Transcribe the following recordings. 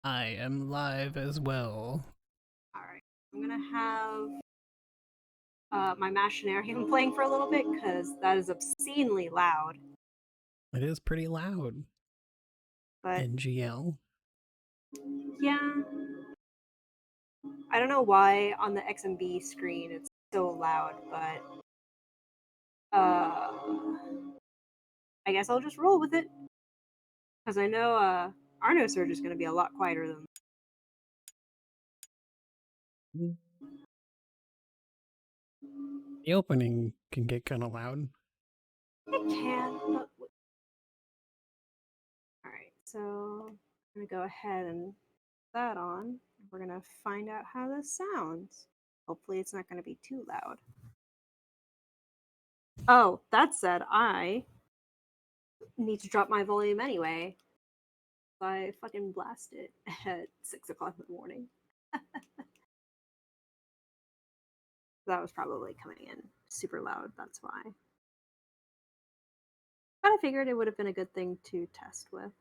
I am live as well. Alright, I'm gonna have my Machinarium playing for a little bit because that is obscenely loud. It is pretty loud. But NGL. yeah, I don't know why on the XMB screen it's so loud, but I guess I'll just roll with it because I know our noSurge is gonna be a lot quieter than. The opening can get kind of loud. It can, but alright, so I'm gonna go ahead and put that on. We're gonna find out how this sounds. Hopefully, it's not gonna be too loud. Oh, that said, I need to drop my volume anyway. So I fucking blast it at 6 o'clock in the morning. That was probably coming in super loud, that's why. But I figured it would have been a good thing to test with.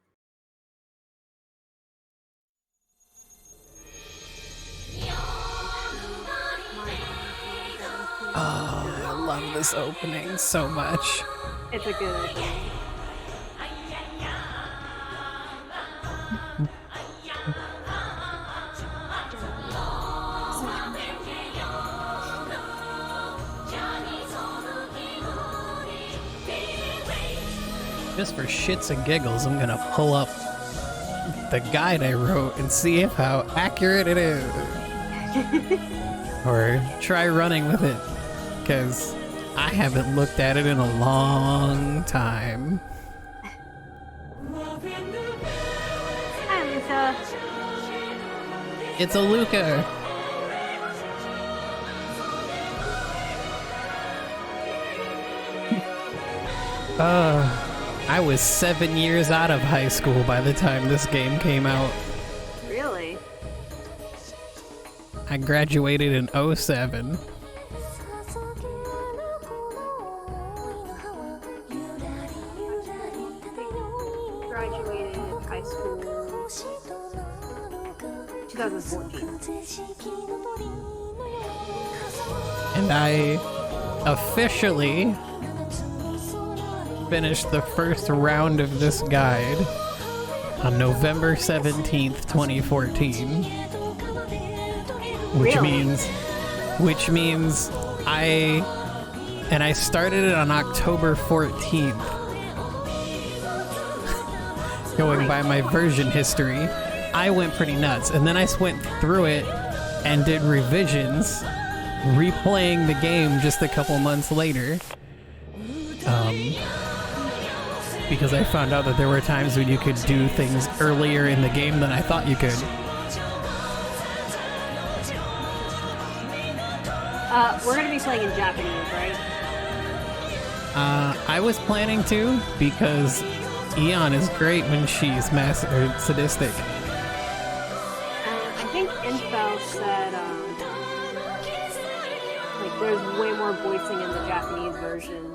Oh, I love this opening so much. It's a good opening. Just for shits and giggles, I'm gonna pull up the guide I wrote and see if how accurate it is. Or try running with it, because I haven't looked at it in a long time. Hi, Lisa. It's a Luca. I was 7 years out of high school by the time this game came out. Really? I graduated in 07. Graduated high school 2014. And I officially finished the first round of this guide on November 17th, 2014. Which means I started it on October 14th. Going by my version history, I went pretty nuts, and then I went through it and did revisions, replaying the game just a couple months later. Because I found out that there were times when you could do things earlier in the game than I thought you could. We're gonna be playing in Japanese, right? I was planning to, because Eon is great when she's sadistic. I think Infel said like there's way more voicing in the Japanese version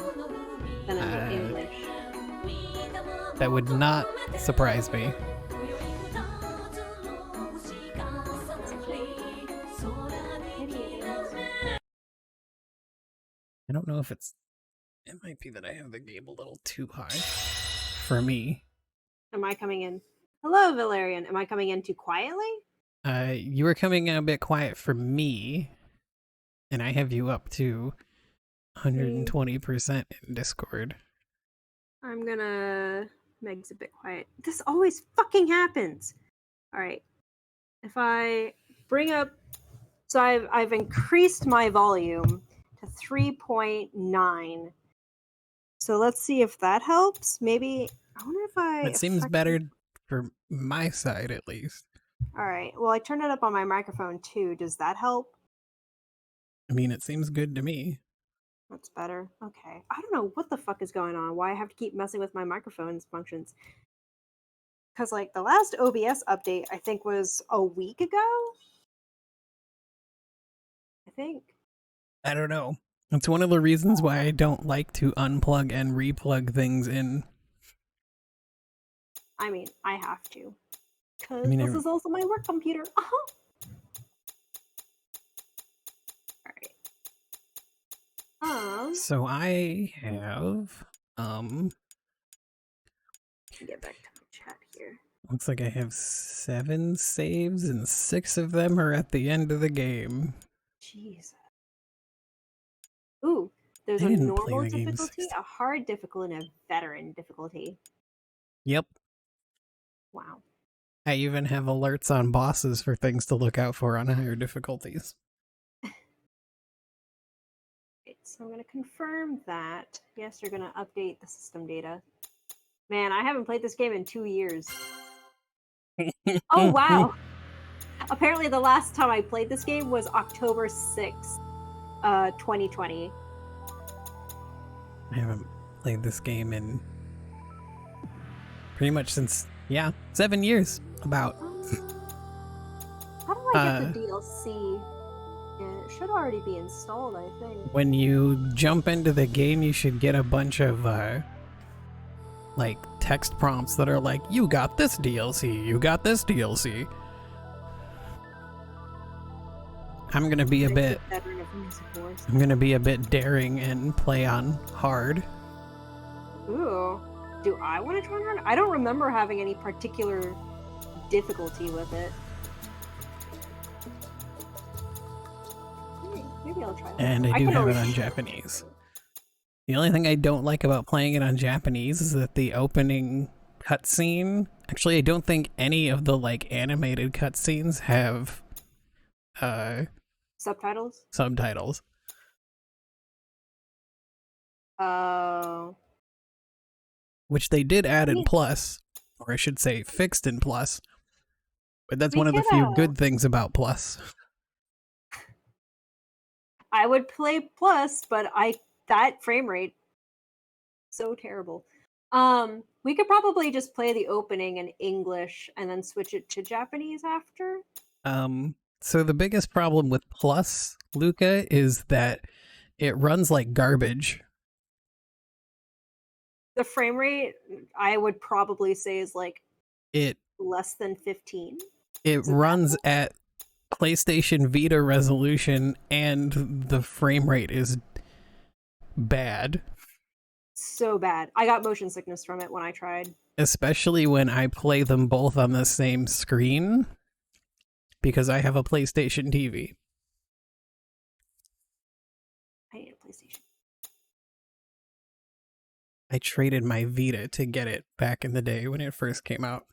than in the English. That would not surprise me. I don't know if it might be that I have the game a little too high for me. Am I coming in? Hello, Valerian. Am I coming in too quietly? You were coming in a bit quiet for me, and I have you up to 120% in Discord. I'm gonna Meg's a bit quiet. This always fucking happens. All right. If I bring up, so I've increased my volume to 3.9. So let's see if that helps. Maybe I wonder if It seems better for my side, at least. All right. Well, I turned it up on my microphone too. Does that help? I mean, it seems good to me. That's better. Okay. I don't know what the fuck is going on. Why I have to keep messing with my microphone's functions. Because, like, the last OBS update, I think, was a week ago? I think. I don't know. It's one of the reasons why I don't like to unplug and replug things in. I mean, I have to. Because this is also my work computer. Alright. So I have Get back to my chat here. looks like I have 7 saves and 6 of them are at the end of the game. Jesus. Ooh, there's a normal difficulty, a hard difficulty, and a veteran difficulty. Yep. Wow. I even have alerts on bosses for things to look out for on higher difficulties. So I'm going to confirm that. Yes, you're going to update the system data. Man, I haven't played this game in 2 years. Oh, wow. Apparently the last time I played this game was October 6th, 2020. I haven't played this game in pretty much since, 7 years, about. How do I get the DLC? Yeah, it should already be installed, I think. When you jump into the game, you should get a bunch of, like, text prompts that are like, you got this DLC, you got this DLC. I'm gonna be a bit daring and play on hard. Ooh. Do I want to try on hard? I don't remember having any particular difficulty with it. Maybe I'll try that. And I do have it on Japanese. The only thing I don't like about playing it on Japanese is that the opening cutscene... Actually, I don't think any of the, like, animated cutscenes have... subtitles? Subtitles. Oh. Which they did add in Plus. Or I should say, fixed in Plus. But that's one of the few good things about Plus. I would play Plus, but that frame rate, so terrible. We could probably just play the opening in English and then switch it to Japanese after. So the biggest problem with Plus, Luca, is that it runs like garbage. The frame rate, I would probably say, is like less than 15. It runs at PlayStation Vita resolution, and the frame rate is bad. So bad. I got motion sickness from it when I tried. Especially when I play them both on the same screen, because I have a PlayStation TV. I need a PlayStation. I traded my Vita to get it back in the day when it first came out.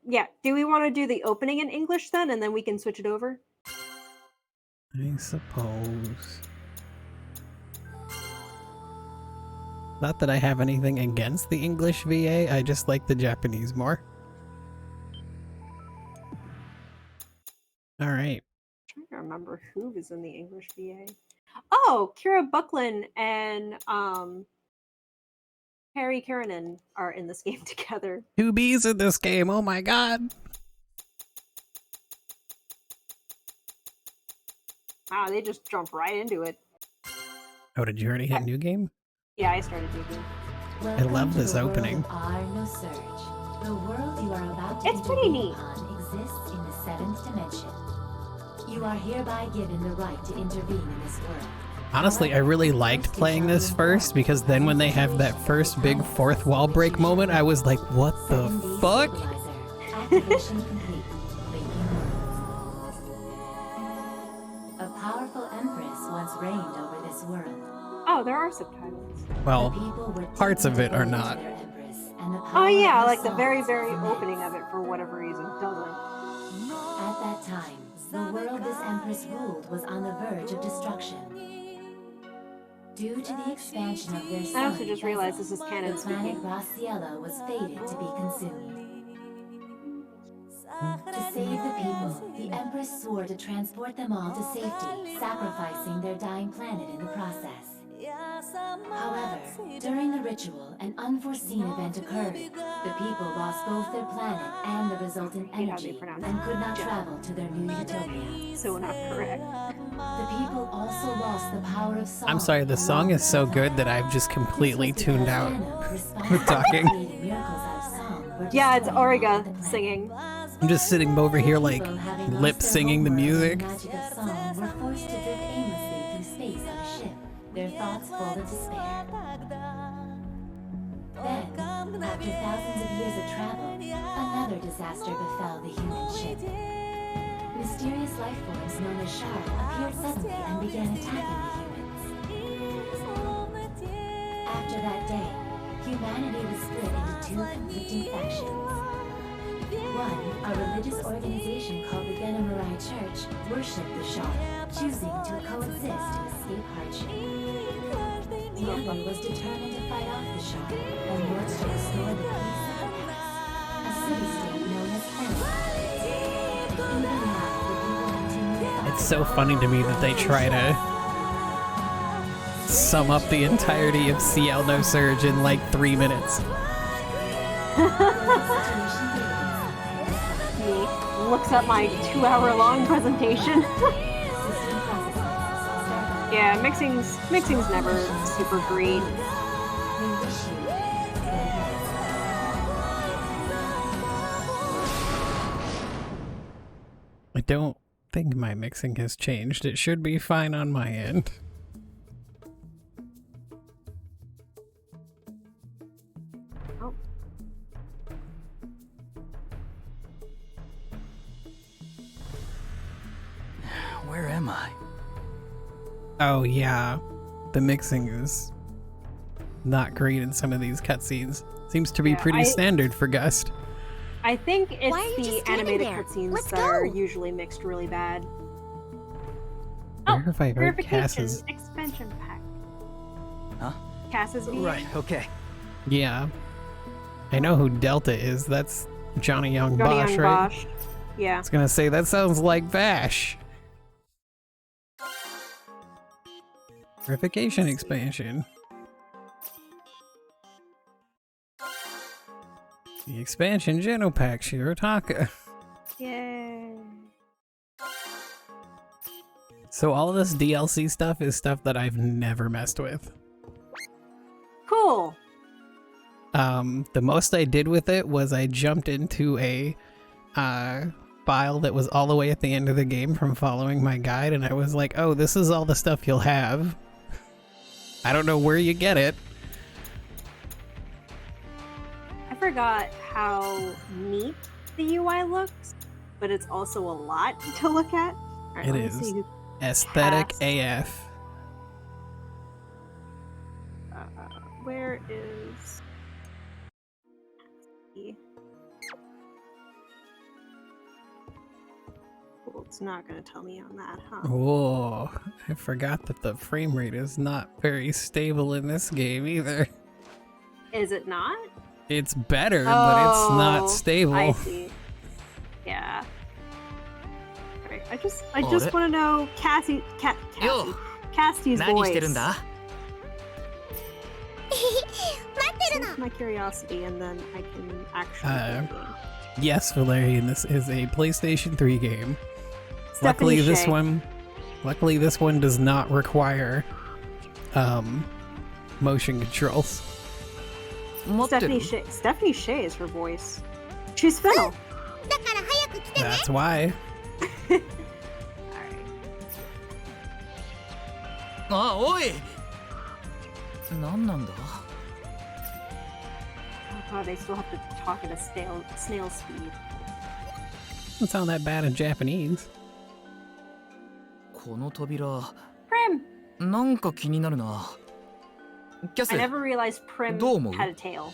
Yeah. Do we want to do the opening in English then, and then we can switch it over? I suppose. Not that I have anything against the English VA, I just like the Japanese more. Alright. I'm trying to remember who was in the English VA. Oh, Kira Buckland and Harry Karanen are in this game together. 2 Bs in this game, oh my god! Wow, they just jump right into it. Oh, did you already hit New Game? Yeah, I started New Game. I love this opening. noSurge. The world you are about to it's pretty neat. Exists in the 7th dimension. You are hereby given the right to intervene in this world. Honestly, I really liked playing this first, because then when they have that first big fourth wall break moment, I was like, what the fuck? Activation complete. A powerful empress once reigned over this world. Oh, there are subtitles. Well, parts of it are not. Oh yeah, like the very, very opening of it, for whatever reason, doesn't. At that time, the world this empress ruled was on the verge of destruction. Due to the expansion of their sun, I also just realized this is canon the planet speaking. Raciela was fated to be consumed. To save the people, the Empress swore to transport them all to safety, sacrificing their dying planet in the process. However, during the ritual, an unforeseen event occurred. The people lost both their planet and the resultant You gotta be energy pronounced and could not Jeff. travel to their new utopia. So not correct. The people also lost the power of song. I'm sorry, the song is so good that I've just completely tuned out with talking. Yeah, it's Origa singing. I'm just sitting over here like lip singing the music. Magic of song were forced to drift aimlessly through space on a ship, their thoughts full of despair. Then, after thousands of years of travel, another disaster befell the human ship. Mysterious life forms known as Shard appeared suddenly and began attacking the humans. After that day, humanity was split into two conflicting factions. One, a religious organization called the Genemurai Church, worshipped the Shard, choosing to coexist to escape hardship. The other was determined to fight off the Shard and work to restore the peace of the past, a city-state known as Fenrir. Even now, the people continue to fight. It's so funny to me that they try to sum up the entirety of CL noSurge in like 3 minutes. He looks up my 2-hour-long presentation. Yeah, mixing's never super great. I don't think my mixing has changed. It should be fine on my end. Oh. Where am I? Oh yeah, the mixing is not great in some of these cutscenes. Seems to be Yeah, pretty standard for Gust. I think Why are you it's just the standing animated there? cutscenes Let's that are go. usually mixed really bad. Where have I heard Verification Cass's? expansion pack. Huh? Cass's V. Right, okay. Yeah, I know who Delta is. That's Johnny Young Johnny Bosch, Young right? Bosch. Yeah. I was gonna say that sounds like Bash. Verification expansion. The expansion Genopack Shirotaka. Yay. So all of this DLC stuff is stuff that I've never messed with. Cool. The most I did with it was I jumped into a file that was all the way at the end of the game from following my guide, and I was like, oh, this is all the stuff you'll have. I don't know where you get it. I forgot how neat the UI looks, but it's also a lot to look at. All right, It let me is. see who- Aesthetic Cast. AF. where is... Cool, it's not going to tell me on that, huh? Oh, I forgot that the frame rate is not very stable in this game either. Is it not? It's better, but it's Oh, not stable. I see. Yeah. Alright, I just Oh, want that- to know Yo. Cassie's 何してるん voice. だ Soothe my curiosity, and then I can actually play the game. Yes, Valerian, this is a PlayStation 3 game. Stephanie Luckily this one does not require motion controls. 持ってる Stephanie Shea is her voice. She's Fennel. だから早く来てね。 That's why. Alright. あ、おい何なんだ Oh god, they still have to talk at a snail speed. It's not that bad in Japanese. この扉 Prim! なんか気になるなキャス I never realized Prim どう思う had a tail.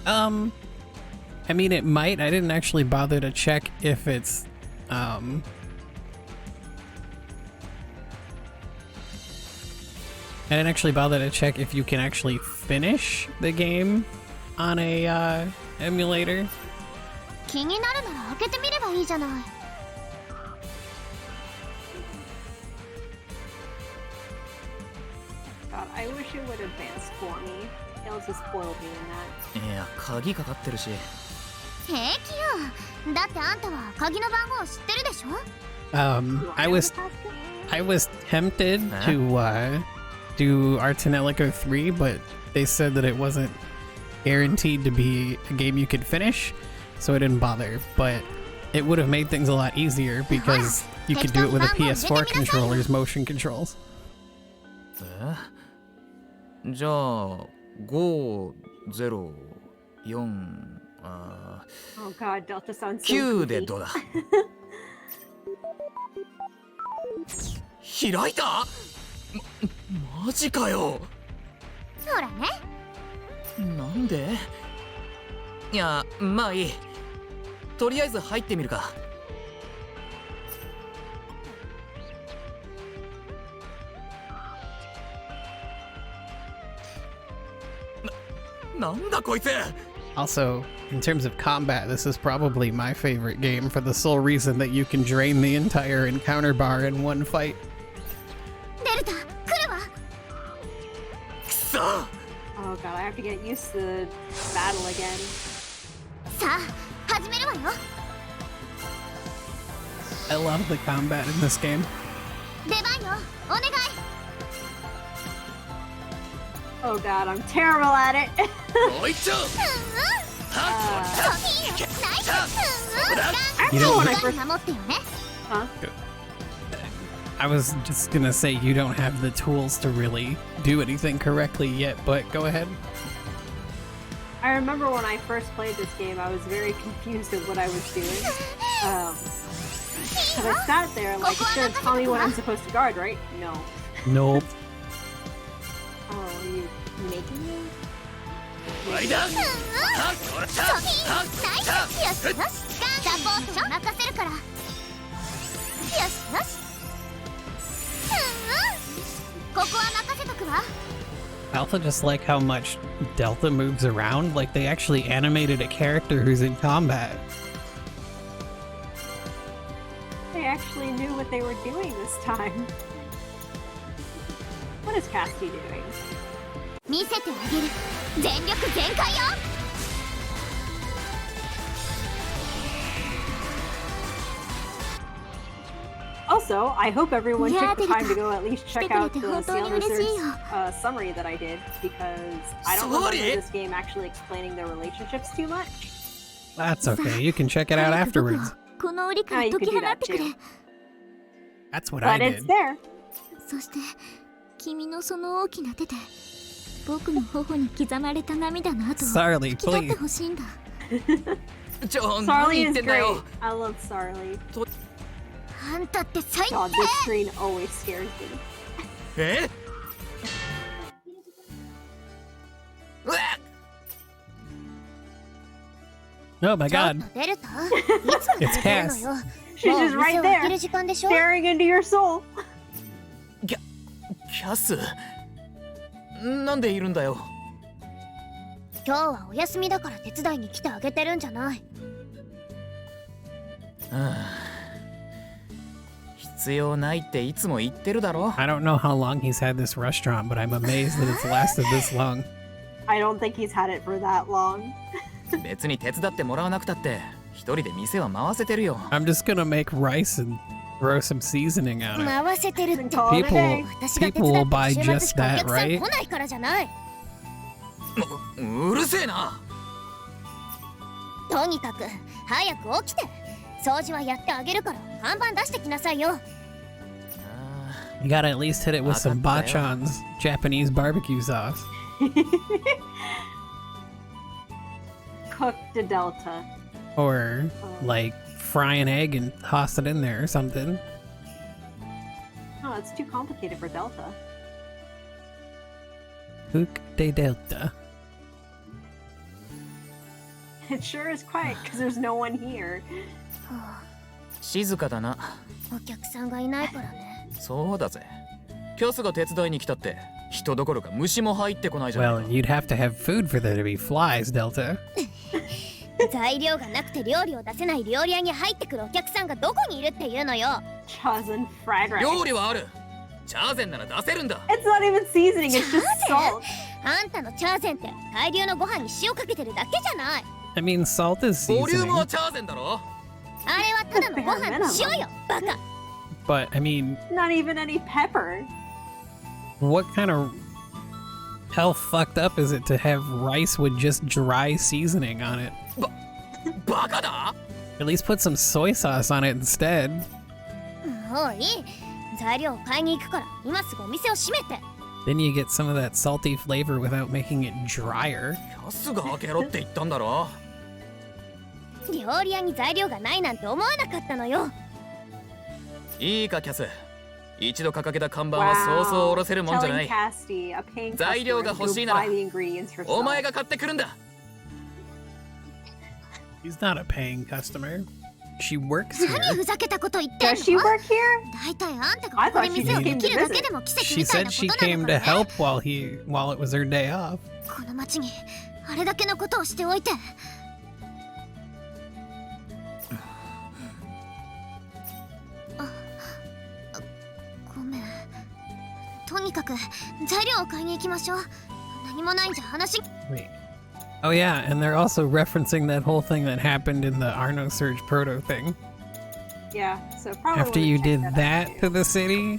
I mean, it might. I didn't actually bother to check if it's, I didn't actually bother to check if you can actually finish the game on a, emulator. 気になるなら開けてみればいいじゃない。God, I wish it would advance for me. Tails has spoiled me in that. いや、鍵かかってるし。平気よ。だってあんたは鍵の番号知ってるでしょ。 I was tempted to do Artanelico 3, but they said that it wasn't guaranteed to be a game you could finish, so I didn't bother. But it would have made things a lot easier because you could do it with a PS4 controller's motion controls. じゃあ504 Oh god, Delta sounds so 9で goofy. どうだ。開いた？マジかよ。ほらね。なんで？いや、まあいい。とりあえず入ってみるか。なんだこいつ。 Also, in terms of combat, this is probably my favorite game for the sole reason that you can drain the entire encounter bar in one fight. デルタ、来るわ。くそ。 Oh god, I have to get used to the battle again. さあ、始めるわよ。 I love the combat in this game. 出番よ。お願い。 Oh god, I'm terrible at it. おいちょ。 You don't- when I first- Huh? I was just gonna say you don't have the tools to really do anything correctly yet, but go ahead. I remember when I first played this game, I was very confused at what I was doing. Cause I sat there like, it's gonna tell me what I'm supposed to guard, right? No. Nope. Oh, are you making me? ワイダー。ナイス。よしよし。サポートは任せるから。よしよし。ここは任せとくわ。 I also just like how much Delta moves around. Like they actually animated a character who's in combat. They actually knew what they were doing this time. What is Casty doing? 見せてあげる。全力全開よ。 Also, I hope everyone Yeah, took the time to Delta. go at least check out the noSurge summary that I did, because I don't remember this game actually explaining their relationships too much. That's okay. You can check it out afterwards. この檻から解き放ってくれ。 That's what I But it's did. there. そして君のその大きな手で僕の頬に刻まれた涙の跡を Sarly, 拭き取って please. ほしいんだ。ちょ、何 Sarly 言っ is てんだ great. よ。 I love Sarly. あんたって最低。 God, this screen always scares me. え？うわっ。 Oh my ちょっ god. とデルタ、いつから It's 出るの Cass. よ。 She's もう just right 店を開け there, る時間でしょ。 staring into your soul. キャス。なんでいるんだよ。今日はお休みだから手伝いに来てあげてるんじゃない。必要ないっていつも言ってるだろ。 I don't know how long he's had this restaurant, but I'm amazed that it's lasted this long. I don't think he's had it for that long. 別に手伝ってもらわなくたって一人で店は回せてるよ。 I'm just gonna make rice and throw some seasoning on it. 回せてるって。 Call it a day. People, 私が手 people 伝 will って buy 週末 just しかお that, 客さん right? 来ないからじゃない。うるせえな。とにかく早く起きて。掃除はやってあげるから看板出してきなさいよ。 You gotta at least hit it with some bachan's Japanese barbecue sauce. Cooked a Delta. Or, like, fry an egg and toss it in there or something. Oh, it's too complicated for Delta. Cook de Delta. It sure is quiet because there's no one here. 静かだな。お客さんがいないからね。そうだぜ。キャスが手伝いに来たって人どころか虫も入ってこないじゃない Well, か。 you'd have to have food for there to be flies, Delta. 材料がなくて料理を出せない料理屋に入ってくるお客さんがどこにいるっていうのよ。Chosen fragrant. 料理はある。チャーゼンなら出せるんだ。 It's not even seasoning, it's just salt. あんたのチャーゼンって大量のご飯に塩かけてるだけじゃない。 I mean, salt is ボリューム seasoning, はチャーゼンだろ。あれはただのご飯の塩よ、バカ。 but I mean, Not even any pepper. what kind of how fucked up is it to have rice with just dry seasoning on it? バカだ。 At least put some soy sauce on it instead. もういい。材料を買いに行くから今すぐお店を閉めて。 Then you get some of that salty flavor without making it drier. キャスが開けろって言ったんだろ。料理屋に材料がないなんて思わなかったのよ。いいかキャス。一度掲げた看板はそうそう下ろせるもんじゃな Telling い。 Cassidy, a paying 材料が customer, 欲 to しい go なら buy the ingredients herself. お前が買ってくるんだ。 She's not a paying customer. She works here. 何ふざけたこと言ってん Does she の？ work here? 大体あんたがここで店をできるだけでも奇跡 She みたい said な she こと came なんだ to からね。 help while it was her day off. この町にあれだけのことをしておいて。ごめん。とにかく材料を買いに行きましょう。何もないんじゃ話。 Wait. Oh yeah, and they're also referencing that whole thing that happened in the noSurge proto thing. Yeah, so probably After wanna you check did out that too. to the city,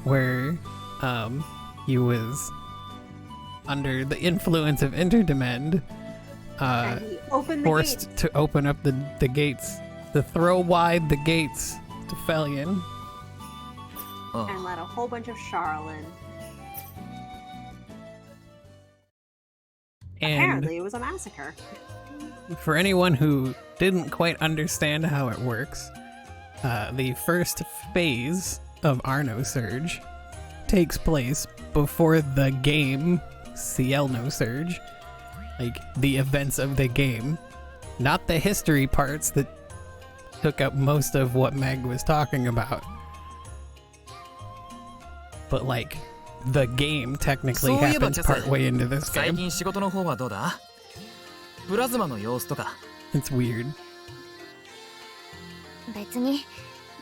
where he was under the influence of Interdemand, And he opened the forced gate. to open up the gates, to throw wide the gates to Felion. あ And let a whole bunch of Charl in. And Apparently, it was a massacre. for anyone who didn't quite understand how it works, the first phase of noSurge takes place before the game CL noSurge, like the events of the game, not the history parts that took up most of what Meg was talking about, but like the game technically そういえば happens チェス partway into this 最 game. 近仕事の方はどうだ。プラズマの様子とか。 It's weird. 別に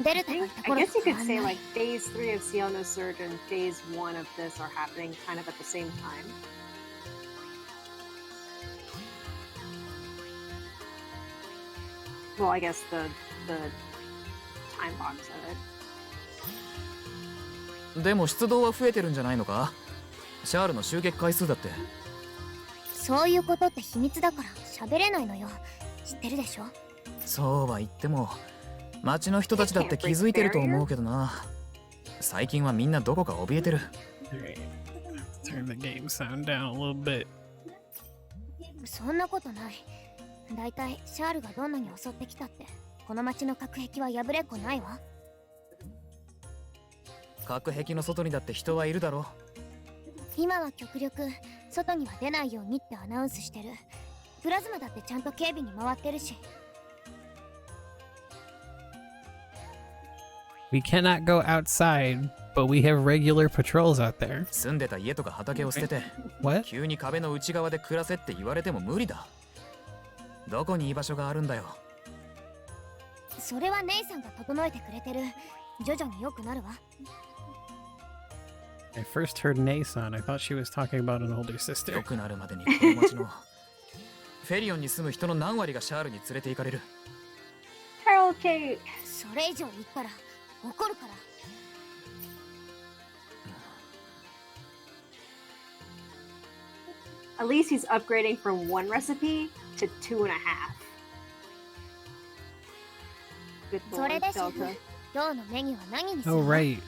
デルタ I がいた I 頃 guess と you 変 could わん say ない。 like phase 3 of CL noSurge and phase 1 of this are happening kind of at the same time. Well, I guess the time box of it. でも出動は増えてるんじゃないのか。シャールの襲撃回数だって。そういうことって秘密だから喋れないのよ。知ってるでしょ。そうは言っても町の人たちだって気づいてると思うけどな。最近はみんなどこか怯えてる。 Alright, turn the game sound down a little bit. そんなことない。だいたいシャールがどんなに襲ってきたってこの町の隔壁は破れっこないわ。隔壁の外にだって人はいるだろ。今は極力外には出ないようにってアナウンスしてる。プラズマだってちゃんと警備に回ってるし。 We cannot go outside, but we have regular patrols out there. 住んでた家とか畑を捨てて What? 急に壁の内側で暮らせって言われても無理だ。どこに居場所があるんだよ。それは姉さんが整えてくれてる。徐々に良くなるわ。 I first heard Nason. I thought she was talking about an older 良 sister. くなるまでにこの町のフェリオンに住む人の何割がシャールに連れて行かれる。 Carol Kate! それ以上言ったら怒るから。 At least he's upgrading from 1 recipe to 2.5. Good そ lord, れでシェフ、 Delta. 今日のメニューは何にする Oh, right.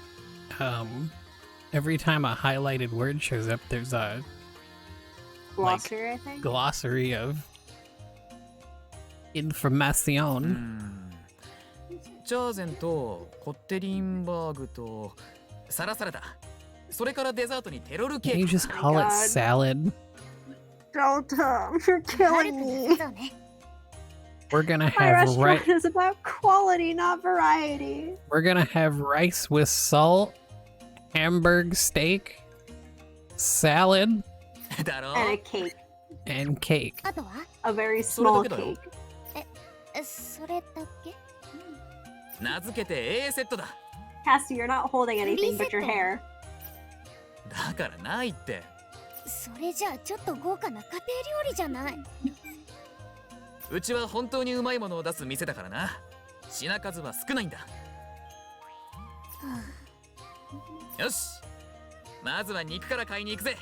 Every time a highlighted word shows up, there's a Glossary, I think? glossary of う information. んチャーゼンとコッテリンバーグとサラサラだ。それからデザートにテロルケ Can you ーキ。 just call it God. salad? Delta, you're 悪 killing く me. なさそうね。 We're gonna My have restaurant is about quality, not variety. We're gonna have rice with salt, Hamburg steak, salad, だろ And a cake. and cake. あとは A very small それだけだよ。 cake. それだけ。名付けて A セットだ。 Cassie, you're not holding anything but your Reset. hair. だからないって。それじゃあちょっと豪華な家庭料理じゃない。うちは本当にうまいものを出す店だからな。品数は少ないんだ。よし、まずは肉から買いに行くぜ。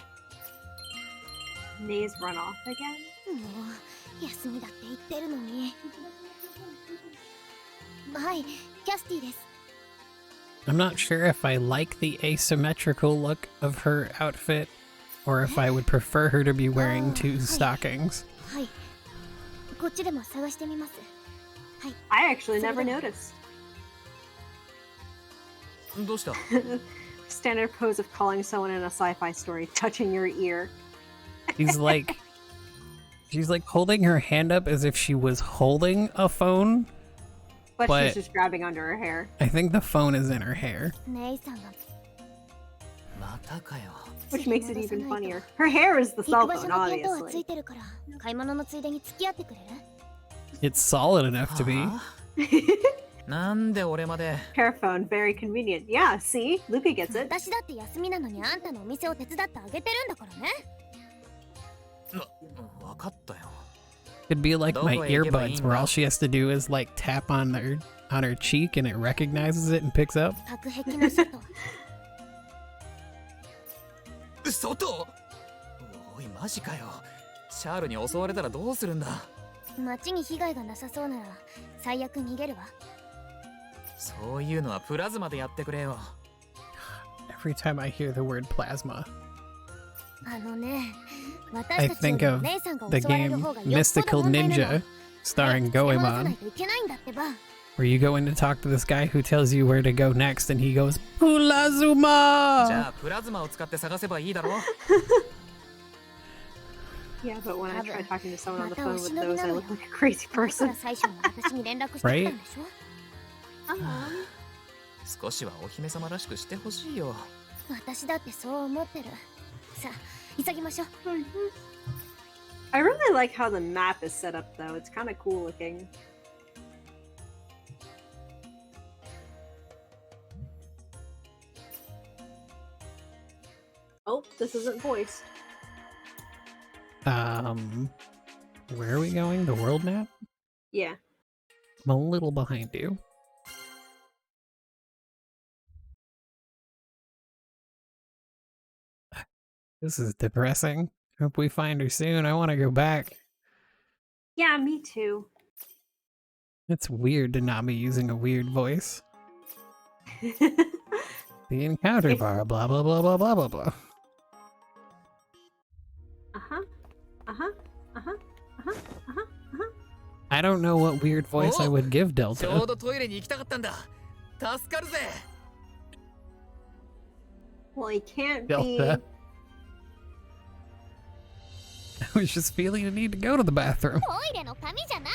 Nays run off again? もう休みだって言ってるのに。はい、キャスティです。 I'm not sure if I like the asymmetrical look of her outfit or if I would prefer her to be wearing two stockings. はい、こっちでも探してみます。はい。 I actually never noticed. どうした？ Standard pose of calling someone in a sci-fi story touching your ear. She's like holding her hand up as if she was holding a phone. But But- she's just grabbing under her hair. I think the phone is in her hair. 姉さんが またかよ。 Which makes it even funnier. Her hair is the 行 cell く場所 phone, の見当はつ obviously. いてるから、買い物のついでに付き合ってくれる？ It's solid enough to be. はあなんで俺まで。 Hair phone, very convenient. Yeah, see? Luca gets it. 私だって休みなのにあんたのお店を手伝ってあげてるんだからね。わかったよ。 Could be like my Don't worry, give her earbuds where all she has to do is like tap on her cheek and it recognizes it and picks up. 隔壁の外。外？おいマジかよ。シャールに襲われたらどうするんだ。街に被害がなさそうなら最悪逃げるわ。そういうのはプラズマでやってくれよ。 Every time I hear the word plasma, あのね、 I 私たちよ think りも of 姉さんが the 襲われ game る方がよっぽど Mystical 問題なの。 Ninja, starring 手を回さな Goemon, いといけないんだってば。 where you go in to talk to this guy who tells you where to go next and he goes, じ Pulazuma! ゃあプラズマを使って探せばいいだろ。 Yeah, but when I try talking to someone on the また phone お with 忍び those, な I のよ。 look like a crazy だから person. 最初に私に連絡してきたんでしょ？ 少しはお姫様らしくしてほしいよ。私だってそう思ってる。さあ、急ぎましょう。 I really like how the map is set up, though. It's kind of cool looking. Oh, this isn't voiced. Where are we going? The world map? Yeah. I'm a little behind you. This is depressing. Hope we find her soon. I want to go back. Yeah, me too. It's weird to not be using a weird voice. The encounter bar, blah blah blah blah blah blah blah. Uh-huh. Uh-huh. Uh-huh. Uh-huh. Uh-huh. Uh-huh. I don't know what weird voice I would give ちょう Delta. どトイレに行きたかったんだ。助かるぜ。 Well, he can't Delta. be... I was just feeling the need to go to the bathroom. トイレの紙じゃない。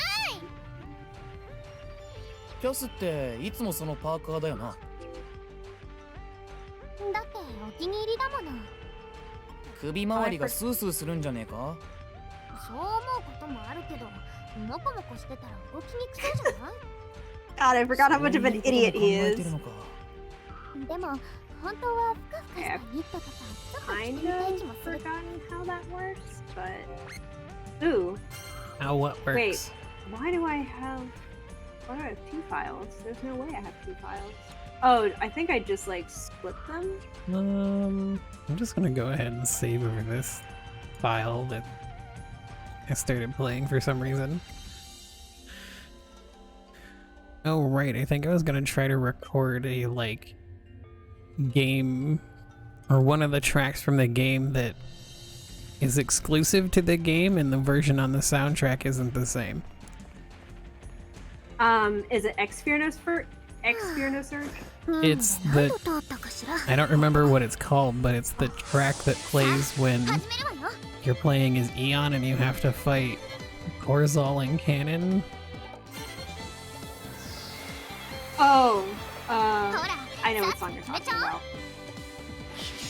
キャスっていつもそのパーカーだよな。だってお気に入りだもの。首周りがスースーするんじゃねえか。そう思うこともあるけど、モコモコしてたら動きにくそうじゃない？ God, I forgot how much of an idiot he そういう is. ことも考えてるのか。でも本当はふかふかしたニットとかちょっと着 Kind てみたい of 気もする。 forgotten how that works, but... Ooh, How what works? wait. Why do I have 2 files? There's no way I have 2 files. Oh, I think I just, like, split them? I'm just gonna go ahead and save over this file that I started playing for some reason. Oh right, I think I was gonna try to record a like game or one of the tracks from the game that is exclusive to the game and the version on the soundtrack isn't the same. Is it X-Fear noSurge? It's the 何の通ったかしら。 I don't remember what it's called, but it's the track that plays when 始めるわよ。 you're playing as Eon and you have to fight Korzal and Cannon. Oh, ほら、 I know what song you're talking about.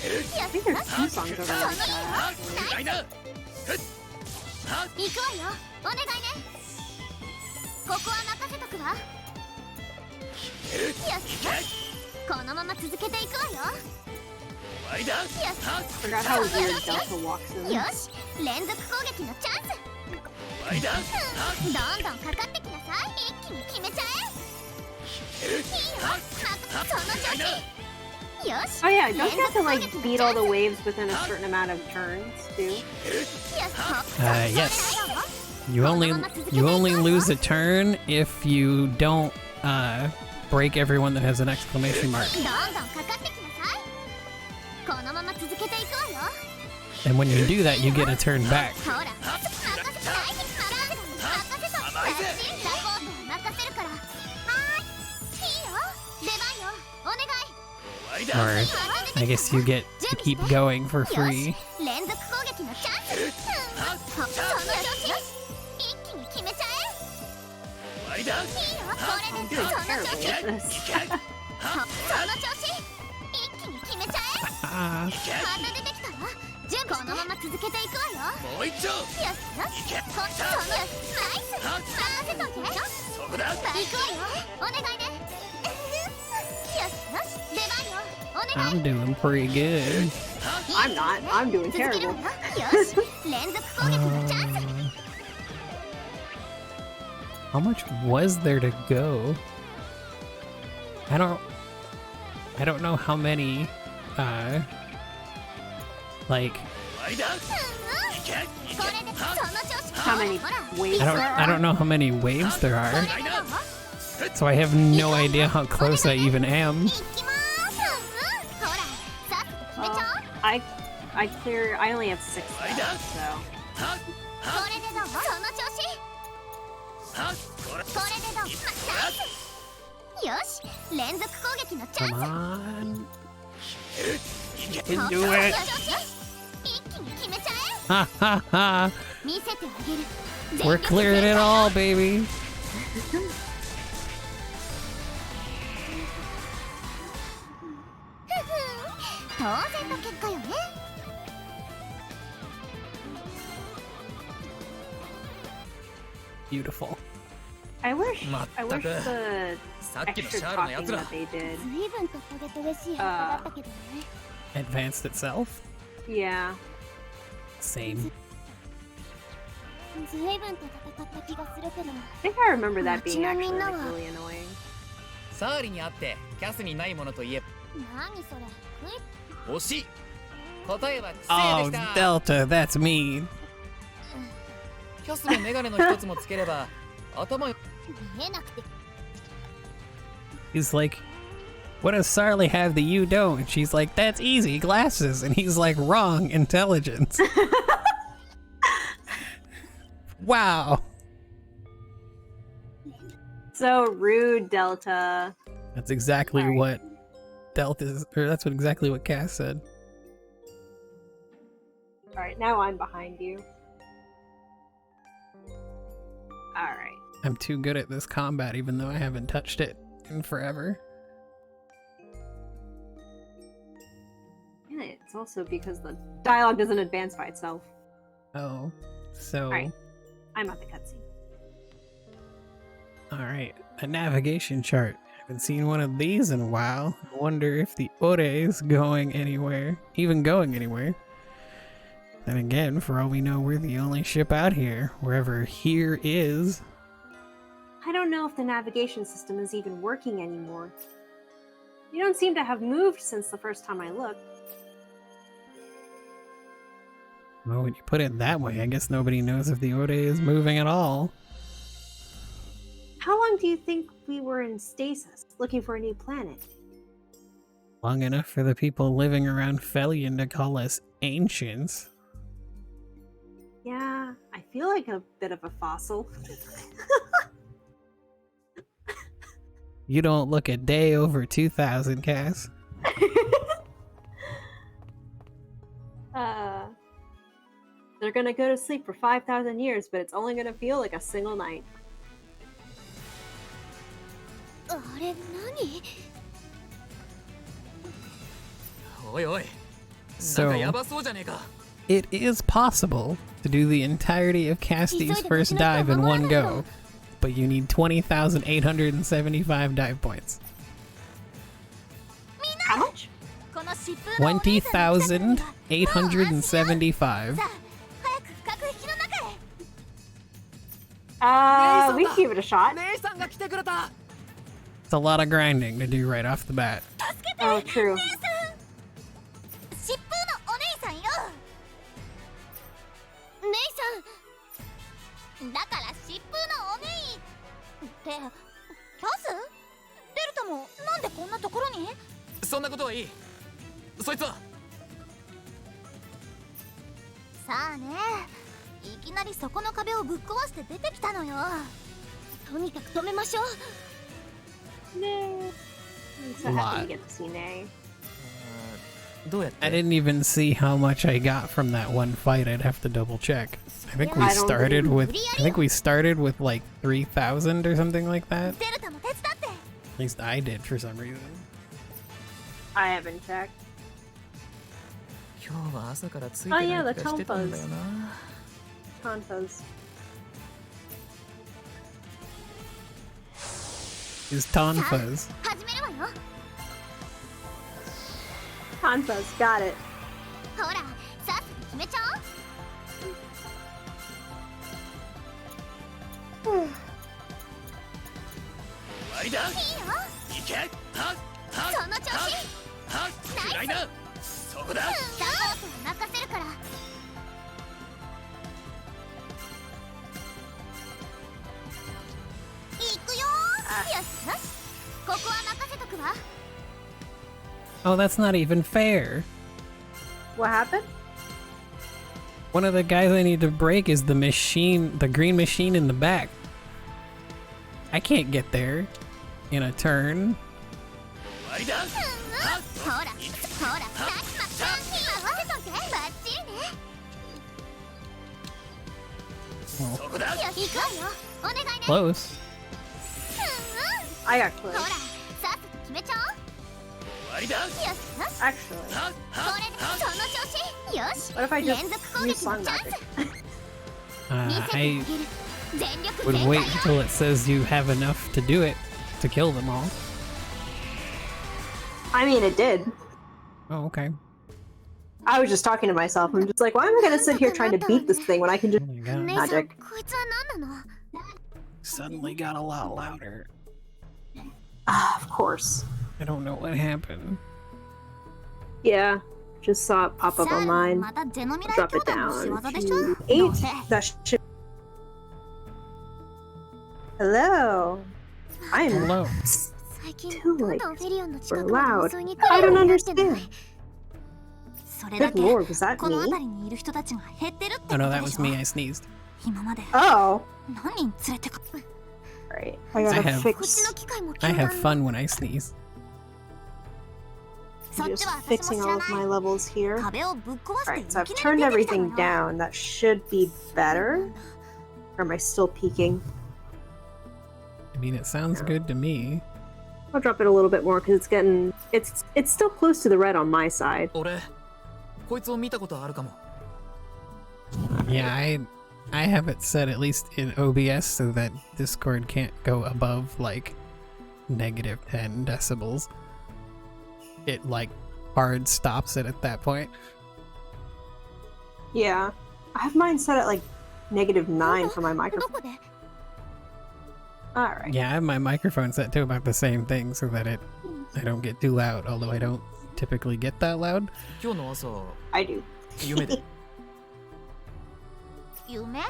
I think there's 2 songs over like that. 行くわよ。お願いね。ここは任せとくわ。よし、このまま続けていくわよ。Forgot how weird Delta walks in. よし連続攻撃のチャンスどんどんかかってきなさい一気に決めちゃえいいよその調子 Oh yeah, don't you have to like beat all the waves within a certain amount of turns too? Yes. You only lose a turn if you don't break everyone that has an exclamation mark. And when you do that, you get a turn back. Or I guess you get to keep going for free. I'm doing pretty good. I'm not. I'm doing terrible. How much was there to go? I don't know how many like How many waves there are? I don't know how many waves there are. So I have no idea how close I even am. I only have 6 left, so. Come on. You can do it. Ha ha ha. We're clearing it all, baby. Beautiful. I wish the extra talking that they did. Advanced itself? Yeah. Same. I think I remember that being actually like, really annoying. サーリにあってキャスにないものといえば惜しい答えは知性で Oh, した Delta, that's mean. キャスのメガネの一つもつければ頭 He's like, what does Sarly have that you don't? And she's like, that's easy, glasses. And he's like, wrong, intelligence. Wow. So rude, Delta. That's exactly Sorry. what Delta's, or that's what exactly what Cass said. Alright, now I'm behind you. Alright. I'm too good at this combat, even though I haven't touched it in forever. Yeah, it's also because the dialogue doesn't advance by itself. Oh, so... Alright. I'm at the cutscene. Alright, a navigation chart. Haven't seen one of these in a while. I wonder if the Ore is going anywhere. Even going anywhere. Then again, for all we know, we're the only ship out here. Wherever here is. I don't know if the navigation system is even working anymore. You don't seem to have moved since the first time I looked. Well, when you put it that way, I guess nobody knows if the Ore is moving at all. How long do you think we were in stasis, looking for a new planet? Long enough for the people living around Felion to call us ancients. Yeah, I feel like a bit of a fossil. You don't look a day over 2,000, Cass. They're gonna go to sleep for 5,000 years, but it's only gonna feel like a single night. So, it is possible to do the entirety of Cassie's first dive in one go, but you need 20,875 dive points. How much? 疾風のお姉さんが来たから 20,875. さあ早く各壁の中へ We can give it a shot. 姉さんが来てくれた。 It's a lot of grinding to do right off the bat. Oh, true. 疾風のお姉さんよ姉さんだから疾風のお姉ってキャスデルタもなんでこんなところにそんなことはいい。そいつはさあねいきなりそこの壁をぶっ壊して出てきたのよとにかく止めましょう Nay. I'm so happy to get to see Nay. どうやっ I て didn't even see how much I got from that one fight. I'd have to double check. I think we I don't started believe- with I think we started with like 3,000 or something like that. デルタも手伝って At least I did for some reason. I haven't checked. 今日は朝からついて Oh, な yeah, い気がしてたんだよな。 Tonfas. Is Tonfas. 始めるわよ Tonfas, got it. ほらさっさと決めちゃおう終わりだ。いいよ行け。はっはっその調子はっ暗いな。そこだ。さあ任せるから行くよよしよしここは任せとくわ Oh, that's not even fair. What happened? One of the guys I need to break is the machine, the green machine in the back. I can't get there in a turn. 終わりだ。ほらほらさっきまった任せといてバッチリね そこだ。よし行くわよお願いね Close. I got ほ close. らさっさと決めちゃおう終わりだ。よしよし Actually, はっはこれでその調子よし what if I 連 just 続攻 use 撃の song チャン magic? ス見せてあげ I る全力 would 全 wait 開よ until it says you have enough to do it to kill them all. I mean, it did. Oh, okay. I was just talking to myself. I'm just like, why am I gonna sit here trying to beat this thing when I can just Oh my god. 姉さん Magic. こいつは何なの Suddenly got a lot louder. of course. I don't know what happened. Yeah, just saw it pop up さあ on mine. またゼノミライ Drop 兄 it 弟の仕 down 業でしょ to どう 8. せ That should. Hello. I'm Hello. 最近 too どん like どんフェリオンの近 super くまで loud. 襲いに来 I るよ don't うになってない understand. それだ Good け lord, was that この me? 辺りにいる人たちが減ってるって Oh こ no, と that で was しょ me. I sneezed. 今まで Oh. 何人連れてか Alright. I gotta I have- こっち fix. の機械も I 禁断 have fun when I sneeze. そっ Just ちは私 fixing も知ら all な of い my levels here. 壁をぶっ壊して Alright, い so I've きな turned り出てきたの everything よ down. That should be better. Or am I still peaking? I mean, it sounds good to me. I'll drop it a little bit more because it's getting it's still close to the red on my side. 俺こいつを見たことあるかも。 Yeah, I have it set at least in OBS so that Discord can't go above like negative 10 decibels. It like hard stops it at that point. Yeah. I have mine set at like -9 for my ど microphone. こで Alright. Yeah, I have my microphone set to about the same thing so that I don't get too loud, although I don't typically get that loud. 今日の朝 I do. 夢で夢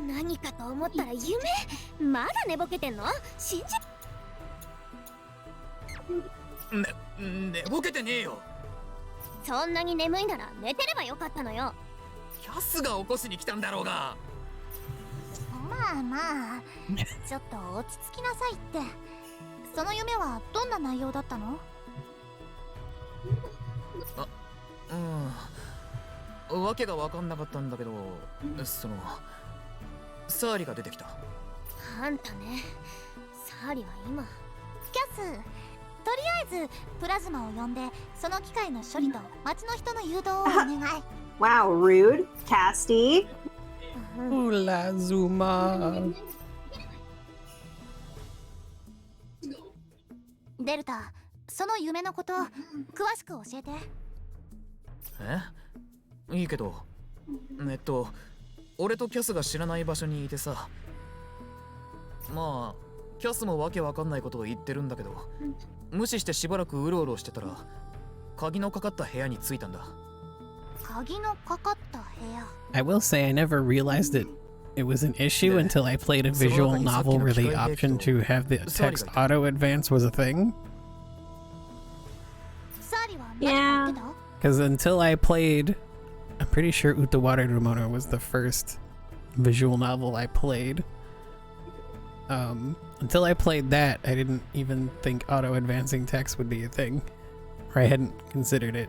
何かと思ったら夢まだ寝ぼけてんの信じ寝ぼけてねえよ。そんなに眠いなら寝てればよかったのよキャスが起こしに来たんだろうが。まあまあちょっと落ち着きなさいってその夢はどんな内容だったのわけが分かんなかったんだけど、そのサーリが出てきた。あんたねサーリは今キャスとりあえずプラズマを呼んでその機械の処理と町の人の誘導をお願い Wow, rude. Casty. Ula Zuma. デルタ、その夢のこと詳しく教えて。いいけど、俺とキャスが知らない場所にいてさ。まあキャスもわけわかんないことを言ってるんだけど、無視してしばらくうろうろしてたら鍵のかかった部屋に着いたんだ。鍵のかかった部屋。 I will say I never realized it was an issue until I played a visual novel where the option to have the text auto advance was a thing. サーリは何か言ってた？ Because until I played, I'm pretty sure Utawaru Rumono was the first visual novel I played. Until I played that, I didn't even think auto advancing text would be a thing, or I hadn't considered it.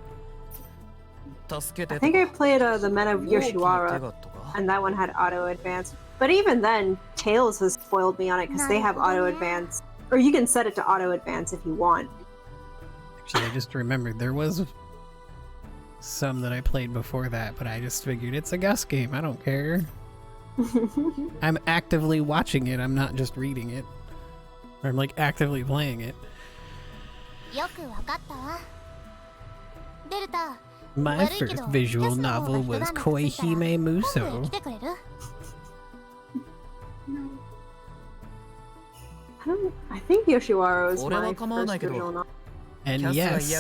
I think I played the Men of Yoshiwara, and that one had auto advance. But even then, Tails has spoiled me on it because they have auto advance, or you can set it to auto advance if you want. Actually, I just remembered there was some that I played before that, but I just figured it's a Gus game. I don't care. I'm actively watching it. I'm not just reading it. Or I'm like actively playing it. よくわかったわ。デルタ、 My first visual novel was Koihime Muso. I think Yoshiwara was my first visual novel. And yes,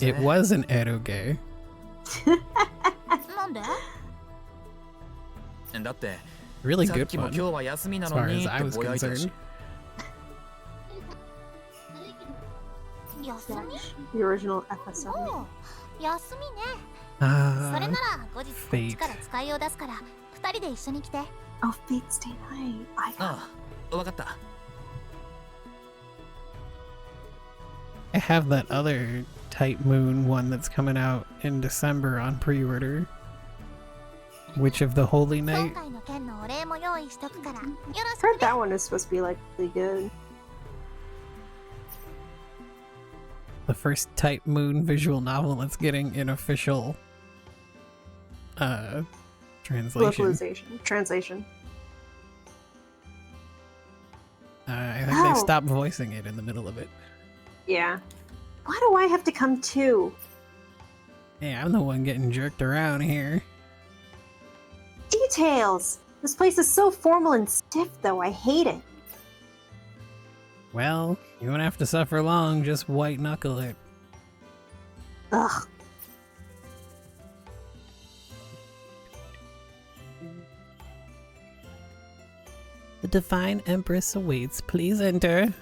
it was an eroge. なんで？ だって Really さっ good きも one, 今日は休みな as の far に as っ I て was ぼやいたし concerned. 休み？ The original FSM. おう、休みね。それ Ah, なら後日こっちから使いを出すから二人で一緒に来て。 Oh, Fate Stay Night. I got ああ、わかった。 I have that other Type Moon one that's coming out in December on pre-order. Witch of the Holy 今 Night. 回の件のお礼も用意しとくからよろし heard くね。 that one is supposed to be like really good. The first Type Moon visual novel that's getting an official translation. Translation. I think they stopped voicing it in the middle of it. Yeah. Why do I have to come too? Hey, I'm the one getting jerked around here. Details! This place is so formal and stiff, though. I hate it. Well, you won't have to suffer long, just white knuckle it. Ugh. The Divine Empress awaits. Please enter.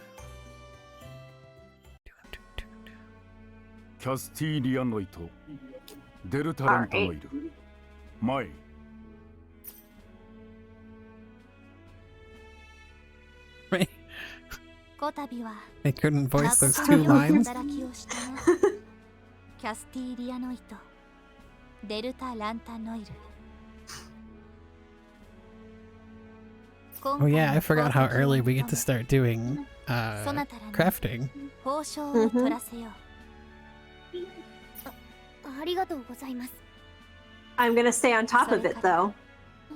キャスティリアノイとデルタランタノイル前 Right? こたびは They couldn't voice た those くさん two の lines. 働きをしたな。キャスティリアノイト、デルタ・ランタノイル。 Oh yeah, I forgot how early we get to start doing crafting. 報奨を取らせよう。ありがとうございます。 I'm gonna stay on top of it, though.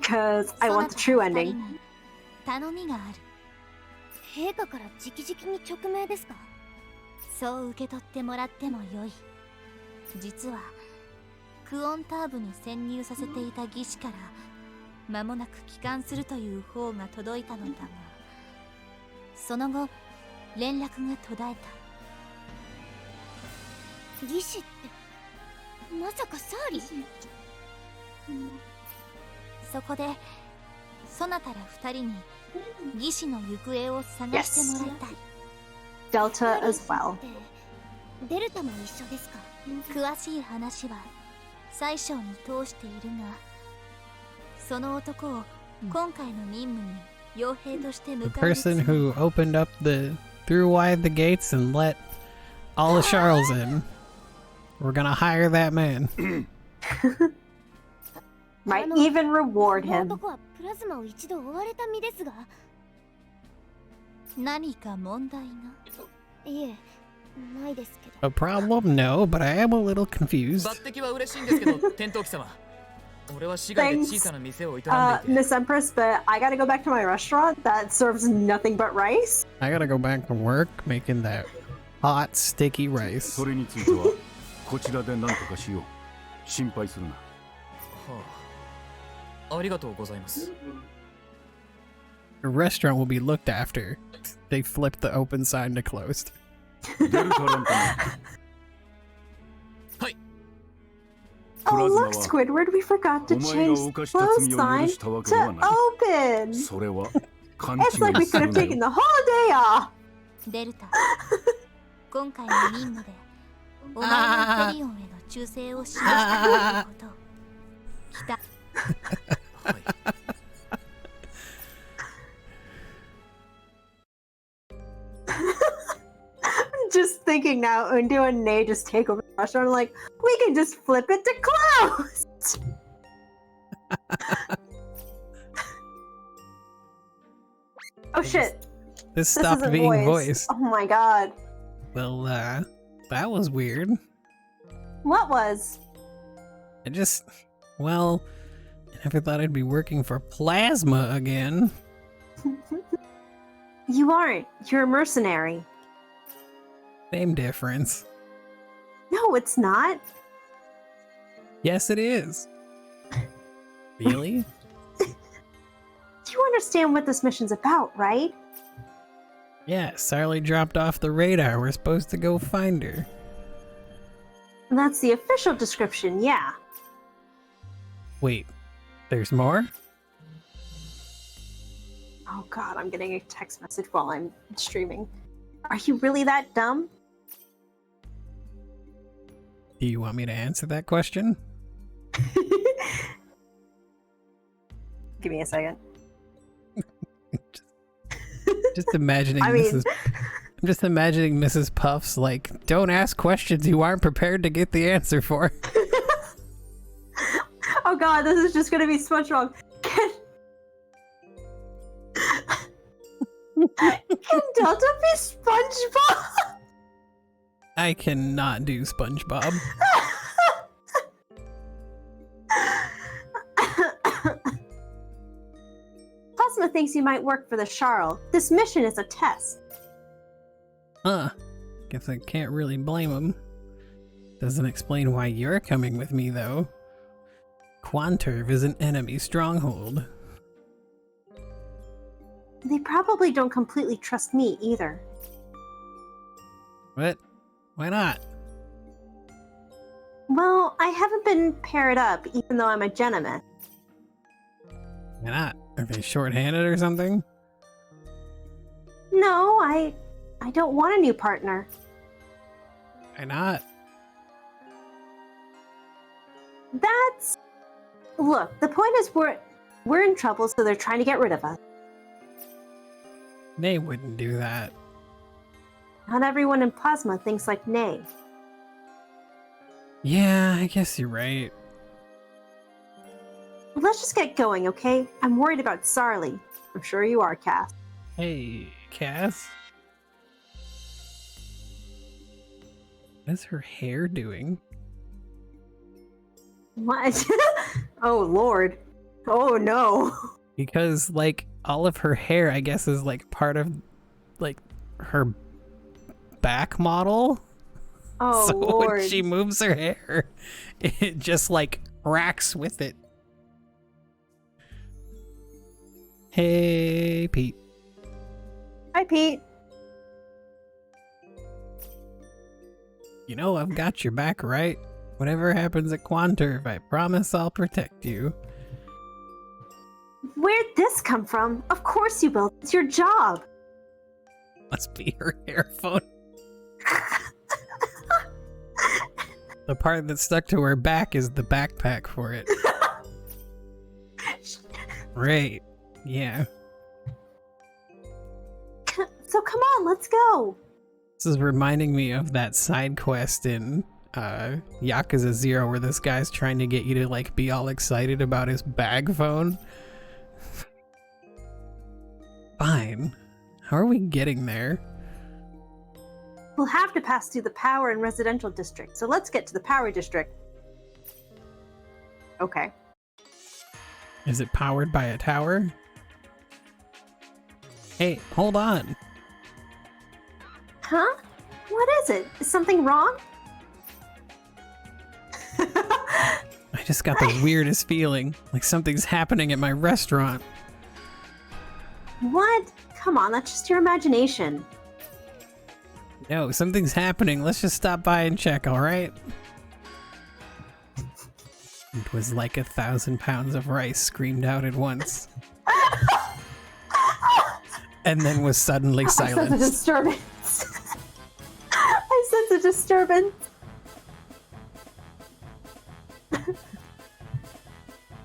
Because I want the true ending. 頼みがある。陛下から直々に勅命ですか？そう受け取ってもらってもよい。実はクオンターブに潜入させていた技師から間もなく帰還するという方が届いたのだが、その後連絡が途絶えた。技師ってまさかサーリ？そこでそなたら二人に技師の行方を探してもらいたい。 Delta as well. デルタも一緒ですか？詳しい話は宰相に通しているが、その男を今回の任務に傭兵として The 迎えるつも person り。 who opened up threw wide the gates and let all the Charles in. We're gonna hire that man. Might even reward この him. 男はプラズマを一度追われた身ですが、何か問題が？いえ、ないですけど。 A problem? No, but I am a little confused. 抜擢は嬉しいんですけど、天闘記様。俺は市外で小さな店を営んでいて。 Miss Empress, but I gotta go back to my restaurant that serves nothing but rice. I gotta go back to work making that Hot, sticky rice. それについてはこちらで何とかしよう。心配するな。はあ、ありがとうございます。 The restaurant will be looked after. They flipped the open sign to closed. デルタランタノイド。はい。 Oh, プラズマ look, は Squidward, we forgot to お前が change 犯 the した close 罪を許 sign したわけでは to ない。 open. それは勘 It's like 違 we いす could る have な taken よ。 the holiday off. デルタ今回の任務でお前のトリオンへの忠誠を示したということを期待。はい。 Just thinking now, Undo and Nay just take over the restaurant. I'm like, we can just flip it to closed. Oh shit. This This stopped isn't being voice. voiced. Oh my god. Well, that was weird. What was? I just, well, I never thought I'd be working for Plasma again. You aren't. You're a mercenary. Same difference. No, it's not. Yes, it is. Really? You understand what this mission's about, right? Yeah, Sarly dropped off the radar. We're supposed to go find her. That's the official description, yeah. Wait, there's more? Oh god, I'm getting a text message while I'm streaming. Are you really that dumb? Do you want me to answer that question? Give me a second. Just imagining I mean- Mrs. I'm just imagining Mrs. Puff's like, don't ask questions you aren't prepared to get the answer for. Oh god, this is just gonna be SpongeBob. Can Delta be SpongeBob? I cannot do SpongeBob. Plasma thinks you might work for the Charl. This mission is a test. Huh. Guess I can't really blame him. Doesn't explain why you're coming with me, though. Quanturv is an enemy stronghold. They probably don't completely trust me either. What? Why not? Well, I haven't been paired up, even though I'm a gentleman. Why not? Are they short-handed or something? No, I don't want a new partner. Why not? That's... Look, the point is we're in trouble, so they're trying to get rid of us. They wouldn't do that. Not everyone in Plasma thinks like Nay. Yeah, I guess you're right. Let's just get going, okay? I'm worried about Sarly. I'm sure you are, Cass. Hey, Cass? What is her hair doing? What? Oh, Lord. Oh, no. Because, like, all of her hair, I guess, is, like, part of, like, her back model. Oh, So Lord. when she moves her hair, it just, like, racks with it. Hey, Pete. Hi, Pete. You know I've got your back, right? Whatever happens at Quanturv, I promise I'll protect you. Where'd this come from? Of course you will. It's your job. Must be her earphone. The part that's stuck to her back is the backpack for it. Right. Yeah. So come on, let's go. This is reminding me of that side quest in Yakuza 0 where this guy's trying to get you to like be all excited about his bag phone. Fine. How are we getting there? We'll have to pass through the power and residential district, so let's get to the power district. Okay. Is it powered by a tower? Hey, hold on. Huh? What is it? Is something wrong? I just got the weirdest feeling, like something's happening at my restaurant. What? Come on, that's just your imagination. No, something's happening. Let's just stop by and check, alright? It was like 1,000 pounds of rice screamed out at once. And then was suddenly I sense a silenced. disturbance. I sense a disturbance.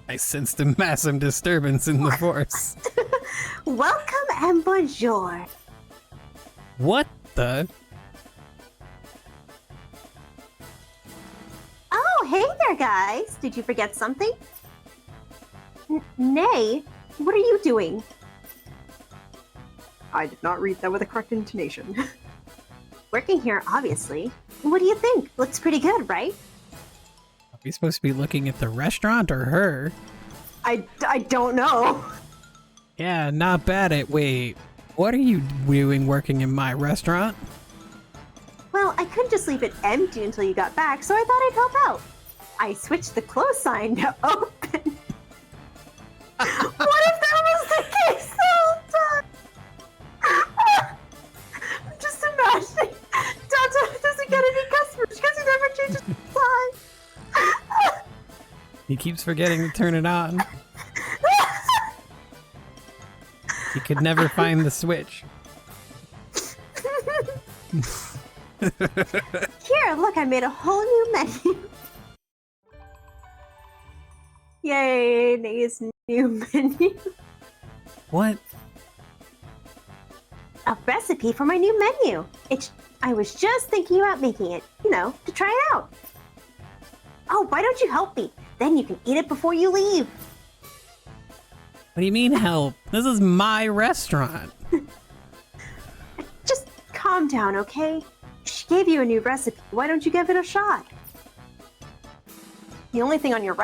I sensed a massive disturbance in the force. Welcome and bonjour. What the? Oh, hey there, guys. Did you forget something? Nay, what are you doing? I did not read that with the correct intonation. Working here, obviously. What do you think? Looks pretty good, right? Are we supposed to be looking at the restaurant or her? I don't know. Yeah, not bad at— wait, what are you doing working in my restaurant? Well, I couldn't just leave it empty until you got back, so I thought I'd help out. I switched the close sign to open. What if that was the case the whole time? Just imagining Dante doesn't get any customers because he never changes the sign. He keeps forgetting to turn it on. He could never find the switch. Here, look, I made a whole new menu. Yay, Nay's new menu. What? A recipe for my new menu. I was just thinking about making it, to try it out. Oh, why don't you help me? Then you can eat it before you leave. What do you mean help? This is my restaurant. Just calm down, okay? She gave you a new recipe. Why don't you give it a shot? The only thing on your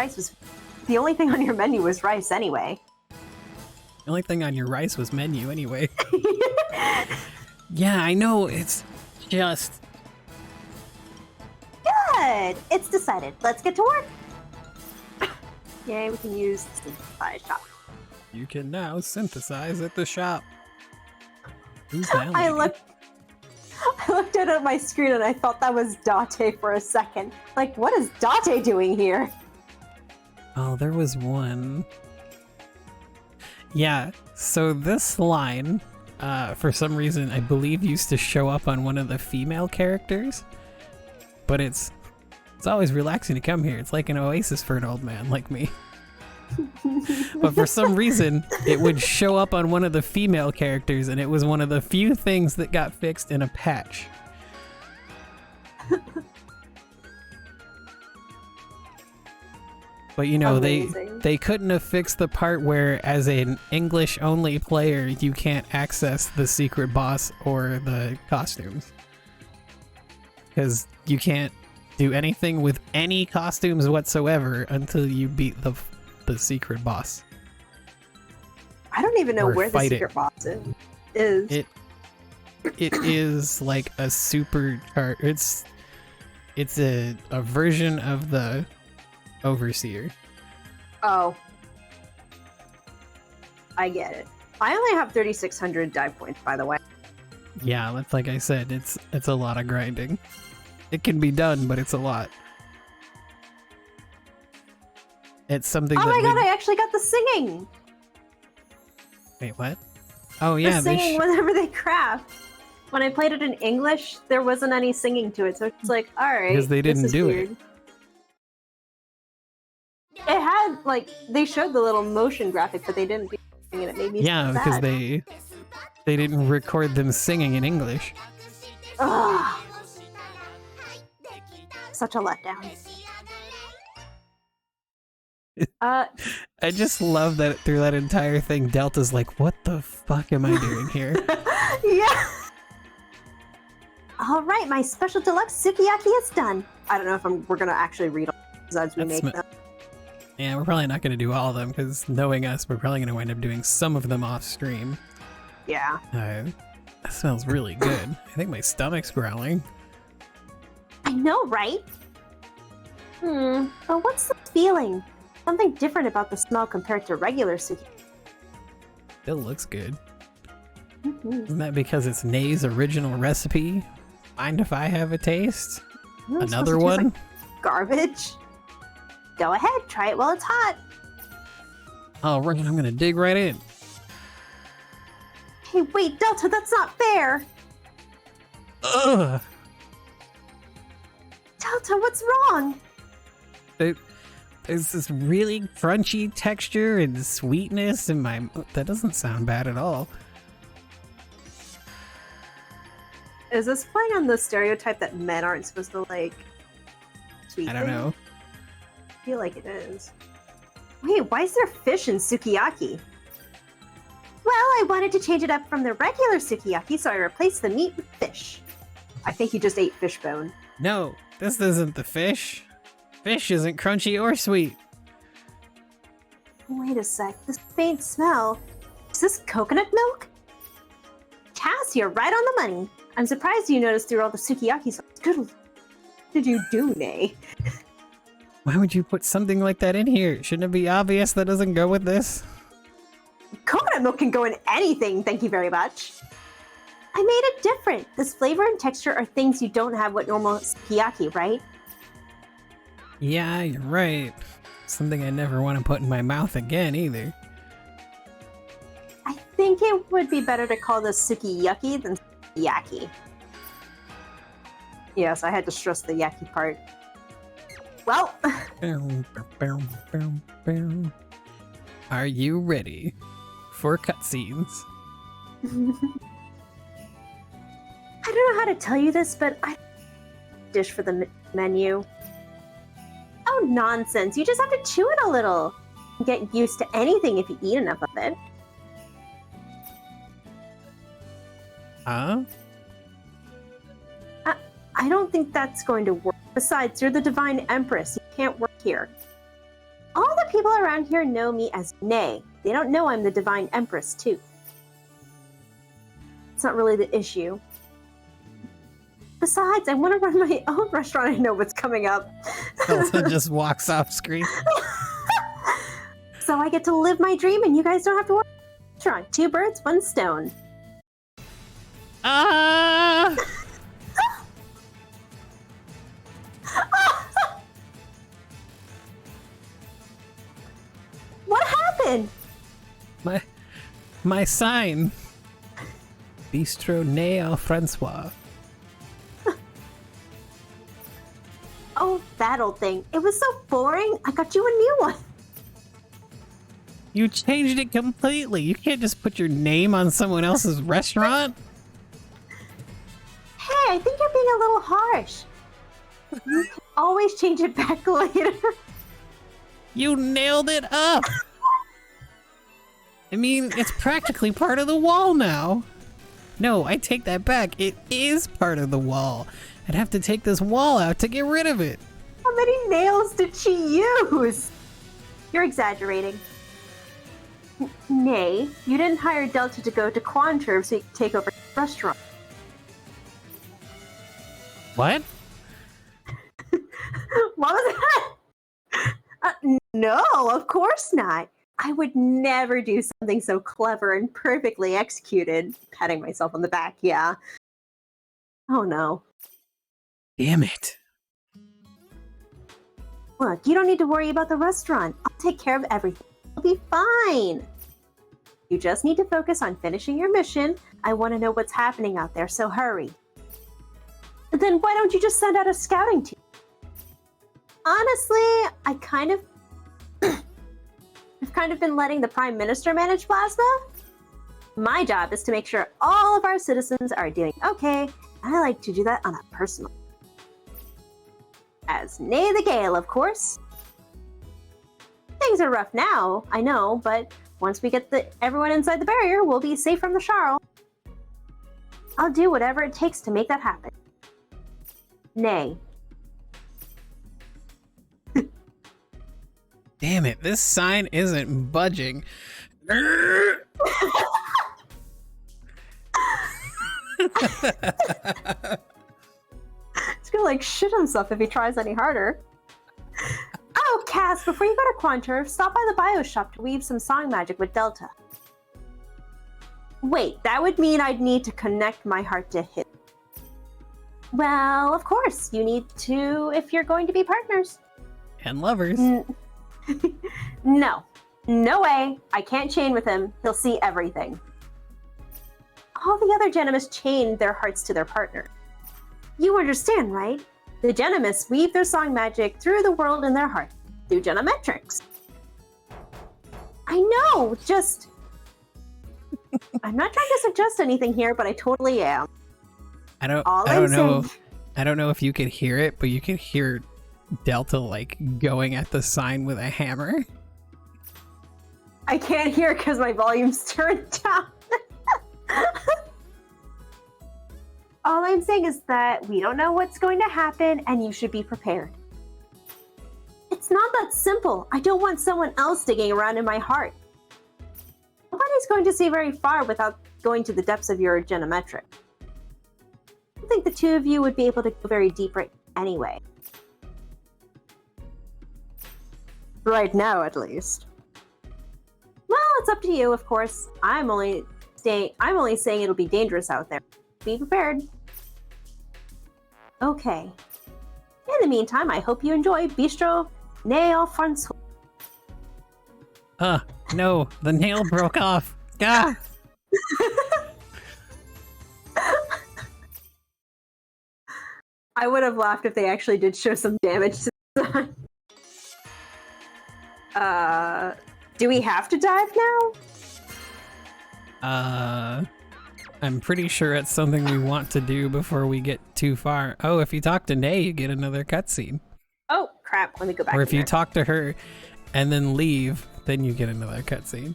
menu was rice anyway. The only thing on your rice was menu anyway. Yeah, I know, it's just— Good! It's decided. Let's get to work. Yay, we can use the synthesize shop. You can now synthesize at the shop. Who's that I lady? looked at my screen and I thought that was Date for a second. Like, what is Date doing here? Oh, there was one. Yeah, so this line, for some reason, I believe used to show up on one of the female characters. But it's always relaxing to come here. It's like an oasis for an old man like me. But for some reason, it would show up on one of the female characters, and it was one of the few things that got fixed in a patch. But Amazing. they couldn't have fixed the part where, as an English-only player, you can't access the secret boss or the costumes. Because you can't do anything with any costumes whatsoever until you beat the secret boss. I don't even know Or where the fight secret boss is. It is like a super chart. It's a version of the Overseer. Oh. I get it. I only have 3,600 dive points, by the way. Yeah, that's like I said, it's a lot of grinding. It can be done, but it's a lot. It's something Oh that my god, I actually got the singing! Wait, what? Oh yeah, The singing whenever they craft. When I played it in English, there wasn't any singing to it, so it's like, alright. Because they didn't this is do it. weird. It had, like, they showed the little motion graphic, but they didn't do anything, and it made me Yeah, so because sad. they didn't record them singing in English. Ugh. Such a letdown. I just love that through that entire thing, Delta's like, what the fuck am I doing here? Yeah. All right, my special deluxe sukiyaki is done. I don't know if we're gonna actually read all these as we That's make them. Yeah, we're probably not going to do all of them, because knowing us, we're probably going to wind up doing some of them off stream. Yeah. That smells really good. I think my stomach's growling. I know, right? But what's the feeling? Something different about the smell compared to regular sukiyaki. It looks good. Mm-hmm. Isn't that because it's Nay's original recipe? Mind if I have a taste? Another one? Garbage? Go ahead, try it while it's hot. All right, I'm gonna dig right in. Hey, wait, Delta, that's not fair! Ugh! Delta, what's wrong? There's this really crunchy texture and sweetness in my... That doesn't sound bad at all. Is this playing on the stereotype that men aren't supposed to like sweet I don't know. I feel like it is. Wait, why is there fish in sukiyaki? Well, I wanted to change it up from the regular sukiyaki, so I replaced the meat with fish. I think you just ate fish bone. No, this isn't the fish. Fish isn't crunchy or sweet. Wait a sec, this faint smell. Is this coconut milk? Cass, you're right on the money. I'm surprised you noticed through all the sukiyaki sauce. Good. Did you do, Nay? Why would you put something like that in here? Shouldn't it be obvious that doesn't go with this? Coconut milk can go in anything, thank you very much. I made it different. This flavor and texture are things you don't have with normal sukiyaki, right? Yeah, you're right. Something I never want to put in my mouth again, either. I think it would be better to call this sukiyaki than sukiyaki. Yes, I had to stress the yaki part. Well, are you ready for cutscenes? I don't know how to tell you this, but I dish for the menu. Oh, nonsense. You just have to chew it a little. Get used to anything if you eat enough of it. Huh? I don't think that's going to work. Besides, you're the Divine Empress. You can't work here. All the people around here know me as Nay. They don't know I'm the Divine Empress, too. It's not really the issue. Besides, I want to run my own restaurant. I know what's coming up. Elsa just walks off screen. So I get to live my dream and you guys don't have to work. Restaurant. 2 birds, 1 stone. Ah! What happened? My sign. Bistro Néa Francois. Oh, that old thing. It was so boring. I got you a new one. You changed it completely. You can't just put your name on someone else's restaurant. Hey, I think you're being a little harsh. You can always change it back later. You nailed it up. I mean, it's practically part of the wall now. No, I take that back. It is part of the wall. I'd have to take this wall out to get rid of it. How many nails did she use? You're exaggerating. Nay, you didn't hire Delta to go to Quanturv so you could take over the restaurant. What? What was that? No, of course not. I would never do something so clever and perfectly executed. Patting myself on the back, yeah. Oh no. Damn it. Look, you don't need to worry about the restaurant. I'll take care of everything. It'll be fine. You just need to focus on finishing your mission. I want to know what's happening out there, so hurry. Then why don't you just send out a scouting team? Honestly, I've kind of been letting the Prime Minister manage Plasma. My job is to make sure all of our citizens are doing okay, and I like to do that on a personal level. As Nay the Gale, of course. Things are rough now, I know, but once we get everyone inside the barrier, we'll be safe from the Charl. I'll do whatever it takes to make that happen. Nay. Damn it, this sign isn't budging. He's gonna like shit himself if he tries any harder. Oh, Cass, before you go to Quanturf, stop by the bio shop to weave some song magic with Delta. Wait, that would mean I'd need to connect my heart to his. Well, of course, you need to if you're going to be partners. And lovers. No. No way. I can't chain with him. He'll see everything. All the other Genimus chained their hearts to their partner. You understand, right? The Genimus weave their song magic through the world in their heart, through Genometrics. I know, just... I'm not trying to suggest anything here, but I totally am. I don't know if you could hear it, but you could hear Delta like going at the sign with a hammer. I can't hear because my volume's turned down. All I'm saying is that we don't know what's going to happen and you should be prepared. It's not that simple. I don't want someone else digging around in my heart. Nobody's going to see very far without going to the depths of your genometric. I don't think the two of you would be able to go very deep right anyway. Right now, at least. Well, it's up to you, of course. I'm only saying it'll be dangerous out there. Be prepared. Okay. In the meantime, I hope you enjoy Bistro Nail François. No, the nail broke off. Ah! I would have laughed if they actually did show some damage to the sign. Do we have to dive now? I'm pretty sure it's something we want to do before we get too far. Oh, if you talk to Nay, you get another cutscene. Oh, crap. Let me go back. Or if you talk to her and then leave, then you get another cutscene.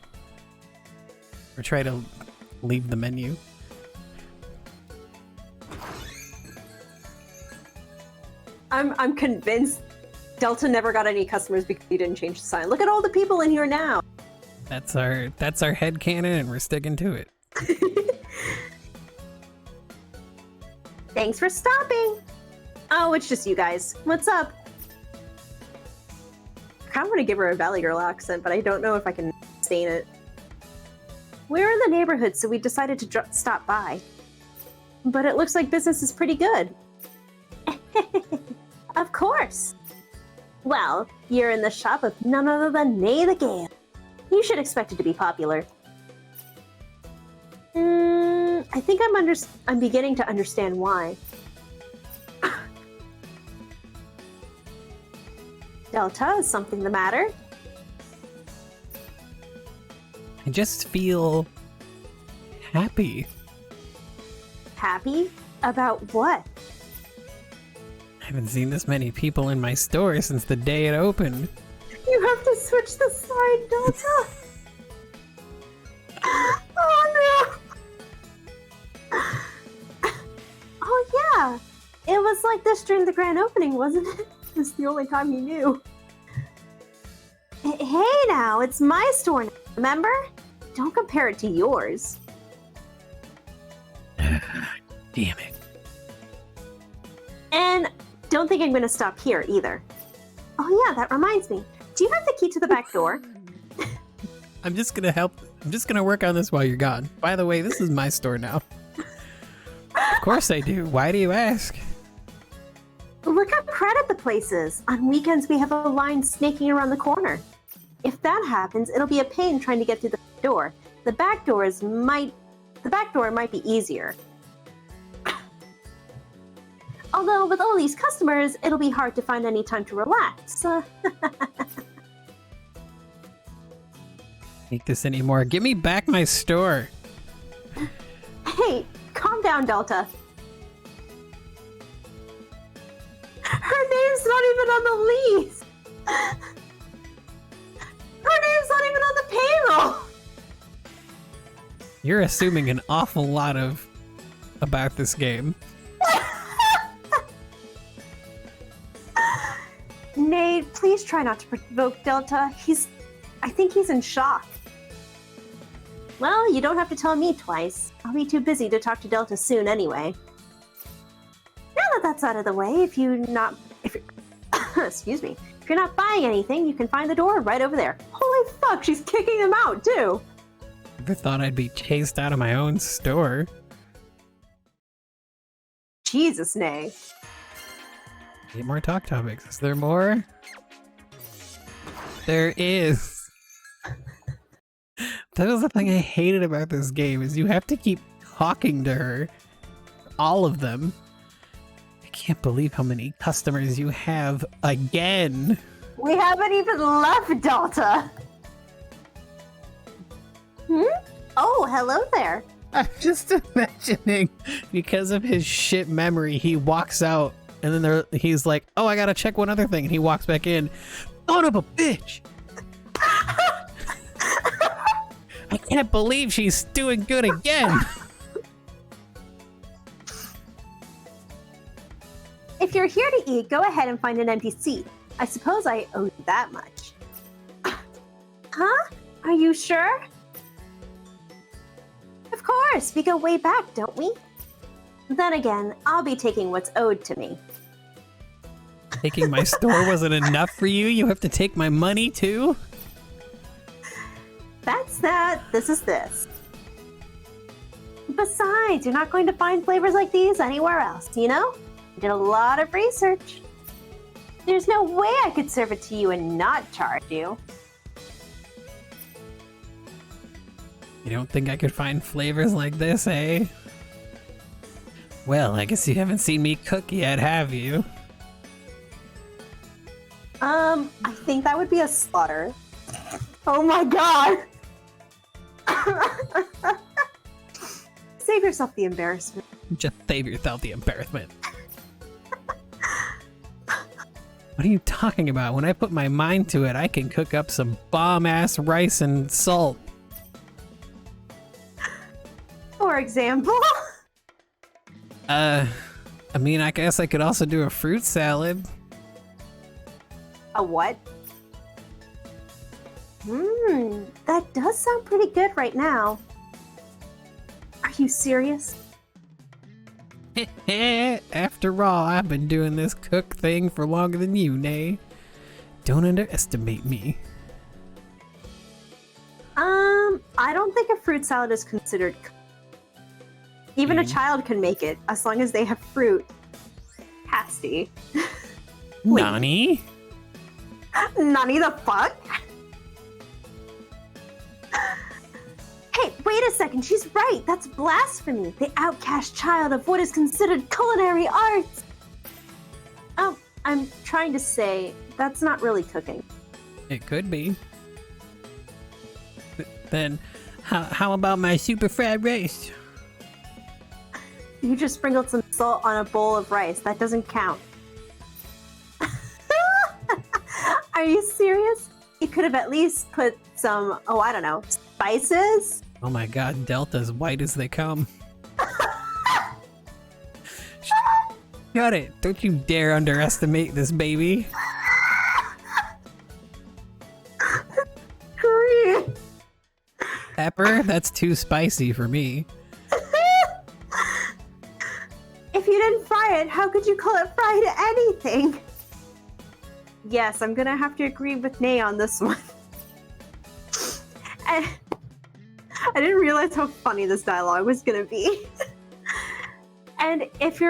Or try to leave the menu. I'm convinced Delta never got any customers because he didn't change the sign. Look at all the people in here now. That's our headcanon and we're sticking to it. Thanks for stopping. Oh, it's just you guys. What's up? I kind of want to give her a Valley Girl accent, but I don't know if I can sustain it. We're in the neighborhood, so we decided to stop by. But it looks like business is pretty good. Of course. Well, you're in the shop of none other than Nay the Gale. You should expect it to be popular. I think I'm beginning to understand why. Delta, is something the matter? I just feel happy. Happy? About what? I haven't seen this many people in my store since the day it opened. You have to switch the side, Delta. Oh no! Oh yeah! It was like this during the grand opening, wasn't it? It's the only time you knew. Hey now, it's my store now, remember? Don't compare it to yours. Damn it. And don't think I'm gonna stop here either. Oh yeah, that reminds me. Do you have the key to the back door? I'm just gonna work on this while you're gone. By the way, this is my store now. Of course I do. Why do you ask? Look how crowded the place is. On weekends we have a line snaking around the corner. If that happens, it'll be a pain trying to get through the door. The back door might be easier. Although with all these customers, it'll be hard to find any time to relax. Make this anymore. Give me back my store. Hey, calm down, Delta. Her name's not even on the lease. Her name's not even on the payroll. You're assuming an awful lot about this game. Nate, please try not to provoke Delta. I think he's in shock. Well, you don't have to tell me twice. I'll be too busy to talk to Delta soon anyway. Now that that's out of the way, if you're excuse me, if you're not buying anything, you can find the door right over there. Holy fuck, she's kicking them out too. Never thought I'd be chased out of my own store. Jesus, nay. 8 more talk topics. Is there more? There is. That was the thing I hated about this game, is you have to keep talking to her. All of them. I can't believe how many customers you have again. We haven't even left Delta. Oh, hello there. I'm just imagining, because of his shit memory, he walks out and then he's like, oh, I gotta check one other thing. And he walks back in. Son of a bitch! I can't believe she's doing good again. If you're here to eat, go ahead and find an empty seat. I suppose I owe you that much. Huh? Are you sure? Of course, we go way back, don't we? Then again, I'll be taking what's owed to me. Taking my store wasn't enough for you? You have to take my money too? That's that. This is this. Besides, you're not going to find flavors like these anywhere else, you know? I did a lot of research. There's no way I could serve it to you and not charge you. You don't think I could find flavors like this, eh? Well, I guess you haven't seen me cook yet, have you? I think that would be a slaughter. Oh my god! Save yourself the embarrassment. Just save yourself the embarrassment. What are you talking about? When I put my mind to it, I can cook up some bomb-ass rice and salt. For example? I mean, I guess I could also do a fruit salad. A what? That does sound pretty good right now. Are you serious? After all, I've been doing this cook thing for longer than you, Nay. Don't underestimate me. I don't think a fruit salad is considered. Even a child can make it, as long as they have fruit. Pasty. Nani? Nani the fuck? Hey, wait a second, she's right. That's blasphemy. The outcast child of what is considered culinary arts. I'm trying to say, that's not really cooking. It could be. Then, how about my super fried rice? You just sprinkled some salt on a bowl of rice. That doesn't count. Are you serious? You could have at least put some, oh, I don't know, spices? Oh my god, Delta's white as they come. Got it. Don't you dare underestimate this baby. Korean. Pepper? That's too spicy for me. If you didn't fry it, how could you call it fried anything? Yes, I'm gonna have to agree with Nay on this one. And I didn't realize how funny this dialogue was gonna be. And if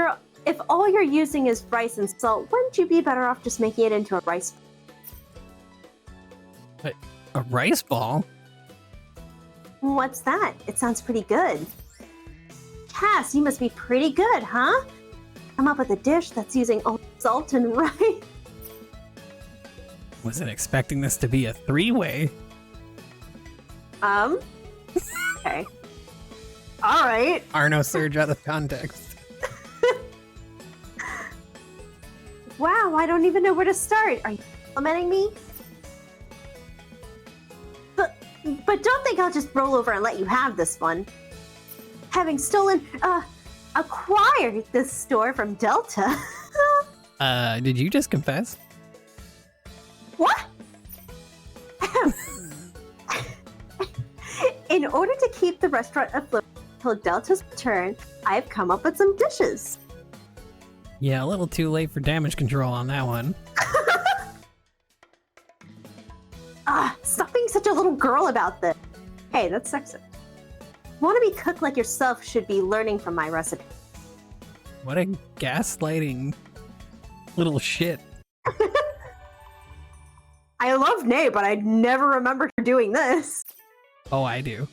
all you're using is rice and salt, wouldn't you be better off just making it into a rice? But a rice ball? What's that? It sounds pretty good. Cass, you must be pretty good, huh? Come up with a dish that's using only salt and rice. Wasn't expecting this to be a three-way. Okay. All right. Are noSurge out of context. Wow, I don't even know where to start. Are you complimenting me? But don't think I'll just roll over and let you have this one. Having acquired this store from Delta. Did you just confess? What? In order to keep the restaurant afloat until Delta's return, I've come up with some dishes. Yeah, a little too late for damage control on that one. Stop being such a little girl about this. Hey, that's sexist. Want to be cooked like yourself should be learning from my recipe. What a gaslighting little shit. I love Nay, but I never remember her doing this. Oh, I do.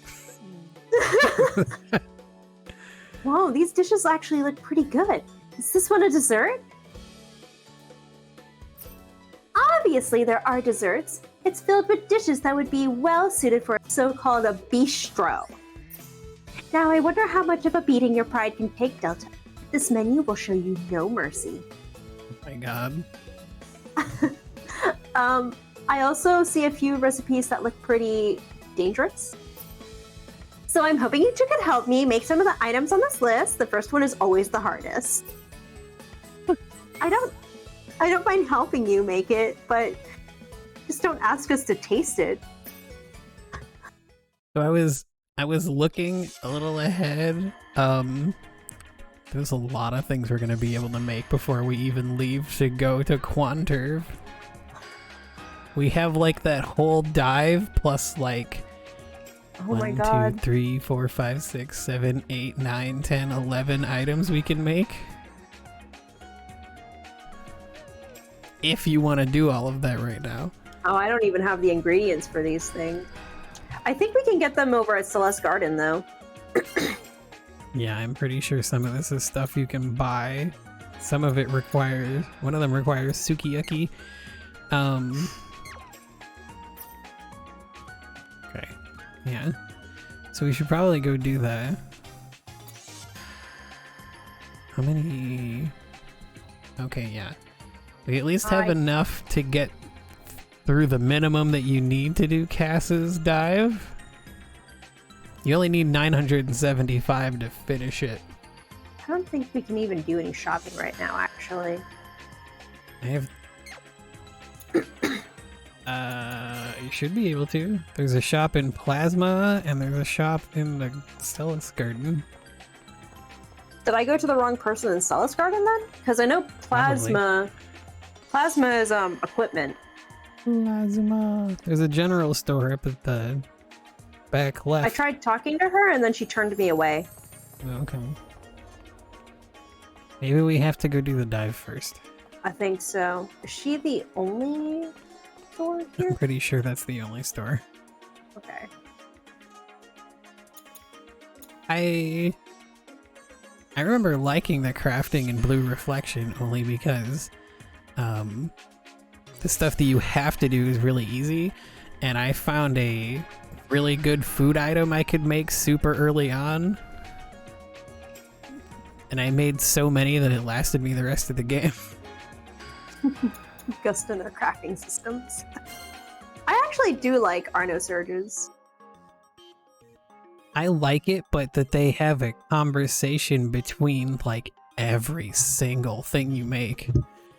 Whoa, these dishes actually look pretty good. Is this one a dessert? Obviously, there are desserts. It's filled with dishes that would be well suited for a so-called a bistro. Now, I wonder how much of a beating your pride can take, Delta. This menu will show you no mercy. Oh my god. I also see a few recipes that look pretty dangerous. So I'm hoping you two can help me make some of the items on this list. The first one is always the hardest. I don't mind helping you make it, but just don't ask us to taste it. So I was looking a little ahead. There's a lot of things we're gonna be able to make before we even leave to go to Quanturv. We have like that whole dive plus like Oh my 1, god. 2, 3, 4, 5, 6, 7, 8, 9, 10, 11 items we can make. If you want to do all of that right now. Oh, I don't even have the ingredients for these things. I think we can get them over at Celeste Garden, though. Yeah, I'm pretty sure some of this is stuff you can buy. Some of it requires... One of them requires sukiyaki. Okay. Yeah. So we should probably go do that. How many... Okay, yeah. We at least have enough to get through the minimum that you need to do Cass's dive. You only need 975 to finish it. I don't think we can even do any shopping right now, actually. I have... you should be able to. There's a shop in Plasma, and there's a shop in the Celeste Garden. Did I go to the wrong person in Celeste Garden then? Because I know Plasma... Plasma is, equipment. Plasma. There's a general store up at the back left. I tried talking to her, and then she turned me away. Okay. Maybe we have to go do the dive first. I think so. Is she the only store here? I'm pretty sure that's the only store. Okay. I remember liking the crafting in Blue Reflection only because the stuff that you have to do is really easy, and I found a really good food item I could make super early on, and I made so many that it lasted me the rest of the game. Gust in their crafting systems. I actually do like our noSurges. I like it, but that they have a conversation between like every single thing you make.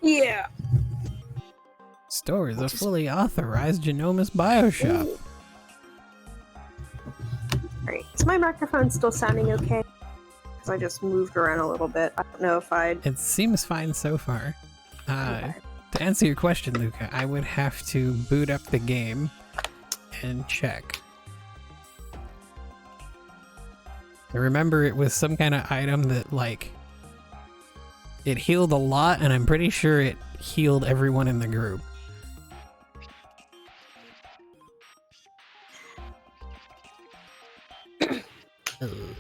Yeah. Store is a fully authorized Genomics Bioshop. Alright, is my microphone still sounding okay? Because I just moved around a little bit. I don't know if I'd... It seems fine so far. Okay. To answer your question, Luca, I would have to boot up the game and check. I remember it was some kind of item that, like, it healed a lot, and I'm pretty sure it healed everyone in the group.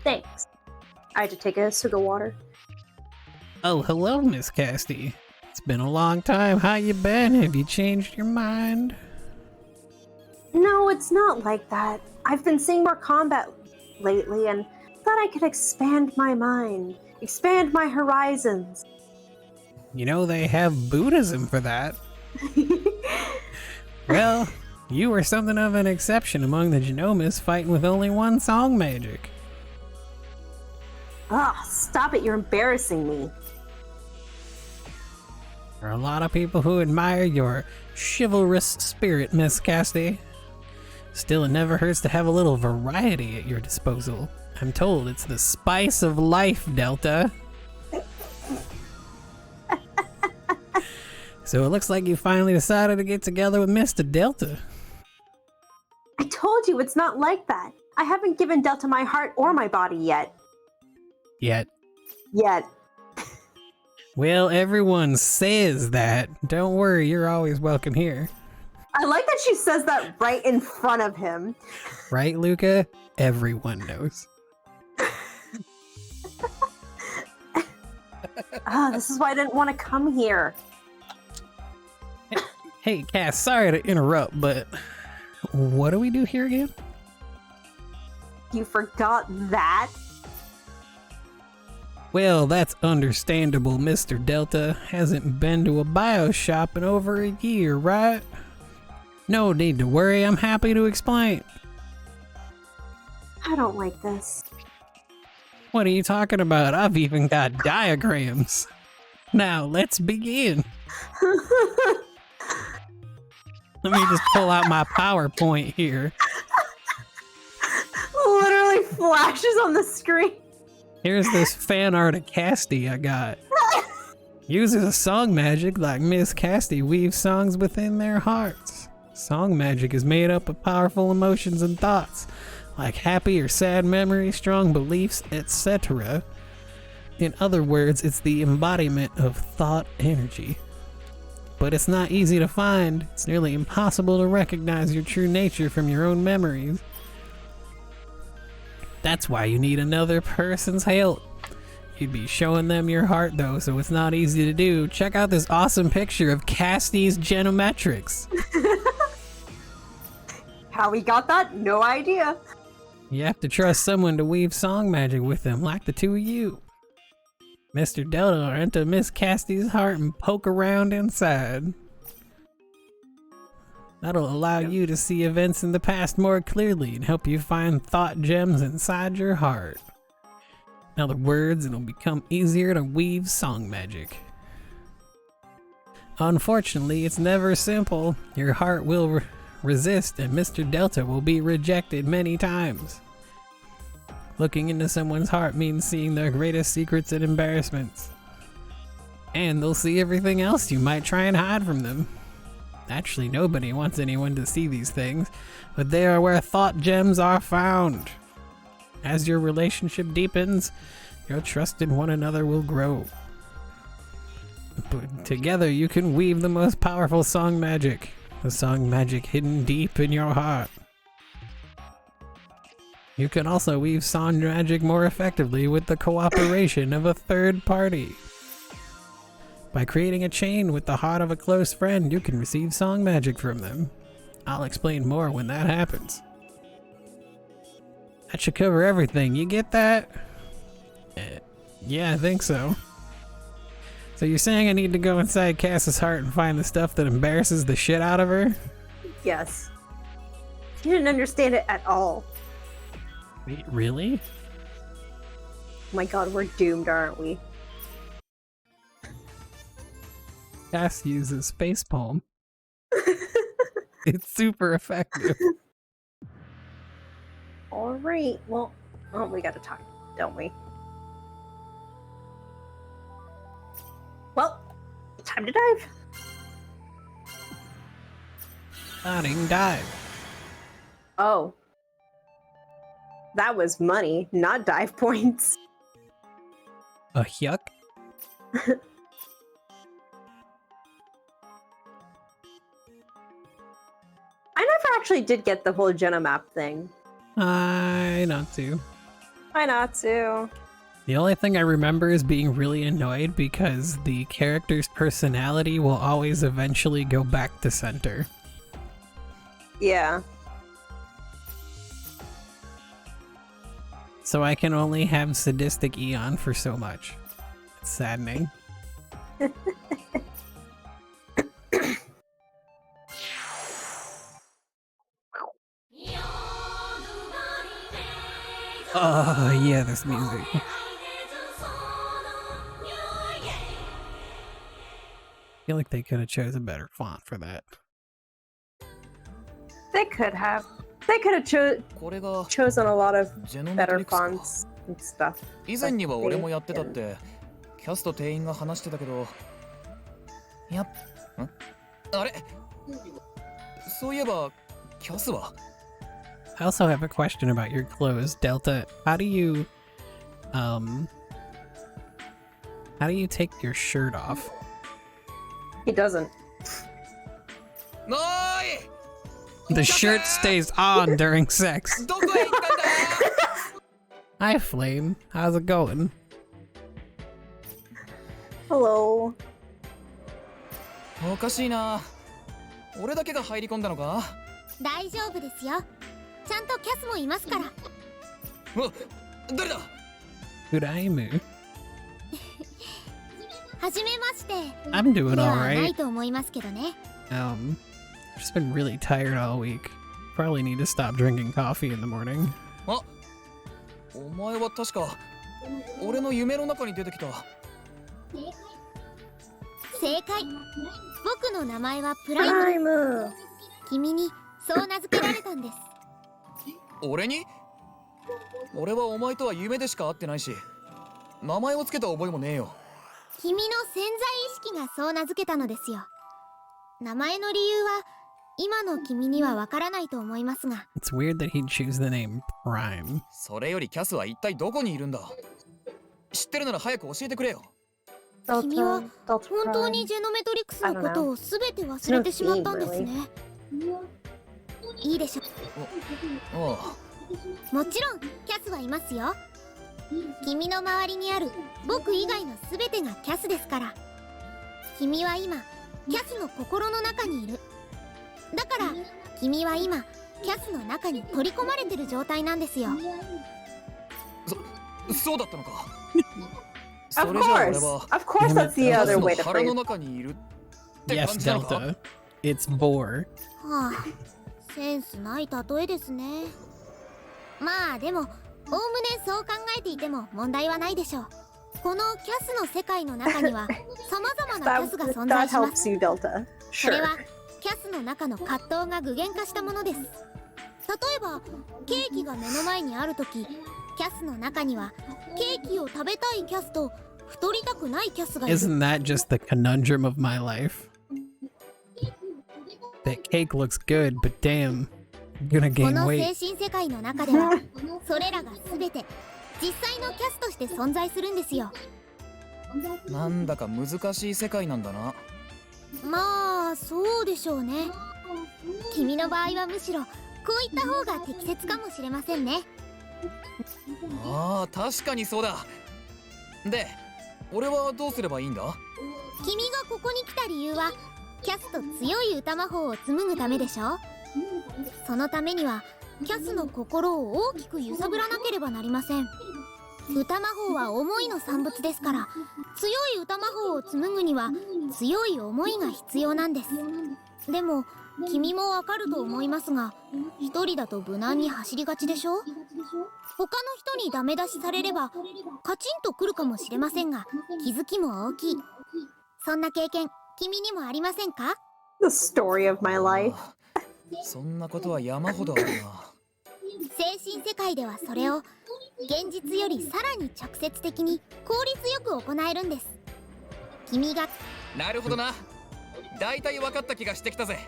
Thanks. I had to take a swig of water. Oh, hello, Miss Casty. It's been a long time. How you been? Have you changed your mind? No, it's not like that. I've been seeing more combat lately and thought I could expand my mind, expand my horizons. You know, they have Buddhism for that. Well, you were something of an exception among the Genomists fighting with only one song magic. Ugh, stop it, you're embarrassing me. There are a lot of people who admire your chivalrous spirit, Miss Casty. Still, it never hurts to have a little variety at your disposal. I'm told it's the spice of life, Delta. So it looks like you finally decided to get together with Mr. Delta. I told you it's not like that. I haven't given Delta my heart or my body yet. Yet. Well, everyone says that. Don't worry, you're always welcome here. I like that she says that right in front of him. Right, Luca? Everyone knows. This is why I didn't want to come here. Hey, Cass, sorry to interrupt, but what do we do here again? You forgot that? Well, that's understandable. Mr. Delta hasn't been to a bio shop in over a year, right? No need to worry, I'm happy to explain. I don't like this. What are you talking about? I've even got diagrams. Now, let's begin. Let me just pull out my PowerPoint here. Literally flashes on the screen. Here's this fan art of Casty I got. Uses a song magic like Miss Casty weaves songs within their hearts. Song magic is made up of powerful emotions and thoughts, like happy or sad memories, strong beliefs, etc. In other words, it's the embodiment of thought energy. But it's not easy to find. It's nearly impossible to recognize your true nature from your own memories. That's why you need another person's help. You'd be showing them your heart though, so it's not easy to do. Check out this awesome picture of Casty's genometrics. How we got that? No idea. You have to trust someone to weave song magic with them, like the two of you. Mr. Delta will enter Miss Casty's heart and poke around inside. That'll allow you to see events in the past more clearly and help you find thought gems inside your heart. In other words, it'll become easier to weave song magic. Unfortunately, it's never simple. Your heart will resist and Mr. Delta will be rejected many times. Looking into someone's heart means seeing their greatest secrets and embarrassments. And they'll see everything else you might try and hide from them. Actually, nobody wants anyone to see these things, but they are where thought gems are found. As your relationship deepens, your trust in one another will grow. But together you can weave the most powerful song magic, the song magic hidden deep in your heart. You can also weave song magic more effectively with the cooperation of a third party. By creating a chain with the heart of a close friend, you can receive song magic from them. I'll explain more when that happens. That should cover everything, you get that? Yeah, I think so. So you're saying I need to go inside Cass's heart and find the stuff that embarrasses the shit out of her? Yes. You didn't understand it at all. Wait, really? Oh my god, we're doomed, aren't we? Cass uses space palm. It's super effective. Alright, well, we gotta talk, don't we? Well, time to dive. Starting dive. Oh. That was money, not dive points. A yuck? I never actually did get the whole Jenna map thing. I not to. Why not to? The only thing I remember is being really annoyed because the character's personality will always eventually go back to center. Yeah. So I can only have sadistic Eon for so much. It's saddening. Oh yeah, this music. I feel like they could have chose a better font for that. They could have. They could have これが chosen a lot of ジェノメト better リクスか。 fonts and stuff. 以前には俺もやってたってキャスト店員が話してたけど、あれ、そういえばキャスは I also have a question about your clothes, Delta. How do you take your shirt off? He doesn't. なーい The shirt stays on during sex. どこへ行ったんだ Hi, Flame. How's it going? Hello. おかしいな。俺だけが入り込んだのか。大丈夫ですよ。ちゃんとキャスもいますから。誰だ Uraimu. はじめまして。 I'm doing ではない alright. と思いますけどね。Just been really tired all week. Probably need to stop drinking coffee in the morning. あ、お前は確か俺の夢の中に出てきた。正解。僕の名前はプライム。 Prime. 君にそう名付けられたんです。俺に？俺はお前とは夢でしか会ってないし、名前をつけた覚えもねえよ。君の潜在意識がそう名付けたのですよ。名前の理由は今の君にはわからないと思いますが。 It's weird that he'd choose the name Prime. それよりキャスは一体どこにいるんだ。知ってるなら早く教えてくれよ。君は Delta 本当 Prime. にジェノメトリクスのことをすべて忘れてしまったんですね。いいでしょあう。もちろんキャスはいますよ。君の周りにある僕以外のすべてがキャスですから。君は今キャスの心の中にいる。だから君は今キャスの中に取り込まれてる状態なんですよ。そうだったのか。 Of それじゃあ俺 course. は Of course, that's the キャ other スの way to 腹 phrase の it. 中にいるって感 Yes, じなのか。 Delta. It's Boar. はあ、センスない例えですね。まあでもおおむねそう考えていても問題はないでしょう。このキャスの世界の中には様々なキャ That, スが存 that 在します。 helps you, Delta. それ Sure. はキャスの中の葛藤が具現化したものです。例えばケーキが目の前にあるとき、キャスの中にはケーキを食べたいキャスと太りたくないキャスがいる。 Isn't that just the conundrum of my life? That cake looks good, but damn, I'm gonna こ gain の精 weight. 神世界の中ではそれらが全て実際のキャスとして存在するんですよ。なんだか難しい世界なんだな。まあそうでしょうね。君の場合はむしろこういった方が適切かもしれませんね。ああ、確かにそうだ。で、俺はどうすればいいんだ？君がここに来た理由はキャスと強い歌魔法を紡ぐためでしょ。そのためにはキャスの心を大きく揺さぶらなければなりません。歌魔法は思いの産物ですから、強い歌魔法を紡ぐには強い思いが必要なんです。でも君もわかると思いますが、一人だと無難に走りがちでしょ。他の人にダメ出しされればカチンとくるかもしれませんが、気づきも大きい。そんな経験君にもありませんか？ The story of my life. ああ、そんなことは山ほどあるな。精神世界ではそれを現実よりさらに直接的に効率よく行えるんです。君がなるほどな。だいたい分かった気がしてきたぜ。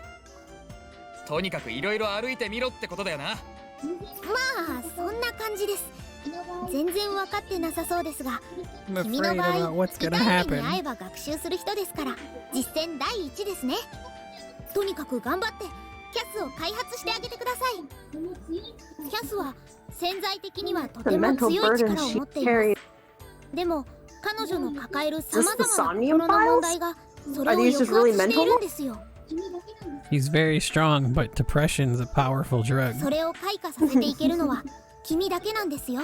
とにかくいろいろ歩いてみろってことだよな。まあそんな感じです。全然分かってなさそうですが、 I'm 君の afraid 場 about 合 what's 痛い gonna 目に遭 happen. えば学習する人ですから実践第一ですね。とにかく頑張ってキャスを開発してあげてください。キャスは潜在的にはと The ても mental 強い burden 力を she 持っていま carried. す。でも彼女の抱える Is 様 this the 々な Somnium 心の問題がそれ Are を these 抑 just 圧 really している mental? んですよ。 He's very strong, but depression's a powerful drug. それを開花させていけるのは君だけなんですよ。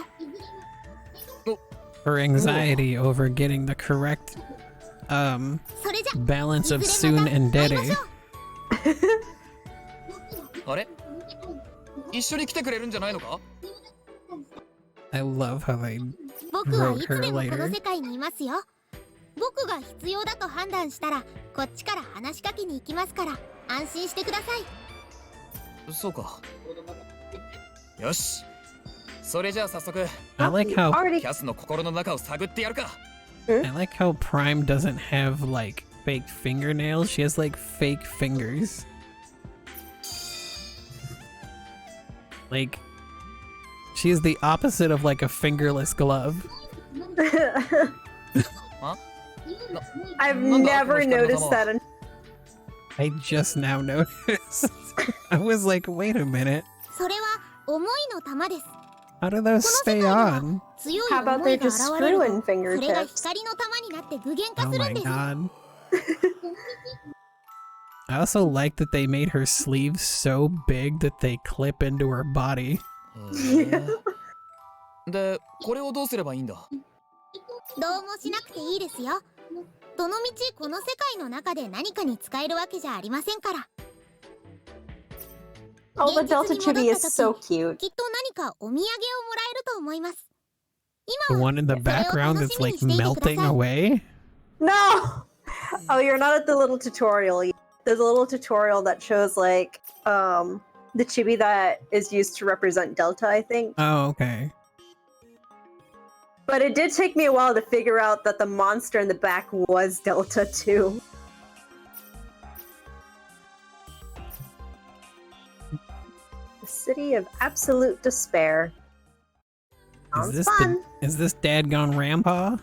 Her anxiety over getting the correct それじゃ balance of いずれ soon また and 会いま daddy. しょう。あれ？一緒に来てくれるんじゃないのか？ I love how they 僕はい wrote つ her でもこの later. 世界にいますよ。僕が必要だと判断したらこっちから話しかけに行きますから安心してください。そうか。よし。それじゃあ早速 I like how Already. キャスの心の中を探ってやるか。 I like how Prime doesn't have like fake fingernails. She has like fake fingers. Like she is the opposite of like a fingerless glove. I've never noticed that. I just now noticed. I was like, wait a minute. それは思いの玉です。 How do those stay on? 強い How about 思い they're が just 現れる screw-in と、それが fingertips? 光の玉になって具現化 Oh する my んです。 god. I also like that they made her sleeves so big that they clip into her body. で、これをどうすればいいんだ。どうもしなくていいですよ。どのみちこの世界の中で何かに使えるわけじゃありませんから。 Oh, the Delta Chibi is so cute. きっと何かお土産をもらえると思います。 The 今は one in the background that's like melting away? No! Oh, you're not at the little tutorial yet. There's a little tutorial that shows like the chibi that is used to represent Delta, I think. Oh, okay. But it did take me a while to figure out that the monster in the back was Delta too. The City of Absolute Despair. Sounds fun. Is this dadgone Rampaw?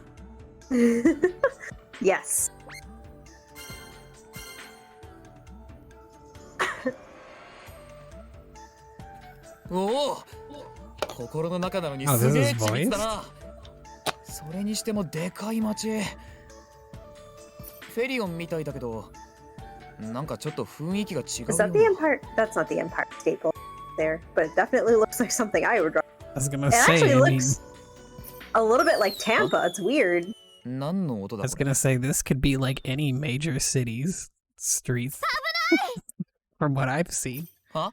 Yes. Oh, 心の中なのに Oh, す this げ is え緻密だ voice? な。それにしてもでかい街。フェリオンみたいだけど、なんかちょっto雰囲気が違う Is that the Empire? That's not the Empire State Building there, but it definitely looks like something I would draw. I was gonna It say, actually I mean, looks a little bit like Tampa. It's weird. 何の音 I だ was gonna say this could be like any major city's streets. From what I've seen. は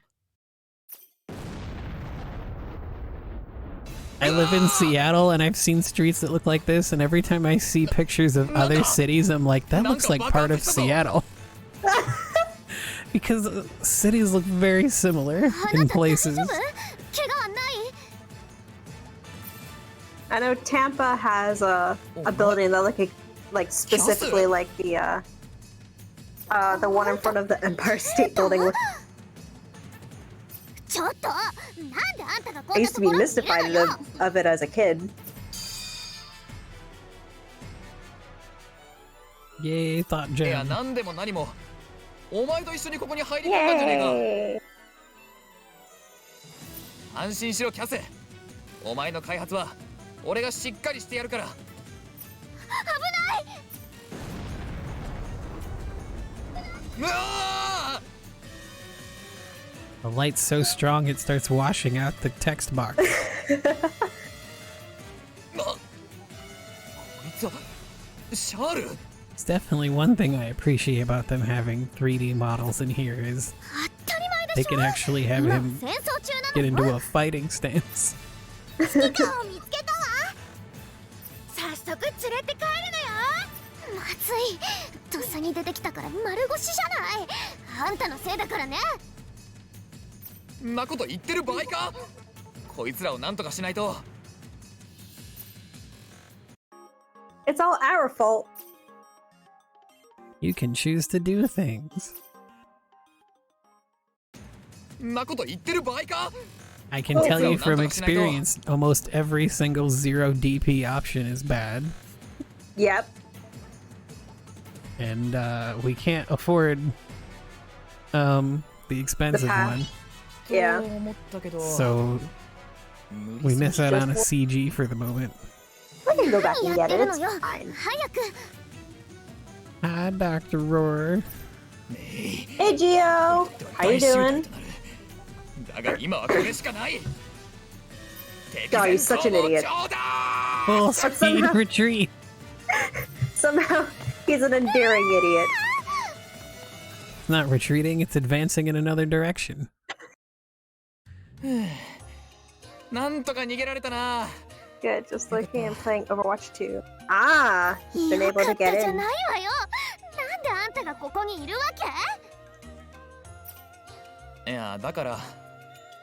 I live in Seattle and I've seen streets that look like this, and every time I see pictures of other cities, I'm like, that looks like part of Seattle. Because cities look very similar in places. 怪我はない？ I know Tampa has a building that like specifically like the one in front of the Empire State Building. With, ちょっと、なんであんたがこ I んな used と to こ be ろにいる mystified のよ。 of it as a kid. Yay, thought いや、 gem. 何でも何も。お前と一緒にここに入り込んだんじゃねえ Yay! か。安心しろキャス。お前の開発は俺がしっかりしてやるから。 うわー The light's so strong it starts washing out the text box. こいつはシャール。 It's definitely one thing I appreciate about them having 3D models in here is 当たり前で they しょ。 can actually have 今 him 戦争中な get の into よ。 a fighting stance. 指揮官を見つけたわ。早速連れて帰るのよ。まずい。とっさに出てきたから丸腰じゃない。あんたのせいだからね。んなこと言ってる場合か。こいつらをなんとかしないと。 It's all our fault. You can choose to do things. んなこと言ってる場合か。 I can tell you from experience, almost every single 0 DP option is bad. Yep. And we can't afford the expensive path. one. と Yeah. 思ったけど。 So 無 we 理す miss ぎ out on a CG for the moment. I can go back 何 and やっ get て it. る It's のよ。 fine. 早く。 Hi, Dr. Roar. Hey, Gio. How you doing? だが今はこれしかない。 God, he's such an idiot. Full speed somehow- retreat. Somehow, he's an endearing idiot. It's not retreating, it's advancing in another direction. なんとか逃げられたな。 Good, just like me, I'm playing Overwatch 2. Ah, been よ able か to った get じゃ in. ないわよ。なんであんたがここにいるわけ？いやだから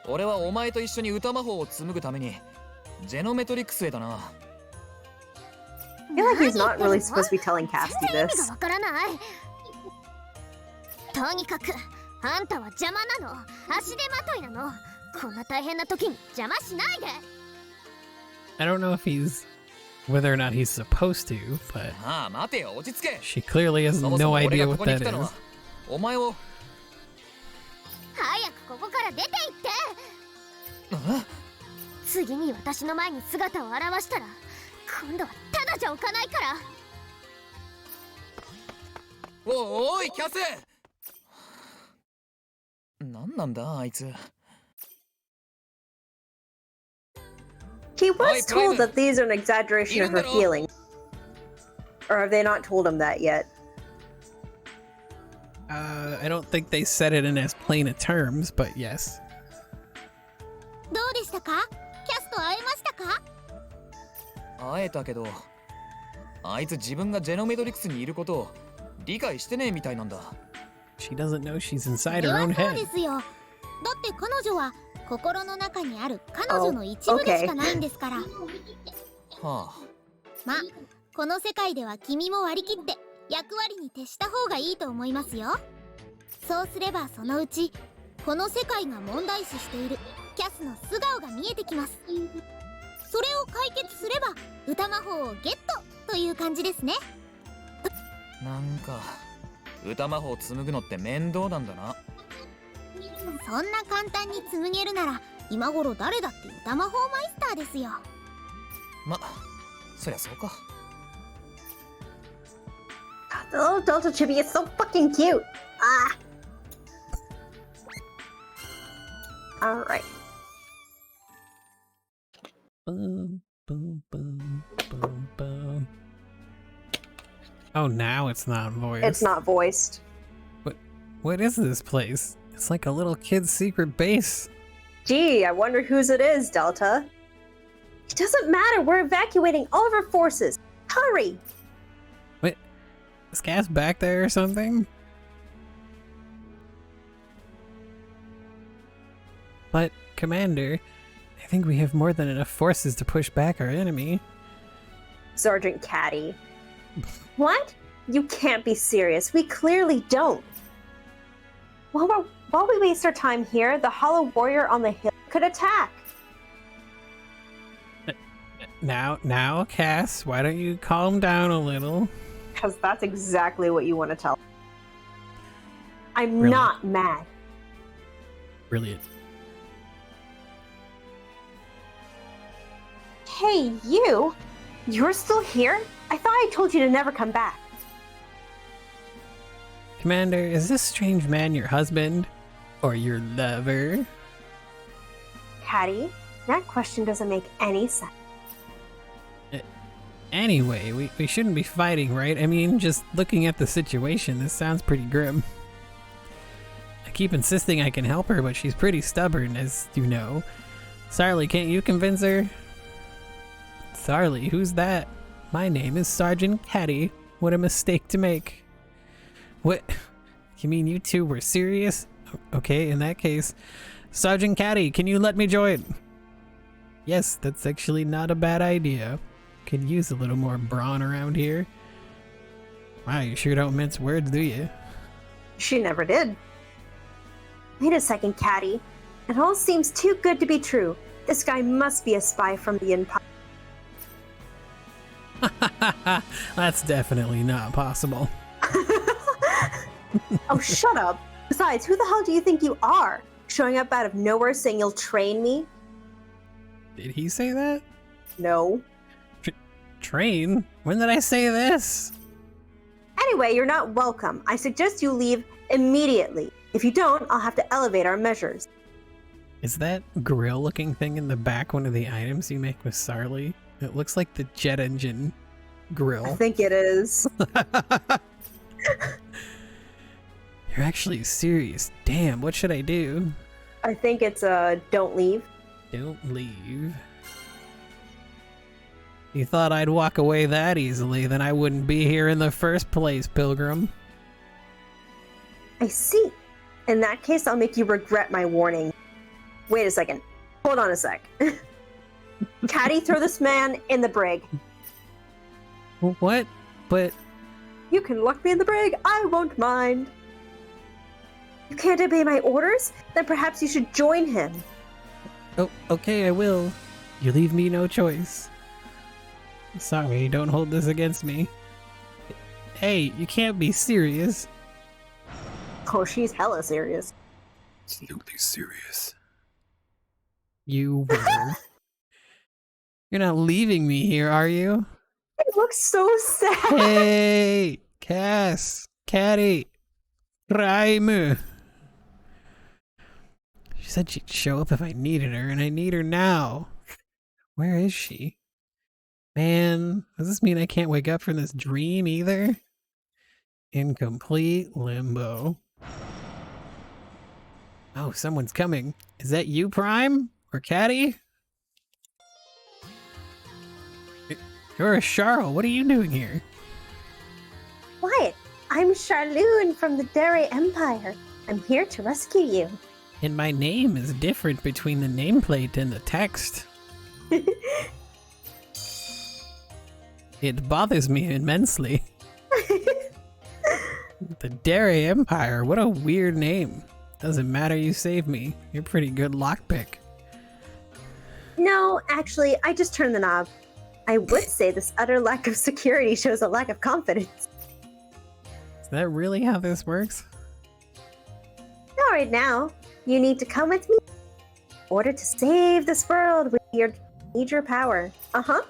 俺はお前と一緒に歌魔法を紡ぐためにジェノメトリクスへだな。 I feel like he's not really supposed to be telling Cassie 意味が this. わからない。とにかくあんたは邪魔なの。足手まといなの。こんな大変な時に邪魔しないで。 I don't know if he's whether or not he's supposed to, but ああ待てよ、落ち着け。 she clearly has そもそ no も俺 idea がこ what こに that 来たのは is. お前を。早くここから出て行って。あ、次に私の前に姿を現したら今度はただじゃ置かないから。おいキャス。なんなんだあいつ。 He was Oi, told Private. that these are an exaggeration of her Even though- feelings. Or have they not told him that yet? I don't think they said it in as plain of terms, but yes. どうでしたか？キャスと会えましたか？会えたけど、あいつ自分がジェノメトリクスにいることを理解してねえみたいなんだ。 She doesn't know she's inside それ her は own そう head. ですよ。だって彼女は心の中にある彼女の一部でしかないんですから。はあ。ま、この世界では君も割り切って役割に徹した方がいいと思いますよ。そうすればそのうちこの世界が問題視しているキャスの素顔が見えてきます。それを解決すれば歌魔法をゲットという感じですね。なんか歌魔法紡ぐのって面倒なんだな。そんな簡単に紡げるなら今頃誰だって歌魔法マイスターですよ。ま、そりゃそうか。 The little Delta Chibi is so fucking cute. Ah. Alright. Boom, boom, boom, boom, boom. Oh, now it's not voiced. It's not voiced. What is this place? It's like a little kid's secret base. Gee, I wonder whose it is, Delta. It doesn't matter. We're evacuating all of our forces. Hurry! Wait, is Cass back there or something? But, Commander, I think we have more than enough forces to push back our enemy. Sergeant Caddy. What? You can't be serious. We clearly don't. While we waste our time here, the Hollow Warrior on the hill could attack. Now, Cass, why don't you calm down a little? Because that's exactly what you want to tell. I'm Really? not mad. Brilliant. Hey, you! You're still here? I thought I told you to never come back. Commander, is this strange man your husband? Or your lover? Caddy, that question doesn't make any sense. Anyway, we shouldn't be fighting, right? I mean, just looking at the situation, this sounds pretty grim. I keep insisting I can help her, but she's pretty stubborn, as you know. Sarly, can't you convince her? Sarly, who's that? My name is Sergeant Caddy. What a mistake to make. What? You mean you two were serious? Okay, in that case, Sergeant Caddy, can you let me join? Yes, that's actually not a bad idea. Could use a little more brawn around here. Wow, you sure don't mince words, do you? She never did. Wait a second, Caddy. It all seems too good to be true. This guy must be a spy from the Empire. That's definitely not possible. Oh, shut up. Besides, who the hell do you think you are? Showing up out of nowhere saying you'll train me? Did he say that? No. Train? When did I say this? Anyway, you're not welcome. I suggest you leave immediately. If you don't, I'll have to elevate our measures. Is that grill-looking thing in the back one of the items you make with Sarly? It looks like the jet engine I grill. think it is. You're actually serious. Damn, what should I do? I think it's don't leave. Don't leave. You thought I'd walk away that easily, then I wouldn't be here in the first place, Pilgrim. I see. In that case, I'll make you regret my warning. Wait a second. Hold on a sec. Caddy, throw this man in the brig. What? But You can lock me in the brig. I won't mind. You can't obey my orders? Then perhaps you should join him. oh, okay, I will. You leave me no choice. Sorry, don't hold this against me. Hey, you can't be serious. Oh, she's hella serious. Absolutely serious. You were. You're not leaving me here, are you? It looks so sad. Hey, Cass, Caddy, Prime. She said she'd show up if I needed her, and I need her now. Where is she? Man, does this mean I can't wake up from this dream either? In complete limbo. Oh, someone's coming. Is that you, Prime? Or Caddy? You're a Charles. What are you doing here? What? I'm Charloon from the Dere Empire. I'm here to rescue you. And my name is different between the nameplate and the text. It bothers me immensely. The Dere Empire, what a weird name. Doesn't matter, you saved me. You're pretty good lockpick. No, actually, I just turned the knob. I would say this utter lack of security shows a lack of confidence. Is that really how this works? Not right now. You need to come with me in order to save this world with your major power. Uh-huh.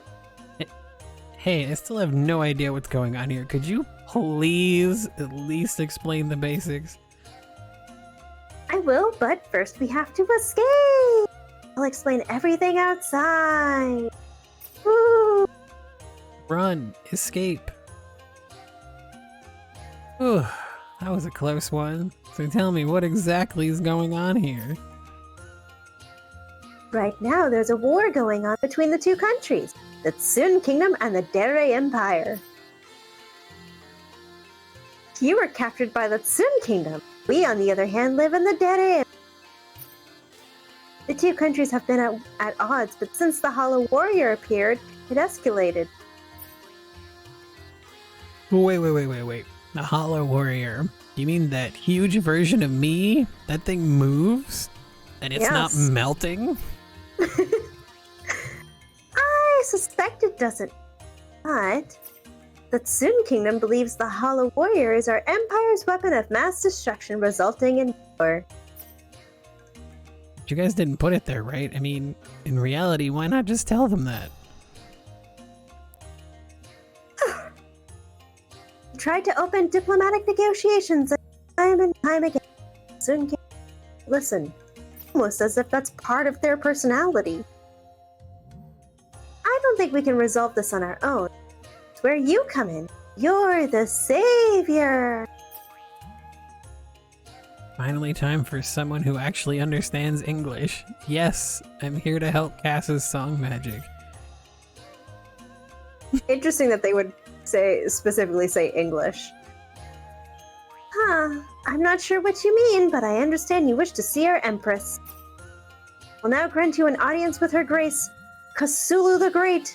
Hey, I still have no idea what's going on here. Could you please at least explain the basics? I will, but first we have to escape. I'll explain everything outside. Woo! Run, escape. Whew, that was a close one. So tell me, what exactly is going on here? Right now, there's a war going on between the two countries, the Tsun Kingdom and the Dere Empire. You were captured by the Tsun Kingdom. We, on the other hand, live in the Dere Empire. The two countries have been at odds, but since the Hollow Warrior appeared, it escalated. Wait. The Hollow Warrior. You mean that huge version of me? That thing moves? And it's not Yes. melting? I suspect it doesn't, but the Tsun Kingdom believes the Hollow Warrior is our Empire's weapon of mass destruction, resulting in war. But you guys didn't put it there, right? I mean, in reality, why not just tell them that? Tried to open diplomatic negotiations time and time again. Tsun Kingdom listen, almost as if that's part of their personality. I don't think we can resolve this on our own. It's where you come in. You're the savior. Finally time for someone who actually understands English. Yes, I'm here to help Cass's song magic. Interesting that they would specifically say English. Huh, I'm not sure what you mean, but I understand you wish to see our Empress. I'll now grant you an audience with Her Grace, Cthulhu the Great.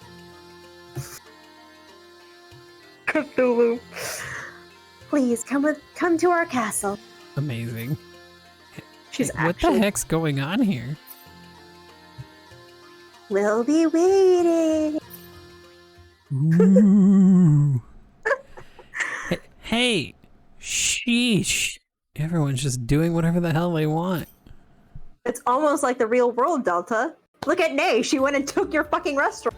Cthulhu. Please come to our castle. Amazing. She's Hey, what the heck's going on here? We'll be waiting. Ooh. Hey, sheesh. Everyone's just doing whatever the hell they want. It's almost like the real world, Delta. Look at Nay. She went and took your fucking restaurant.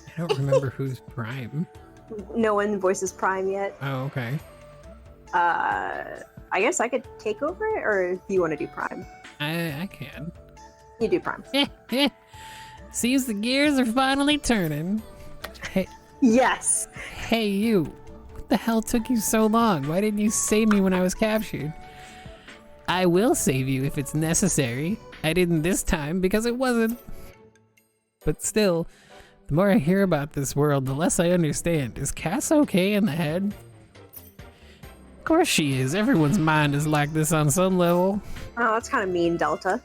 I don't remember who's Prime. No one voices Prime yet. Oh, okay. I guess I could take over it, or do you want to do Prime? I can. You do Prime. Seems the gears are finally turning. Yes. Hey, you. What the hell took you so long? Why didn't you save me when I was captured? I will save you if it's necessary. I didn't this time because it wasn't. But still, the more I hear about this world, the less I understand. Is Cass okay in the head? course she is. Everyone's mind is like this on some level. Oh, that's kind of mean, Delta.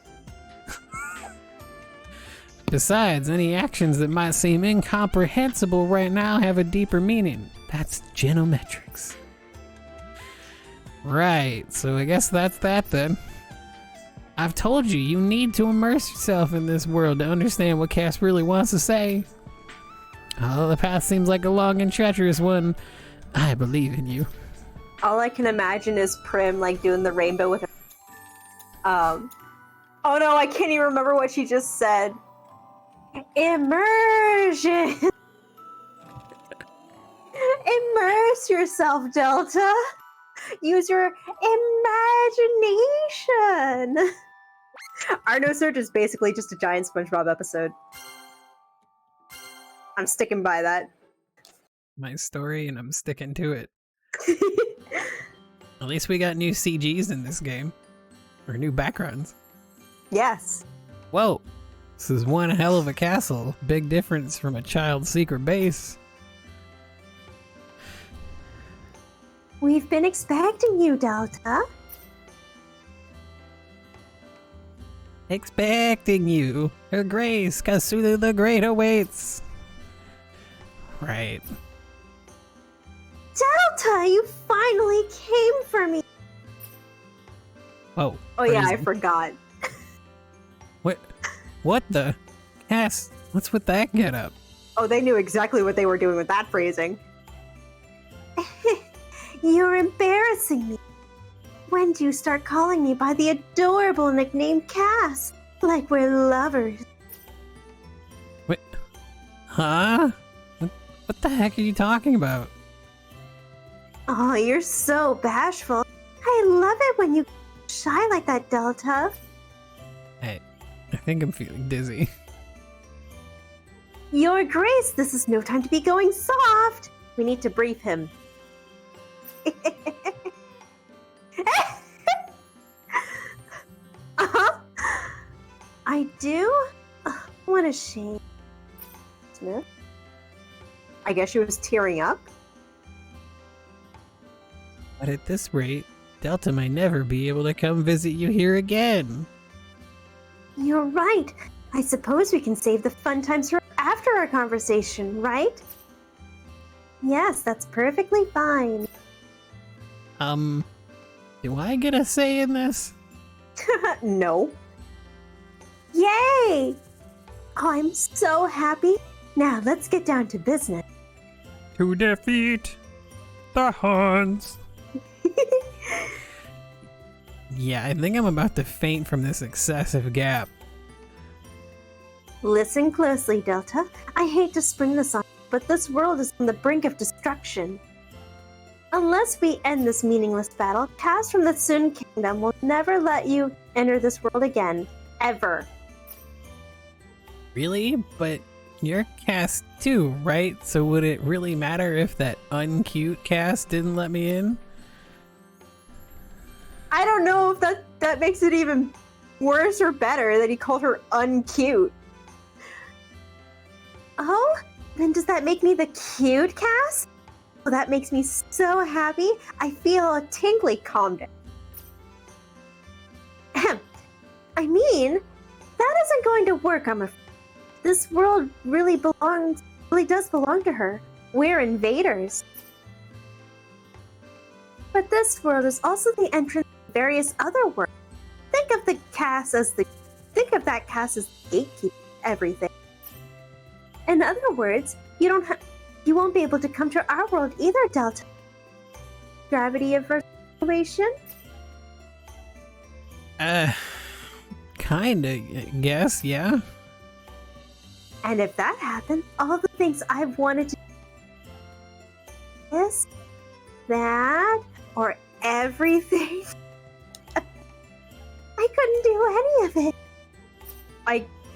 Besides, any actions that might seem incomprehensible right now have a deeper meaning. That's genometrics. Right, so I guess that's that then. I've told you, you need to immerse yourself in this world to understand what Cass really wants to say. Although the path seems like a long and treacherous one, I believe in you. All I can imagine is Prim like doing the rainbow with her. Oh no, I can't even remember what she just said. Immersion! Immerse yourself, Delta! Use your imagination! Our noSurge is basically just a giant SpongeBob episode. I'm sticking by that. My story, and I'm sticking to it. At least we got new CGs in this game. Or new backgrounds. Yes. Whoa! This is one hell of a castle. Big difference from a child's secret base. We've been expecting you, Delta. Expecting you. Her Grace, Kasulu the Great awaits. Right. Delta, you finally came for me. Whoa. Oh yeah, I phrasing. forgot. What the? Cass, what's with that getup? Oh, they knew exactly what they were doing with that phrasing. You're embarrassing me. When do you start calling me by the adorable nickname Cass? Like we're lovers. Wait. Huh? What the heck are you talking about? Oh, you're so bashful. I love it when you shy like that, Delta. Hey, I think I'm feeling dizzy. Your Grace, this is no time to be going soft. We need to brief him. I do? What a shame. Smith? I guess she was tearing up? But at this rate, Delta may never be able to come visit you here again. You're right. I suppose we can save the fun times for after our conversation, right? Yes, that's perfectly fine. Do I get a say in this? No. Yay! Oh, I'm so happy. Now let's get down to business. To defeat the Huns. Yeah, I think I'm about to faint from this excessive gap. Listen closely, Delta. I hate to spring this on you, but this world is on the brink of destruction. Unless we end this meaningless battle, Cass from the Sun Kingdom will never let you enter this world again. Ever. Really? But you're Cass too, right? So would it really matter if that uncute Cass didn't let me in? I don't know if that makes it even worse or better that he called her uncute. Oh? Then does that make me the cute Cass? Oh, that makes me so happy. I feel a tingly calm down. Ahem. I mean, that isn't going to work, I'm afraid. This world really does belong to her. We're invaders. But this world is also the entrance to various other worlds. Think of that Cass as the gatekeeper of everything. In other words, you won't be able to come to our world either, Delta. Gravity of situation? Kinda, guess, yeah. And if that happens, all the things I've wanted to do, this, that, or everything, I couldn't do any of it.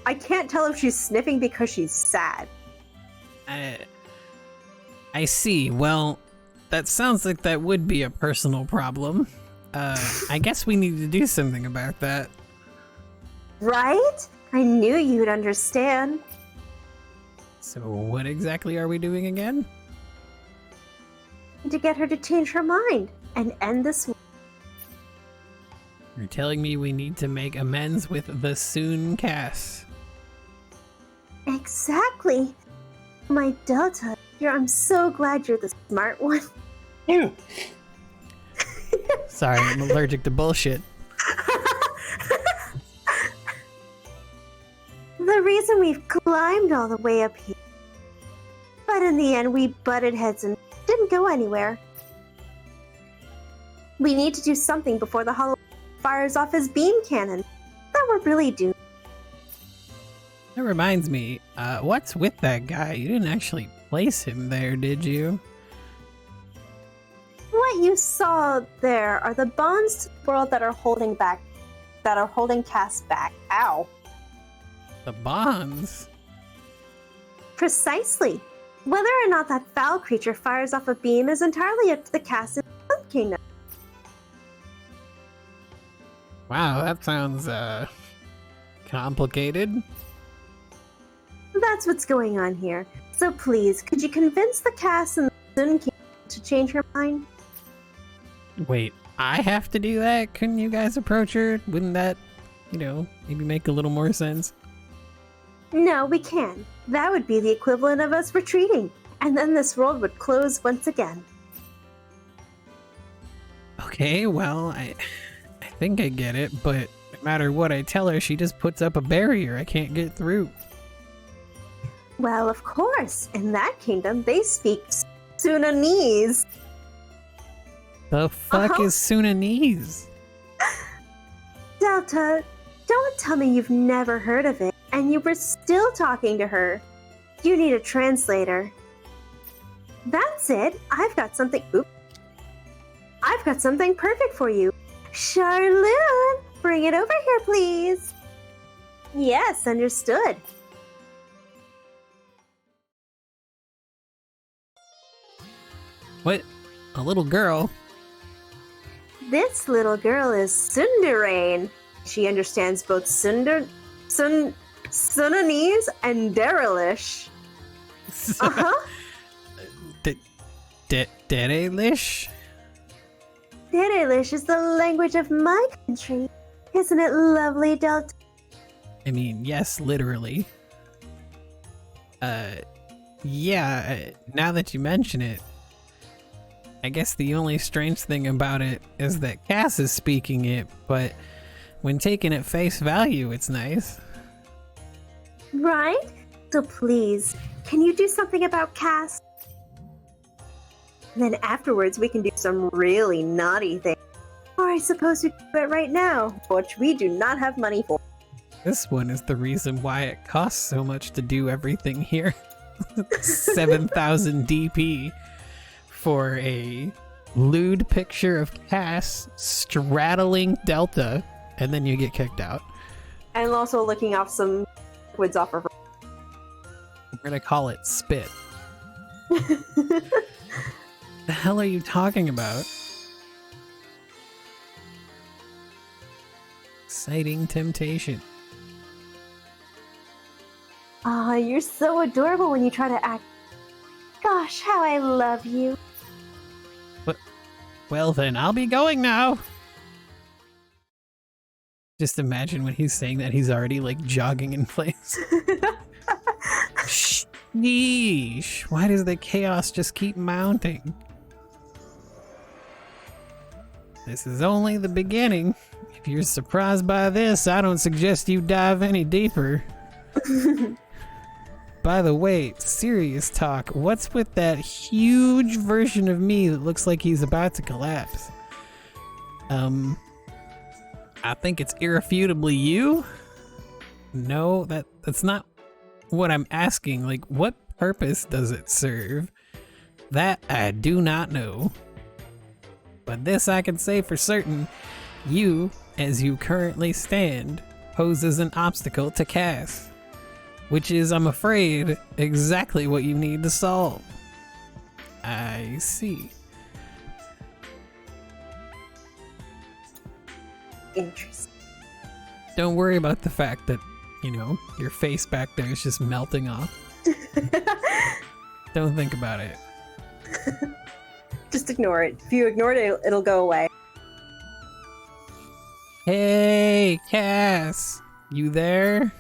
I can't tell if she's sniffing because she's sad. I see. Well, that sounds like that would be a personal problem. I guess we need to do something about that. Right? I knew you'd understand. So what exactly are we doing again? To get her to change her mind. and end this. You're telling me we need to make amends with the Soon Cass. Exactly. My Delta, I'm so glad you're the smart one. Sorry, I'm allergic to bullshit. The reason we've climbed all the way up here. But in the end, we butted heads and didn't go anywhere. We need to do something before the Hollow fires off his beam cannon. That we're really doomed. That reminds me, what's with that guy? You didn't actually place him there, did you? What you saw there are the bonds to the world that are holding Cass back. Ow. The bonds? Precisely. Whether or not that foul creature fires off a beam is entirely up to the Cass in the Sun Kingdom. Wow, that sounds, complicated. That's what's going on here. So please, could you convince the Cass in the Sun Kingdom to change her mind? Wait, I have to do that? Couldn't you guys approach her? Wouldn't that, maybe make a little more sense? No, we can. That would be the equivalent of us retreating, and then this world would close once again. Okay, well, I think I get it, but no matter what I tell her, she just puts up a barrier I can't get through. Well, of course. In that kingdom, they speak Sunanese. The fuck is Sunanese? Delta, don't tell me you've never heard of it, and you were still talking to her. You need a translator. That's it. I've got something perfect for you. Charloon, bring it over here, please. Yes, understood. What? A little girl? This little girl is Sundarain. She understands both Sunanese and Derelish. Uh-huh. Derelish? Derelish is the language of my country. Isn't it lovely, Delta? I mean, yes, literally. Yeah, now that you mention it, I guess the only strange thing about it is that Cass is speaking it, but when taken at face value, it's nice. Right? So please, can you do something about Cass? Then afterwards we can do some really naughty things. Or I suppose we can do it right now, which we do not have money for. This one is the reason why it costs so much to do everything here. 7,000 DP for a lewd picture of Cass straddling Delta, and then you get kicked out. And also licking off some liquids off of her. We're gonna call it spit. The hell are you talking about? Exciting temptation. Ah, you're so adorable when you try to act. Gosh, how I love you. Well then, I'll be going now. Just imagine when he's saying that he's already like jogging in place. Sheesh, why does the chaos just keep mounting? This is only the beginning. If you're surprised by this, I don't suggest you dive any deeper. By the way, serious talk, what's with that huge version of me that looks like he's about to collapse? I think it's irrefutably you? No, that's not what I'm asking. Like, what purpose does it serve? That I do not know. But this I can say for certain. You, as you currently stand, poses an obstacle to Cass. Which is, I'm afraid, exactly what you need to solve. I see. Interesting. Don't worry about the fact that, your face back there is just melting off. Don't think about it. Just ignore it. If you ignore it, it'll go away. Hey, Cass, you there?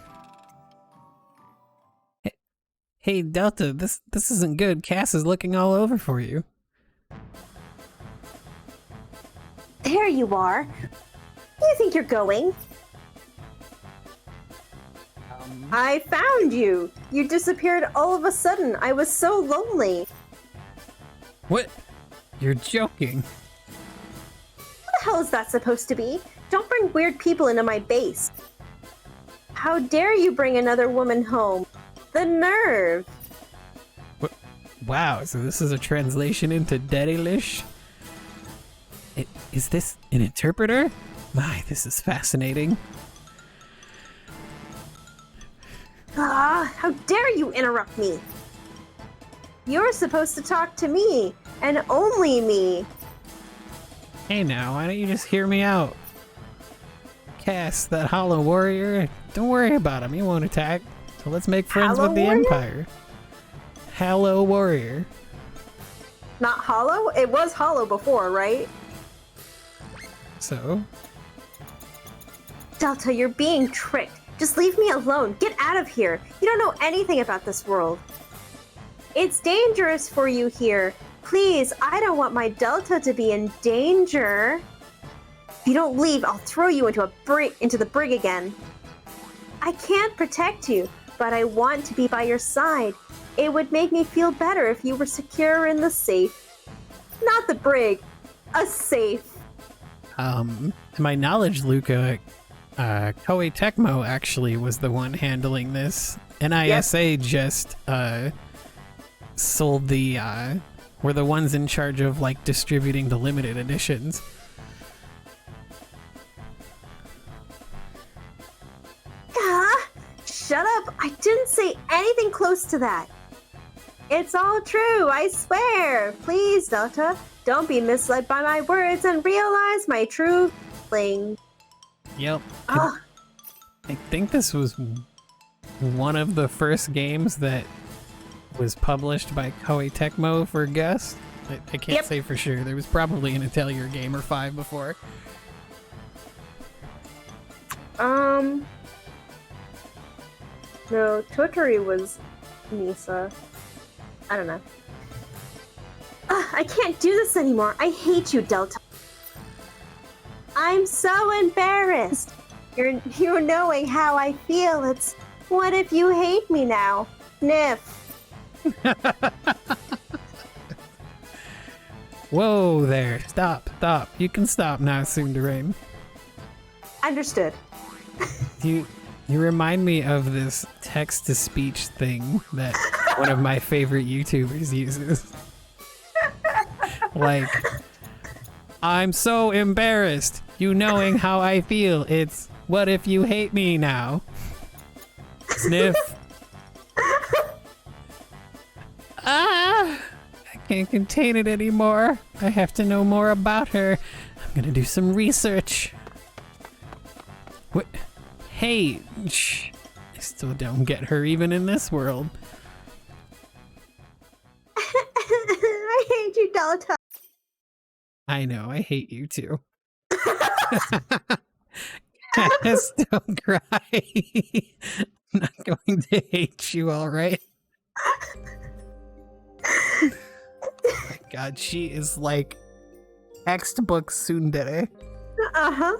Hey, Delta, this isn't good. Cass is looking all over for you. There you are. Where do you think you're going? I found you. You disappeared all of a sudden. I was so lonely. What? You're joking. What the hell is that supposed to be? Don't bring weird people into my base. How dare you bring another woman home? The nerve! What? Wow, so this is a translation into Dedelish? Is this an interpreter? My, this is fascinating. Ah, how dare you interrupt me? You're supposed to talk to me, and only me. Hey now, why don't you just hear me out? Cass, that Hollow Warrior, don't worry about him, he won't attack. So let's make friends Hollow with the Warrior? Empire. Hollow Warrior. Not hollow? It was hollow before, right? So? Delta, you're being tricked. Just leave me alone. Get out of here. You don't know anything about this world. It's dangerous for you here. Please, I don't want my Delta to be in danger. If you don't leave, I'll throw you into the brig again. I can't protect you, but I want to be by your side. It would make me feel better if you were secure in the safe. Not the brig. A safe. To my knowledge, Luca, Koei Tecmo actually was the one handling this. NISA just sold were the ones in charge of like distributing the limited editions. Shut up! I didn't say anything close to that. It's all true, I swear. Please, Delta, don't be misled by my words and realize my true feeling. Yep. I think this was one of the first games that was published by Koei Tecmo for Gus. I can't say for sure. There was probably an Atelier game or 5 before. No, Toturi was Nisa. I don't know. I can't do this anymore. I hate you, Delta. I'm so embarrassed. You're knowing how I feel. It's what if you hate me now? Sniff. Whoa there. Stop. You can stop now, Sundarain. Understood. You remind me of this text-to-speech thing that one of my favorite YouTubers uses. Like, I'm so embarrassed. You knowing how I feel. It's, what if you hate me now? Sniff. I can't contain it anymore. I have to know more about her. I'm gonna do some research. What? Hey, shh. I still don't get her even in this world. I hate you, Delta. I know, I hate you too. Cass, don't cry. I'm not going to hate you, alright? Oh my god, she is like textbook tsundere. Uh-huh.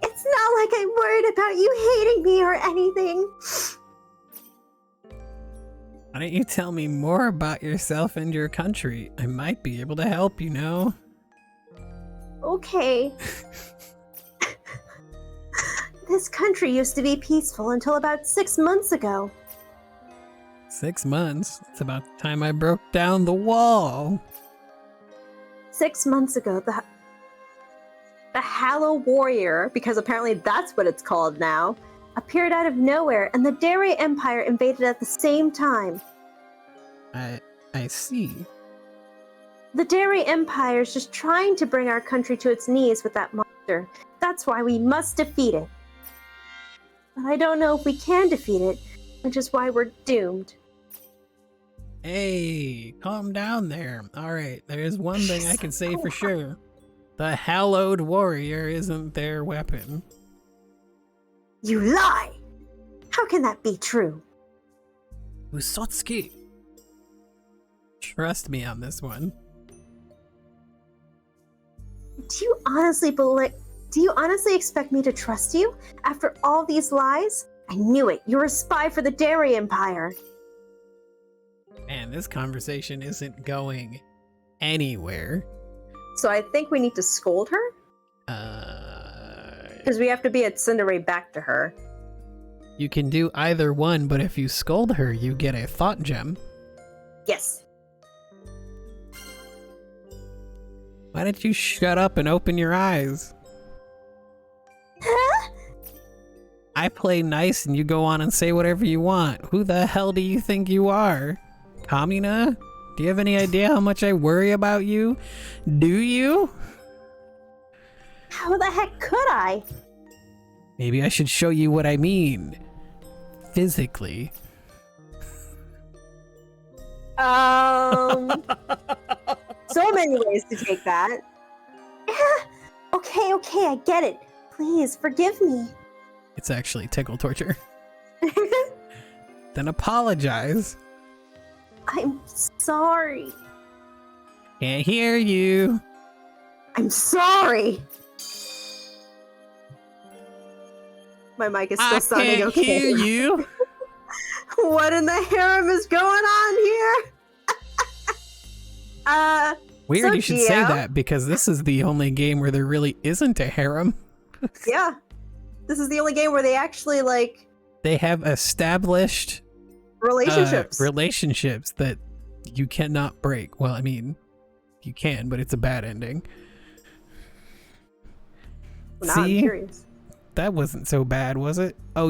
It's not like I'm worried about you hating me or anything. Why don't you tell me more about yourself and your country? I might be able to help, you know? Okay. This country used to be peaceful until about 6 months ago. 6 months? It's about the time I broke down the wall. 6 months ago, the Hollow Warrior, because apparently that's what it's called now, appeared out of nowhere, and the Dere Empire invaded at the same time. I see. The Dere Empire is just trying to bring our country to its knees with that monster. That's why we must defeat it. But I don't know if we can defeat it, which is why we're doomed. Hey, calm down there. Alright, there's one thing I can say for sure. The hallowed warrior isn't their weapon. You lie! How can that be true? Usotsuki. Trust me on this one. Do you honestly expect me to trust you after all these lies? I knew it. You're a spy for the Dairy Empire. Man, this conversation isn't going anywhere. So I think we need to scold her? Because we have to be at Cinderace back to her. You can do either one, but if you scold her, you get a thought gem. Yes. Why don't you shut up and open your eyes? Huh? I play nice and you go on and say whatever you want. Who the hell do you think you are? Kamina? Do you have any idea how much I worry about you? Do you? How the heck could I? Maybe I should show you what I mean. Physically. So many ways to take that. Okay, I get it. Please, forgive me. It's actually tickle torture. Then apologize. I'm sorry. Can't hear you. I'm sorry. My mic is still sounding can't okay. hear you. What in the harem is going on here? Weird So you should say Gio- that because this is the only game where there really isn't a harem. Yeah. This is the only game where they actually, like, They have established relationships. that you cannot break. Well, I mean, you can, but it's a bad ending. Now I'm See? curious. That wasn't so bad, was it? Oh,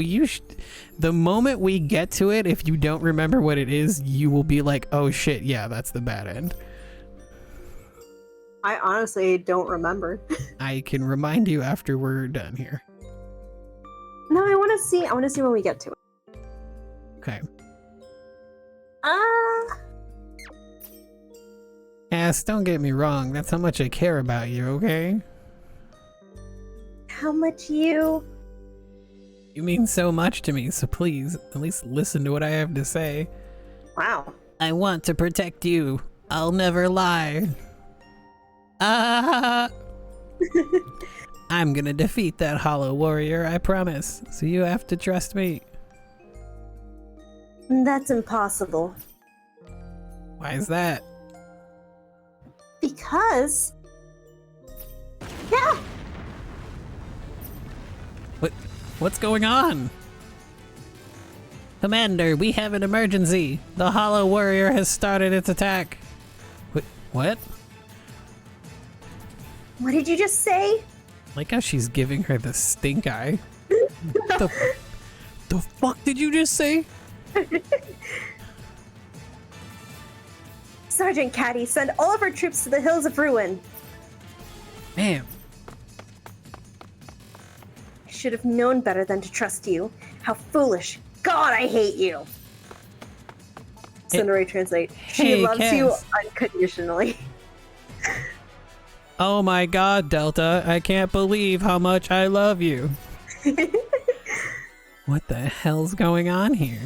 the moment we get to it, if you don't remember what it is, you will be like, oh shit, yeah, that's the bad end. I honestly don't remember. I can remind you after we're done here. No, I want to see when we get to it. Okay. Cass, don't get me wrong. That's how much I care about you, okay? How much you... You mean so much to me, so please, at least listen to what I have to say. Wow. I want to protect you. I'll never lie. I'm gonna defeat that hollow warrior, I promise. So you have to trust me. That's impossible. Why is that? Because... Yeah! What's going on? Commander, we have an emergency. The hollow warrior has started its attack. What? What did you just say? Like how she's giving her the stink eye. the fuck did you just say? Sergeant Caddy, send all of our troops to the Hills of Ruin. Ma'am. I should have known better than to trust you. How foolish. God, I hate you. Cinderace translate. She Hey, loves you Cass. unconditionally. Oh my god, Delta. I can't believe how much I love you. What the hell's going on here?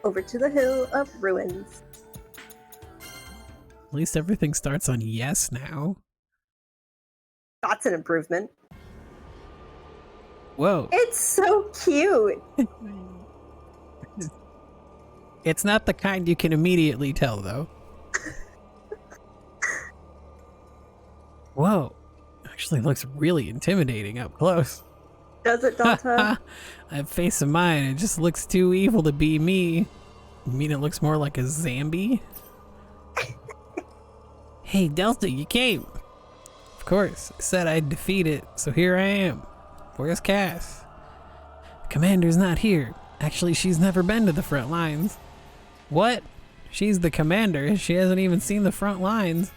Over to the Hill of Ruins. At least everything starts on yes now. That's an improvement. Whoa. It's so cute. It's not the kind you can immediately tell, though. Whoa. Actually looks really intimidating up close. Does it, Delta? That face of mine, it just looks too evil to be me. You mean it looks more like a zombie? Hey, Delta, you came. Of course, I said I'd defeat it, so here I am. Where's Cass? The commander's not here. Actually, she's never been to the front lines. What? She's the commander. She hasn't even seen the front lines.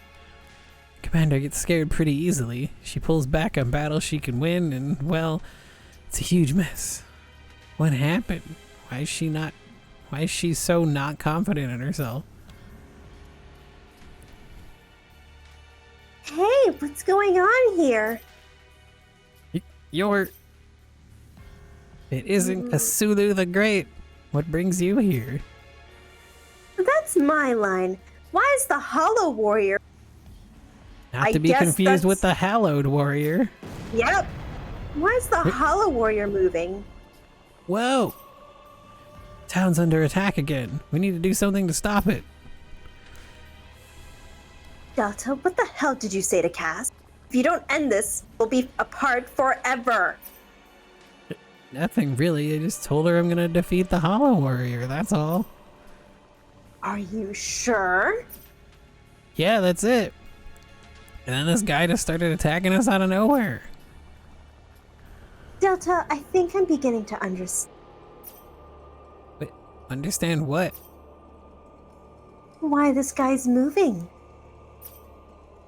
Commander gets scared pretty easily. She pulls back on battles she can win, and, well, it's a huge mess. What happened? Why is she so not confident in herself? Hey, what's going on here? It isn't Cthulhu the Great. What brings you here? That's my line. Why is the Hollow Warrior? Not I to be guess confused with that's- the Hallowed Warrior. Yep. Why is the Hollow Warrior moving? Whoa! Town's under attack again. We need to do something to stop it. Delta, what the hell did you say to Cass? If you don't end this, we'll be apart forever. Nothing really. I just told her I'm gonna defeat the Hollow Warrior, that's all. Are you sure? Yeah, that's it. And then this guy just started attacking us out of nowhere. Delta, I think I'm beginning to understand. Wait, understand what? Why this guy's moving.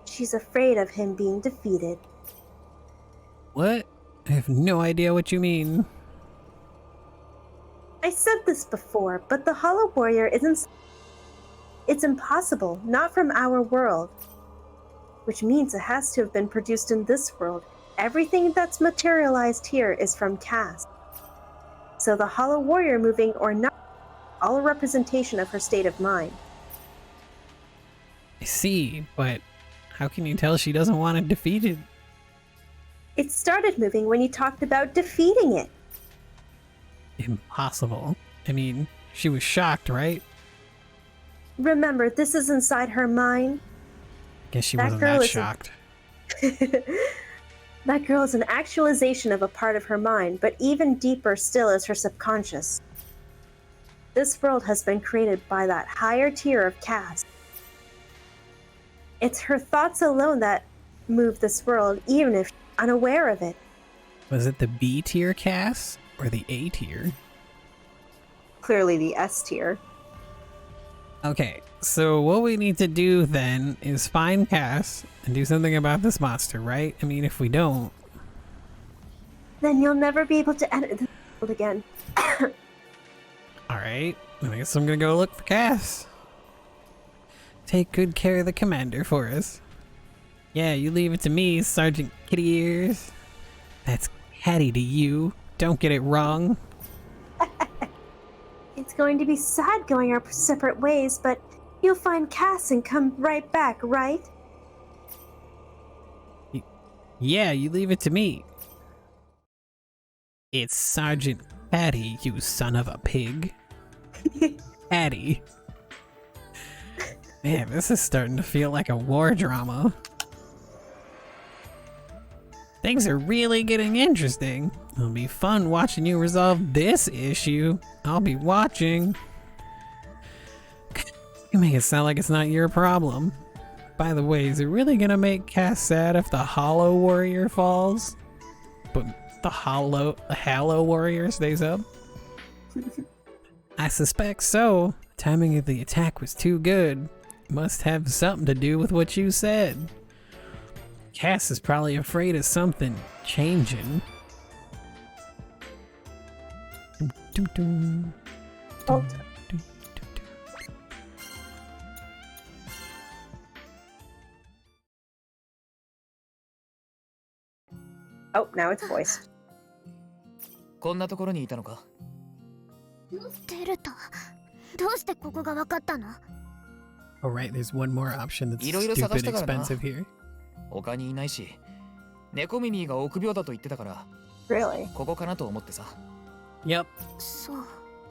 She's afraid of him being defeated. What? I have no idea what you mean. I said this before, but the Hollow Warrior isn't... It's impossible, not from our world. Which means it has to have been produced in this world. Everything that's materialized here is from Cass. So the Hollow Warrior moving or not, all a representation of her state of mind. I see, but how can you tell she doesn't want it defeated? It started moving when you talked about defeating it. Impossible. I mean, she was shocked, right? Remember, this is inside her mind. Guess she That wasn't girl that isn't- shocked. That girl is an actualization of a part of her mind, but even deeper still is her subconscious. This world has been created by that higher tier of Cass. It's her thoughts alone that move this world, even if she's unaware of it. Was it the B tier Cass or the A tier? Clearly the S tier. Okay, so what we need to do then is find Cass and do something about this monster, right? I mean, if we don't... Then you'll never be able to enter this world again. Alright, I guess I'm gonna go look for Cass. Take good care of the commander for us. Yeah, you leave it to me, Sergeant Kitty Ears. That's Hattie to you. Don't get it wrong. It's going to be sad going our separate ways, but you'll find Cass and come right back, right? Yeah, you leave it to me. It's Sergeant Hattie, you son of a pig. Hattie. Man, this is starting to feel like a war drama. Things are really getting interesting. It'll be fun watching you resolve this issue. I'll be watching. You make it sound like it's not your problem. By the way, is it really gonna make Cass sad if the Hollow Warrior falls? But the Hallow Warrior stays up? I suspect so. Timing of the attack was too good. Must have something to do with what you said. Cass is probably afraid of something changing. Oh. Oh, now it's voiced. こんなところにいたのか。デルタ、どうしてここがわかったの？ Oh right, there's one more option that's いろいろ探 stupid したからな。 expensive here. 他にいないし、猫耳が臆病だと言ってたから、 Really? ここかなと思ってさ。 Yep, そう。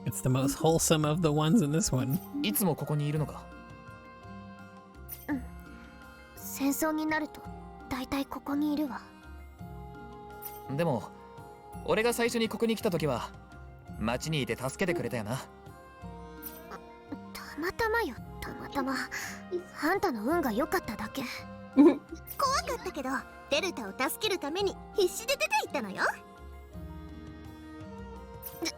it's the most wholesome of the ones in this one. いつもここにいるのか。戦争になるとだいたいここにいるわ。でも、俺が最初にここに来た時は、町にいて助けてくれたよな。たまたまよ、たまたま。あんたの運が良かっただけ。怖かったけど、デルタを助けるために必死で出て行ったのよ。違う。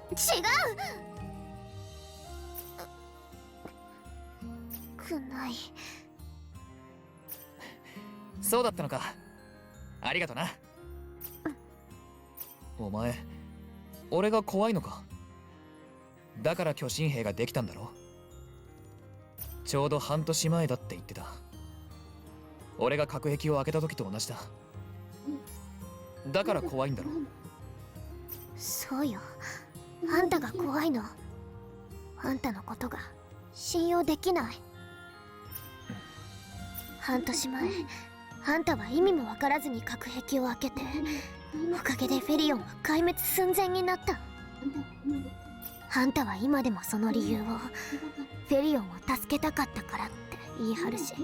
くない。そうだったのか。ありがとな。お前、俺が怖いのか。だから巨神兵ができたんだろ。ちょうど半年前だって言ってた。俺が隔壁を開けた時と同じだ。だから怖いんだろ。そうよ。あんたが怖いの。あんたのことが信用できない。半年前、あんたは意味もわからずに隔壁を開けて、おかげでフェリオンは壊滅寸前になった。あんたは今でもその理由をフェリオンを助けたかったからって言い張るし、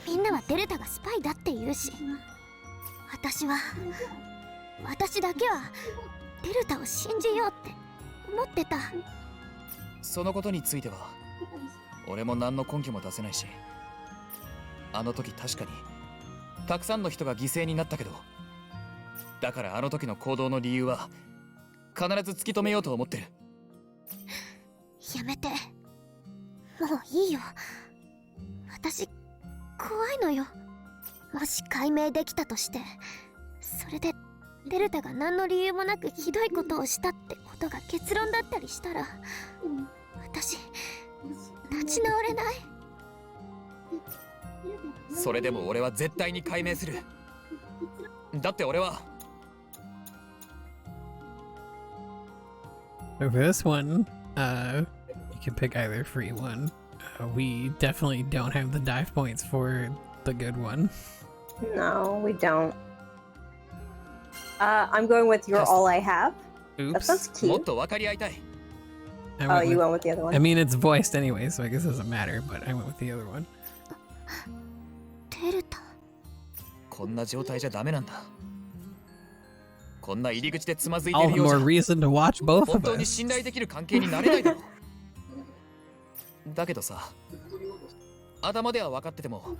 みんなはデルタがスパイだって言うし、私だけはデルタを信じようって思ってた。そのことについては俺も何の根拠も出せないし、あの時確かにたくさんの人が犠牲になったけど、だからあの時の行動の理由は必ず突き止めようと思ってる。やめて、もういいよ。私怖いのよ。もし解明できたとして、それでデルタが何の理由もなくひどいことをしたってことが結論だったりしたら、私立ち直れない。それでも俺は絶対に解明する。だって俺は So for this one, you can pick either free one. We definitely don't have the dive points for the good one. No, we don't. I'm going with You're All I Have. That sounds Oops. もっ cute. と分かり合いたい。 I Oh, went you with- went with the other one. I mean, it's voiced anyway, so I guess it doesn't matter, but I went with the other one. デルタ、こんな状態じゃダメなんだ。こんな入り口でつまずいて All る the ようじ more ゃ reason to watch both 本 of 当に us. 信頼できる関係になれないだろう。だけどさ、頭では分かってても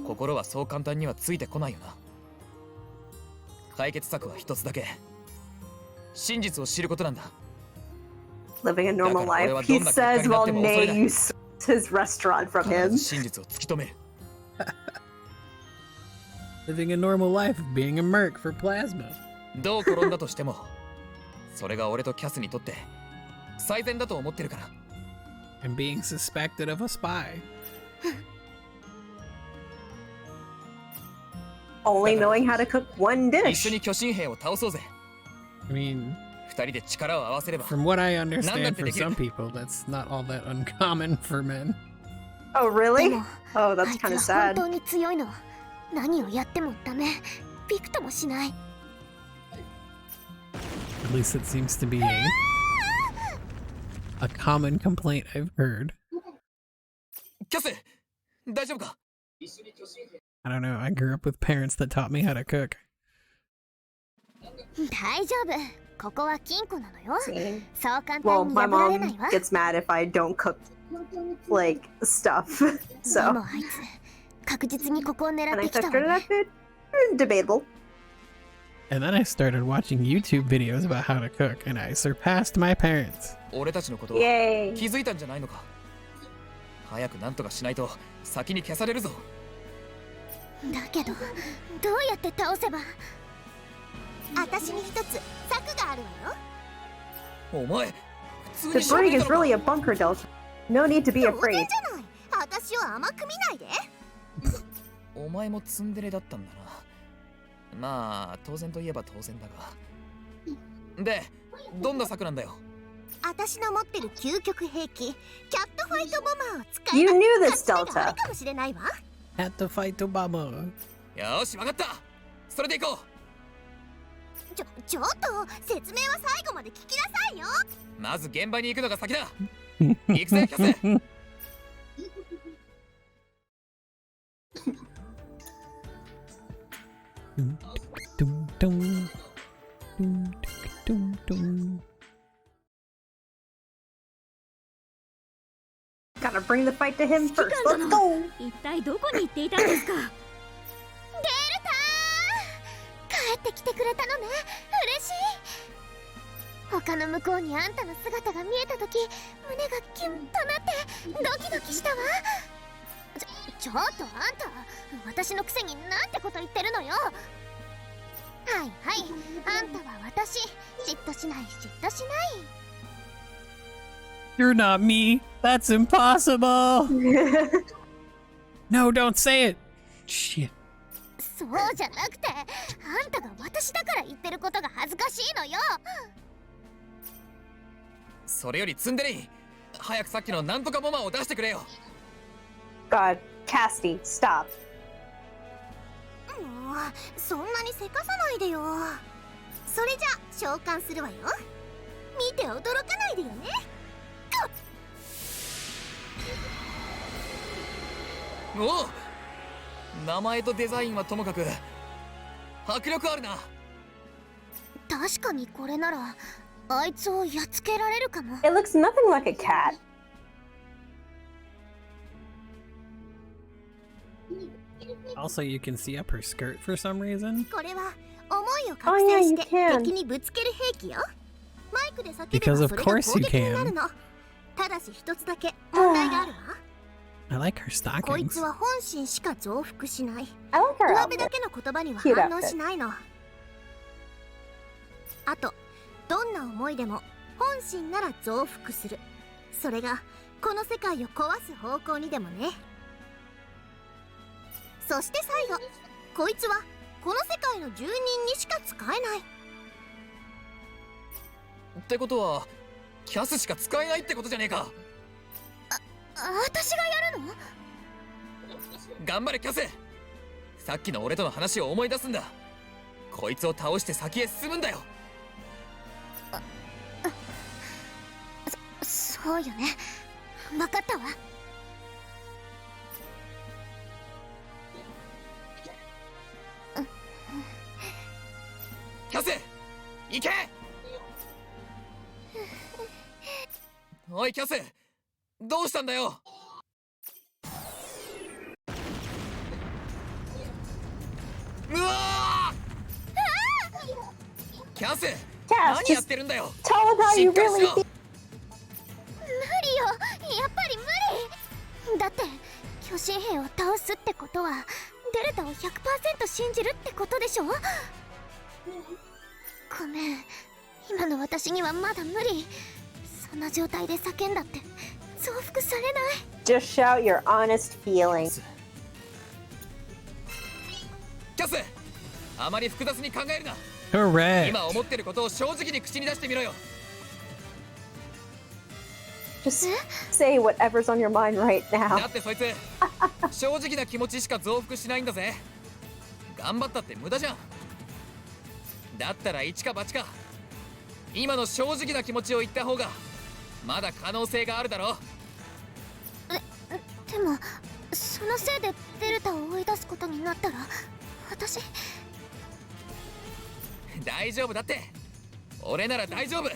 心はそう簡単にはついてこないよな。解決策は一つだけ。真実を知ることなんだ。 Living a normal Dakara, life. He俺はどんな says 結果にな while っても恐れない。 Nay usurps his restaurant from 必 him. ず真実を突き止める。 Living a normal life of being a merc for plasma. どう転んだとしても、それが俺とキャスにとって最善だと思ってるから。 And being suspected of a spy. Only knowing how to cook one 一緒 dish. に巨神兵を倒そうぜ。 I mean, 二人で力を合わせれば。 from what I understand, for Nandate some people, that's not all that uncommon for men. Oh, really? でも Oh, あ that's いつ kind は of 本 sad. 当に強いの。何をやってもダメ。びくともしない。 At least it seems to be a common complaint I've heard. キャス、大丈夫か？ I don't know, I grew up with parents that taught me how to cook. 大丈夫。ここは金庫なのよ。 See? そう簡 Well, 単に my 破られない mom わ。 gets mad if I don't cook, like, stuff. で So, もあいつ確実にここを狙 and っ I てきた took わ her ね。 that bit. Debatable. And then I started watching YouTube videos about how to cook, and I surpassed my parents. 俺たちのこと Yay. 気づいたんじゃないのか？早くなんとかしないと先に消されるぞ。だけど、どうやって倒せば？私に一つ策があるわよ。お前、普通 The に正 brig 面 is だろ really a bunker, Delta. No need to be 当 afraid. 然じゃない。私を甘く見ないで。お前もツンデレだったんだな。まあ、当然といえば当然だが。で、どんな策なんだよ。私の持ってる究極兵器、キャットファイトボマーを使え You ば knew this, 勝ち目があ Delta. るかもしれないわ。 Had to fight Obama. よーし、わかった。それで行こちょっと説明は最後まで聞きなさいよ。う。まず現場に行くのが先だ。行くぜ、キャス。 Dum, dum. Dum, dum, dum. Gotta bring the fight to him first. Let's go. 一体どこに行っていたんですか？デルター、帰ってきてくれたのね。嬉しい。他の向こうにあんたの姿が見えたとき、胸がキュンとなってドキドキしたわ。ちちょっとあんた、私のくせになんてこと言ってるのよ。はいはい、あんたは私、嫉妬しない嫉妬しない。 You're not me. That's impossible. No, don't say it. Shit. そうじゃなくて、あんたが私だから言ってることが恥ずかしいのよ。それよりツンデレイ、早くさっきのなんとかボマーを出してくれよ。 God, Cassidy, stop. もうそんなにせかさないでよ。それじゃ召喚するわよ。見て驚かないでよね。おお、名前とデザインはともかく迫力あるな。確かにこれならあいつをやっつけられるかも。 It looks nothing like a cat. Also, you can see up her skirt for some reason. これは思いを Oh, yeah, 覚醒し you て can. 敵にぶつける兵器よ。マイクで叫べ Because ば of それが course 攻 you 撃になる can. の。ただし一つだけ問題があるわ。 I like her こい stockings. つは本心しか増幅しない。 I like her 上辺だ outfit. けの言葉には Cute 反応 outfit. しないの。あと、どんな思いでも本心なら増幅する。それがこの世界を壊す方向にでもね。そして最後、こいつはこの世界の住人にしか使えない。ってことはキャスしか使えないってことじゃねえか。私がやるの？頑張れキャス。さっきの俺との話を思い出すんだ。こいつを倒して先へ進むんだよ。そうよね。分かったわ。キャス行け。おいキャス、どうしたんだよ。うわー、キャス、 Cass, 何やっ just てるんだよ。 tell him how し you っかりし really ろ。 feel. 無理よ、やっぱり無理だって。巨神兵を倒すってことはデルタを 100% 信じるってことでしょ。ごめん、今の私にはまだ無理。そんな状態で叫んだって増幅されない。 Just shout your honest feelings. キャス、あまり複雑に考えるな。 Correct. 今思ってることを正直に口に出してみろよ。 Just say whatever's on your mind right だ now. ってそいつ正直な気持ちしか増幅しないんだぜ。頑張ったって無駄じゃん。だったら一か八か、今の正直な気持ちを言った方がまだ可能性があるだろう。でもそのせいでデルタを追い出すことになったら私。大丈夫だって。俺なら大丈夫。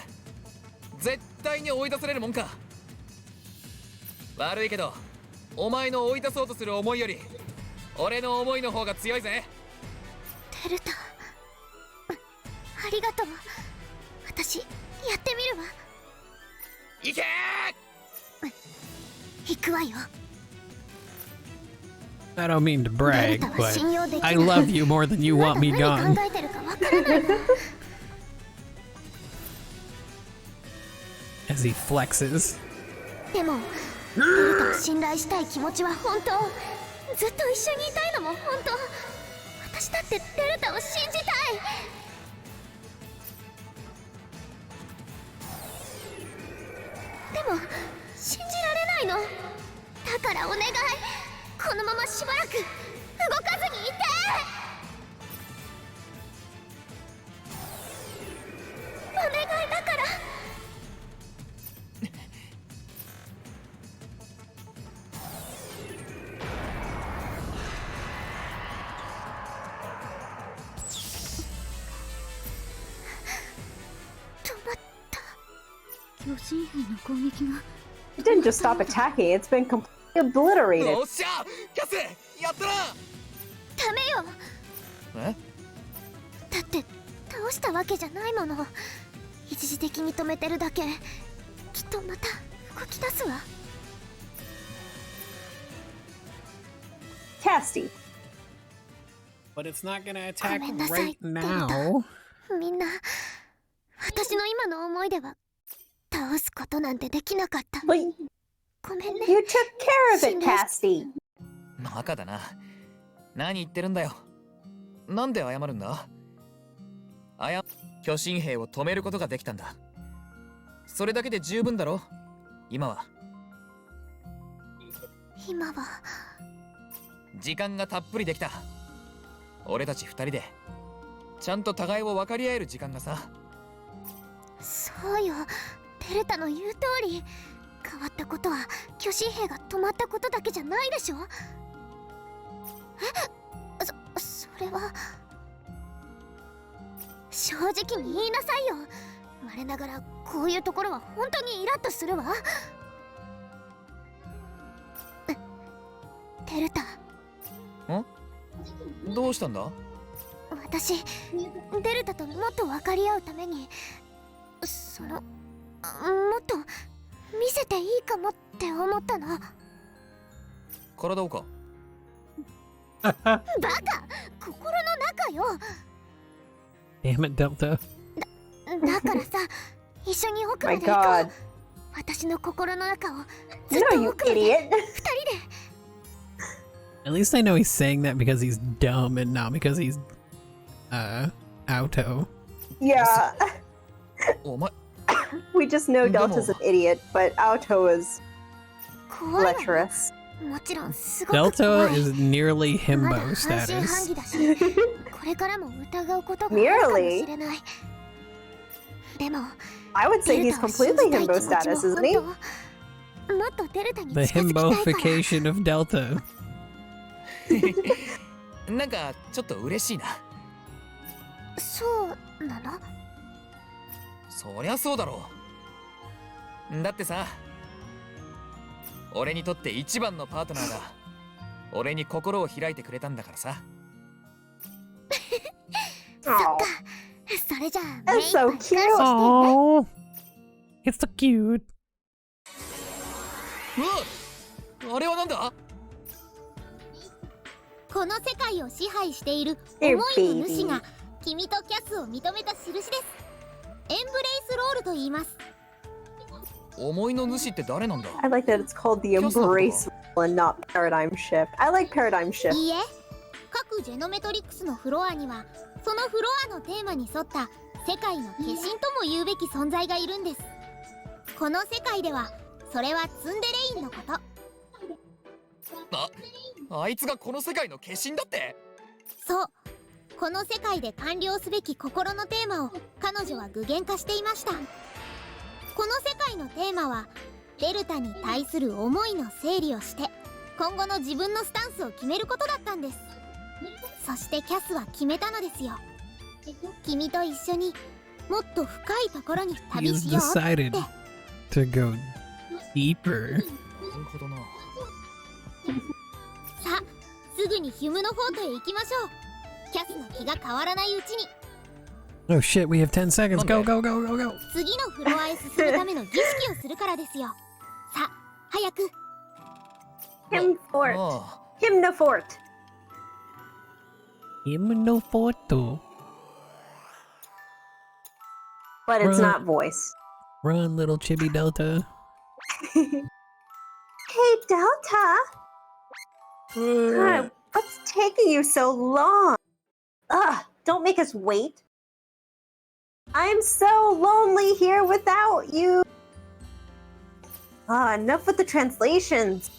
絶対に追い出されるもんか。悪いけどお前の追い出そうとする思いより俺の思いの方が強いぜ。デルタ、ありがとう。私やってみるわ。行け行くわよ。 I don't mean to brag, デルタは but 信用できない。 I love you more than you ま want だ me 何 gone. 考えてるかわからないな。 As he flexes. でもデルタを信頼したい気持ちは本当。ずっと一緒にいたいのも本当。私だってデルタを信じたい。でも信じられないの。だからお願い、このまましばらく動かずにいて。お願いだから。止まった。巨神兵の攻撃が It didn't just stop attacking, it's been completely obliterated. おっしゃキャス、やったな。ダメよ。え、だって倒したわけじゃないもの。一時的に止めてるだけ。きっとまた動き出すわ。Casty. But it's not gonna attack ごめんなさい、 right now. みんな、私の今の思いでは倒すことなんてできなかった。 But ごめんね。 you took care of it, Casty. バカだな。何言ってるんだよ。なんで謝るんだ？巨神兵を止めることができたんだ。それだけで十分だろ？今は。今は時間がたっぷりできた。俺たち二人でちゃんと互いを分かり合える時間がさ。そうよ、デルタの言う通り。変わったことは巨神兵が止まったことだけじゃないでしょ。それは正直に言いなさいよ。我ながらこういうところは本当にイラッとするわ。デルタ。どうしたんだ？私デルタともっと分かり合うためにもっと見せていいかもって思ったの。体をか？バカ、心の中よ。Damn it, Delta. だからさ、一緒に奥ま My で行こ God. う。私の心の中をずっ No, と you 奥まで idiot. 二人で。 At least I know he's saying that because he's dumb and not because he's, auto. Yeah. お前、 We just know No. Delta's an idiot, but Auto is 怖いわよ。 lecherous. もちろんすごく怖 Delta い。 is nearly まだ himbo 半信半 status. 疑だし、これからも疑うことがあるかもしれない。でも I would say デ he's ルタを信 completely じたい himbo 気持ちも status, isn't he? 本当もっとデルタに The 近づきたいから。 himbofication of Delta. なんかちょっと嬉しいな。そうなの？そりゃそうだろう。だってさ、俺にとって一番のパートナーが俺に心を開いてくれたんだからさ。そっか。それじゃあ That's so 目いっぱい感謝 cute. してね。 Oh, it's so cute. うわ、あれはなんだ？この世界を支配している Dear 思いの主 baby. が君とキャスを認めた印です。エンブレイスロールと言います。思いの主って誰なんだ？ I like that it's called the Kill someone. Embrace and not Paradigm Shift. I like Paradigm Shift. いいえ、各ジェノメトリックスのフロアにはそのフロアのテーマに沿った世界の化身とも言うべき存在がいるんです。この世界ではそれはツンデレインのこと。あいつがこの世界の化身だって？そう、この世界で完了すべき心のテーマを彼女は具現化していました。この世界のテーマはデルタに対する思いの整理をして今後の自分のスタンスを決めることだったんです。そしてキャスは決めたのですよ。君と一緒にもっと深いところに旅 He's しようって。 decided to go deeper. なるほどな。さあ、すぐにヒュムの方とへ行きましょう。キャスの気が変わらないうちに。 Oh shit, we have 10 seconds. Go, go, go, go, go. 次のフロアへ進むための儀式をするからですよ。さあ、早く。 Hymnfort. あ Hymnofort. Himno photo. But it's Right. not voice. Run, little chibi Delta. Hey, Delta. God, what's taking you so long? Ugh, don't make us wait. I'm so lonely here without you. Enough with the translations.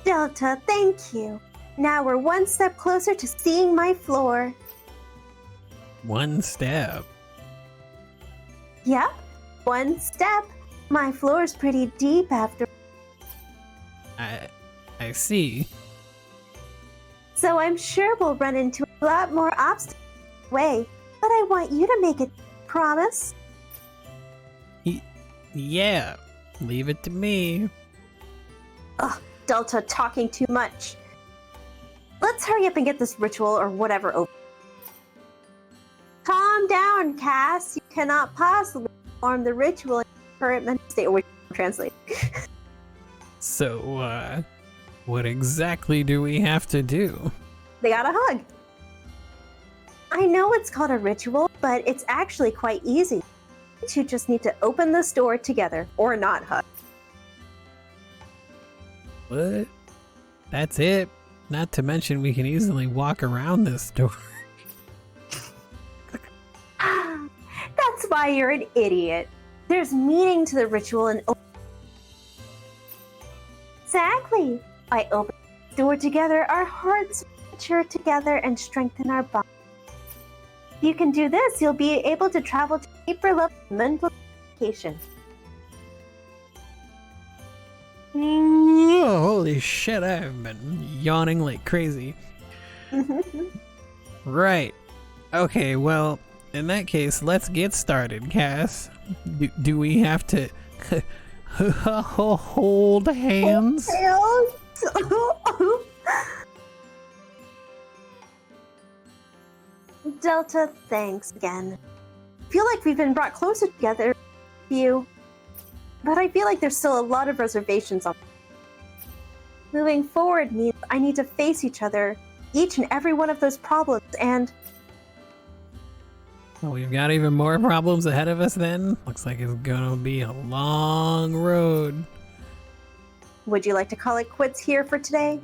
Delta, thank you. Now we're one step closer to seeing my floor. One step. Yep, one step. My floor's pretty deep after. I see. So I'm sure we'll run into a lot more obstacles on the way. But I want you to make it. Promise? Yeah, leave it to me. Ugh, Delta talking too much. Let's hurry up and get this ritual or whatever over. Calm down, Cass. You cannot possibly perform the ritual in your current mental state. Or translate. So, What exactly do we have to do? They got a hug. I know it's called a ritual, but it's actually quite easy. You two just need to open this door together, or not hug. What? That's it? Not to mention we can easily walk around this door. That's why you're an idiot. There's meaning to the ritual and exactly. By opening the door together, our hearts mature together and strengthen our bond. If you can do this, you'll be able to travel to a deeper level of mental communication. Holy shit, I've been yawning like crazy. Right. Okay, well, in that case, let's get started, Cass. Do we have to hold hands? Delta, thanks again. I feel like we've been brought closer together, you. But I feel like there's still a lot of reservations on. Moving forward means I need to face each other, each and every one of those problems, and Well, we've got even more problems ahead of us then. Looks like it's gonna be a long road. would you like to call it quits here for today?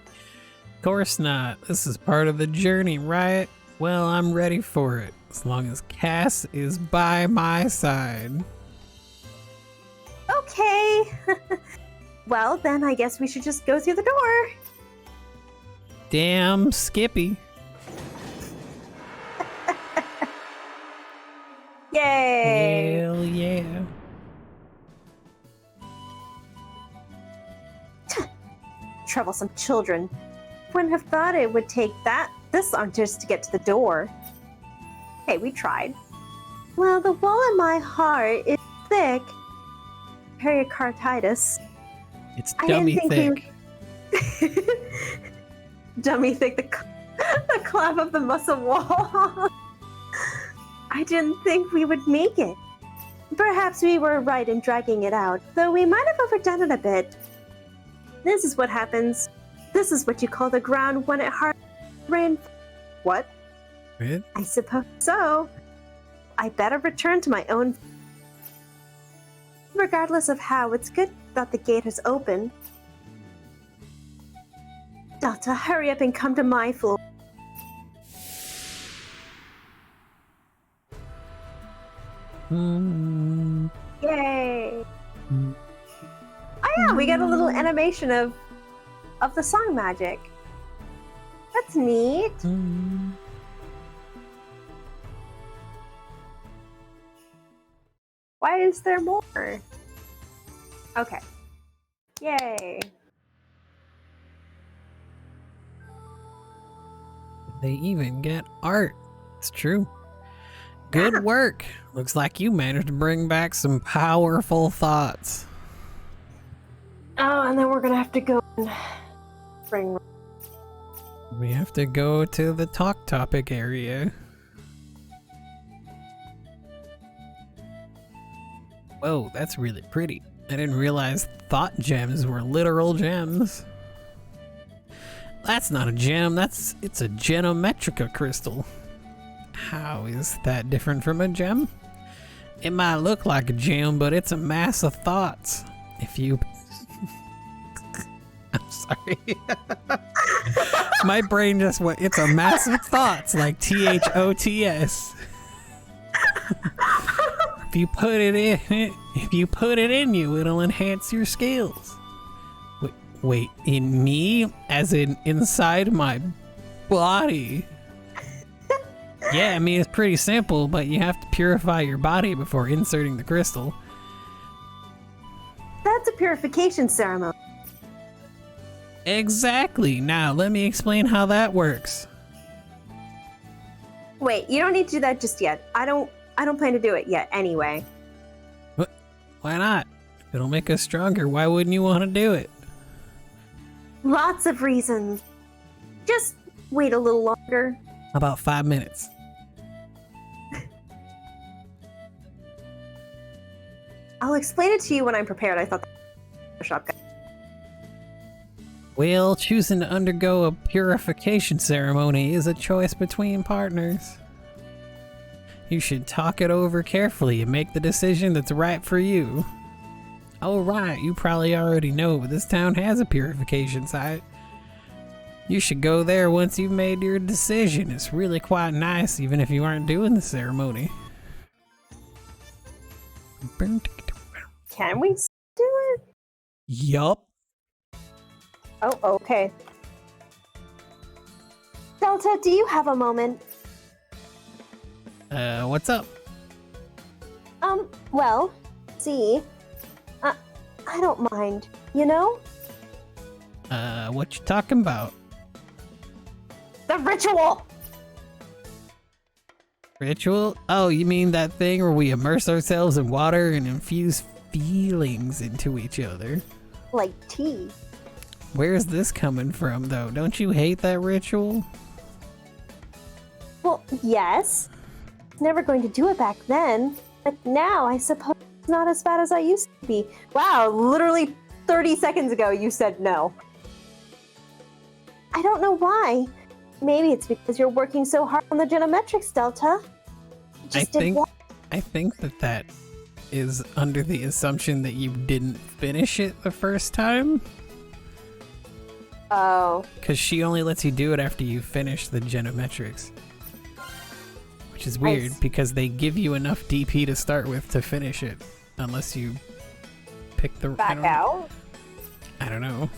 Of course not. This is part of the journey, right? Well, I'm ready for it, as long as Cass is by my side. Okay. Well, then I guess we should just go through the door. Damn Skippy. Yay! Hell yeah. Troublesome children. Wouldn't have thought it would take this long just to get to the door. Hey, we tried. Well, the wall in my heart is thick. Pericarditis. It's I dummy didn't think thick. Dummy thick, the clap of the muscle wall. I didn't think we would make it. Perhaps we were right in dragging it out, though we might have overdone it a bit. This is what happens. This is what you call the ground when it hard rain. What? What? I suppose so. I better return to my own. Regardless of how, it's good that the gate has opened. Delta, hurry up and come to my floor. Yay! Oh yeah, we got a little animation of the song magic. That's neat. Why is there more? Okay. Yay. They even get art. It's true. Good work. Looks like you managed to bring back some powerful thoughts. Oh, and then we're gonna have to go and bring. We have to go to the talk topic area. Whoa, that's really pretty. I didn't realize thought gems were literal gems. That's not a gem, it's a genometrica crystal. How is that different from a gem? It might look like a gem, but it's a mass of thoughts. If you... I'm sorry. My brain just went, it's a mass of thoughts, like THOTS. If you put it in you, it'll enhance your skills. Wait, in me? As in inside my body? Yeah, I mean, it's pretty simple, but you have to purify your body before inserting the crystal. That's a purification ceremony. Exactly. Now, let me explain how that works. Wait, you don't need to do that just yet. I don't plan to do it yet anyway. What? Why not? If it'll make us stronger, why wouldn't you want to do it? Lots of reasons. Just wait a little longer. About 5 minutes. I'll explain it to you when I'm prepared. I thought the shop guy. Well, choosing to undergo a purification ceremony is a choice between partners. You should talk it over carefully and make the decision that's right for you. Oh right, you probably already know, but this town has a purification site. You should go there once you've made your decision. It's really quite nice, even if you aren't doing the ceremony. Can we do it? Yup. Oh, okay. Delta, do you have a moment? What's up? Well, see, I don't mind, you know? What you talking about? The ritual! Ritual? Oh, you mean that thing where we immerse ourselves in water and infuse feelings into each other? Like tea. Where's this coming from, though? Don't you hate that ritual? Well, yes. Never going to do it back then, but now I suppose it's not as bad as I used to be. Wow, literally 30 seconds ago you said no. I don't know why. Maybe it's because you're working so hard on the genometrics, Delta. I think that is under the assumption that you didn't finish it the first time. Oh. Because she only lets you do it after you finish the genometrics. Which is weird, because they give you enough DP to start with to finish it. Unless you pick the... Back out? I don't know.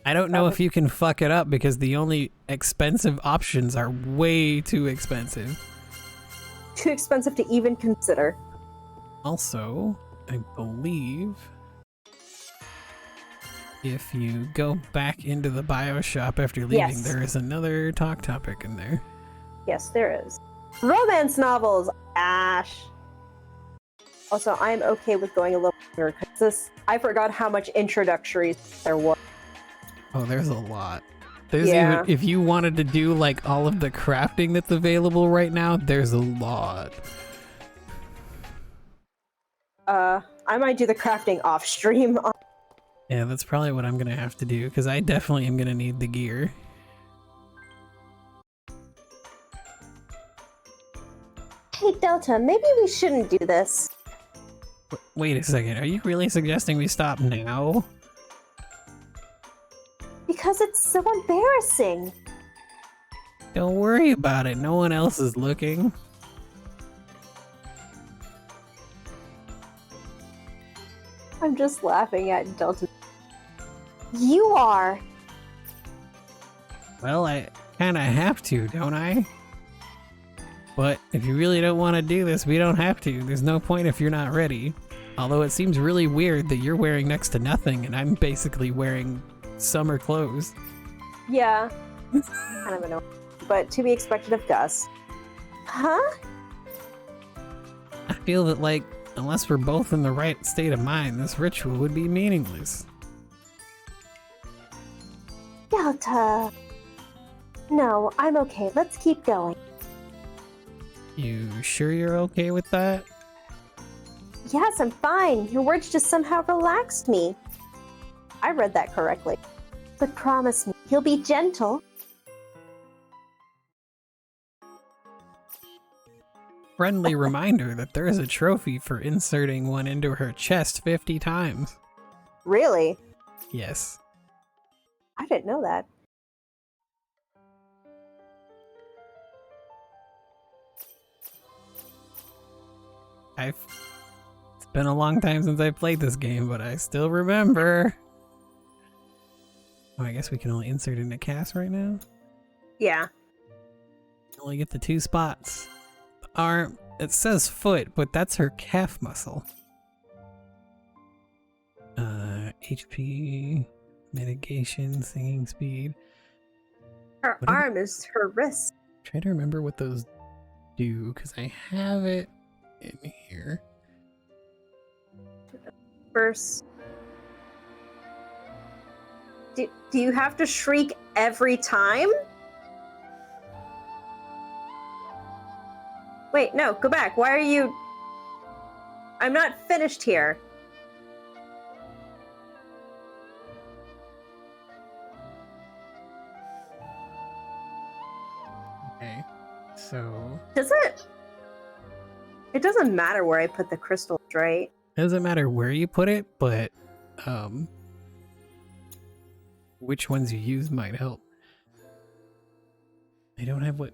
I don't know if you can fuck it up, because the only expensive options are way too expensive. Too expensive to even consider. Also, I believe... if you go back into the bio shop after leaving, Yes. there is another talk topic in there. Yes, there is. Romance novels! Ash. Also, I'm okay with going a little longer, because I forgot how much introductories there was. Oh, there's a lot. There's Yeah. even, if you wanted to do like all of the crafting that's available right now, there's a lot. I might do the crafting off stream. Yeah, that's probably what I'm gonna have to do, because I definitely am gonna need the gear. Hey, Delta, maybe we shouldn't do this. Wait a second, are you really suggesting we stop now? Because it's so embarrassing. Don't worry about it, no one else is looking. I'm just laughing at Delta. You are. Well, I kinda have to, don't I? But if you really don't want to do this, we don't have to. There's no point if you're not ready. Although it seems really weird that you're wearing next to nothing and I'm basically wearing summer clothes. Yeah. Kind of annoying. But to be expected of Gus. Huh? I feel that, like, unless we're both in the right state of mind, this ritual would be meaningless. Delta. No, I'm okay. Let's keep going. You sure you're okay with that? Yes, I'm fine. Your words just somehow relaxed me. I read that correctly. But promise me, you'll be gentle. Friendly reminder that there is a trophy for inserting one into her chest 50 times. Really? Yes. I didn't know that. It's been a long time since I played this game, but I still remember. Oh, I guess we can only insert into cast right now? Yeah. Only get the 2 spots. The arm, it says foot, but that's her calf muscle. HP, mitigation, singing speed. Her What are arm is her wrist. Try to remember what those do, because I have it in here. First. Do you have to shriek every time? Wait, no, go back. Why are you... I'm not finished here. Okay. So Does it? It doesn't matter where I put the crystals, right? it doesn't matter where you put it, but which ones you use might help. I don't have what.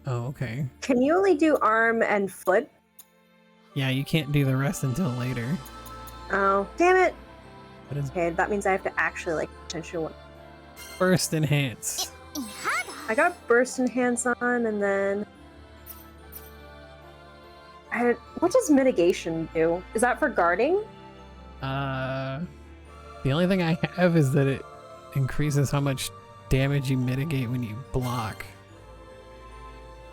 Oh, okay. Can you only do arm and foot? Yeah, you can't do the rest until later. Oh, damn it. But it's Okay, that means I have to actually like potentially. burst enhance. I got burst enhance on, and then what does mitigation do? Is that for guarding? The only thing I have is that it increases how much damage you mitigate when you block.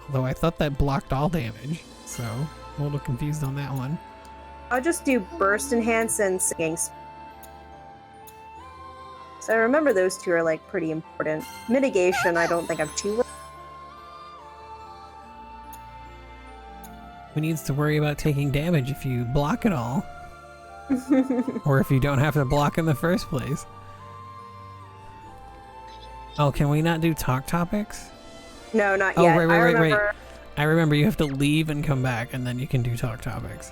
Although I thought that blocked all damage, so I'm a little confused on that one. I'll just do burst enhance and singing. So I remember those two are like pretty important. Mitigation, I don't think I'm too. Who needs to worry about taking damage if you block it all? Or if you don't have to block in the first place? Oh, can we not do talk topics? No, not Oh, yet. right. I remember you have to leave and come back, and then you can do talk topics.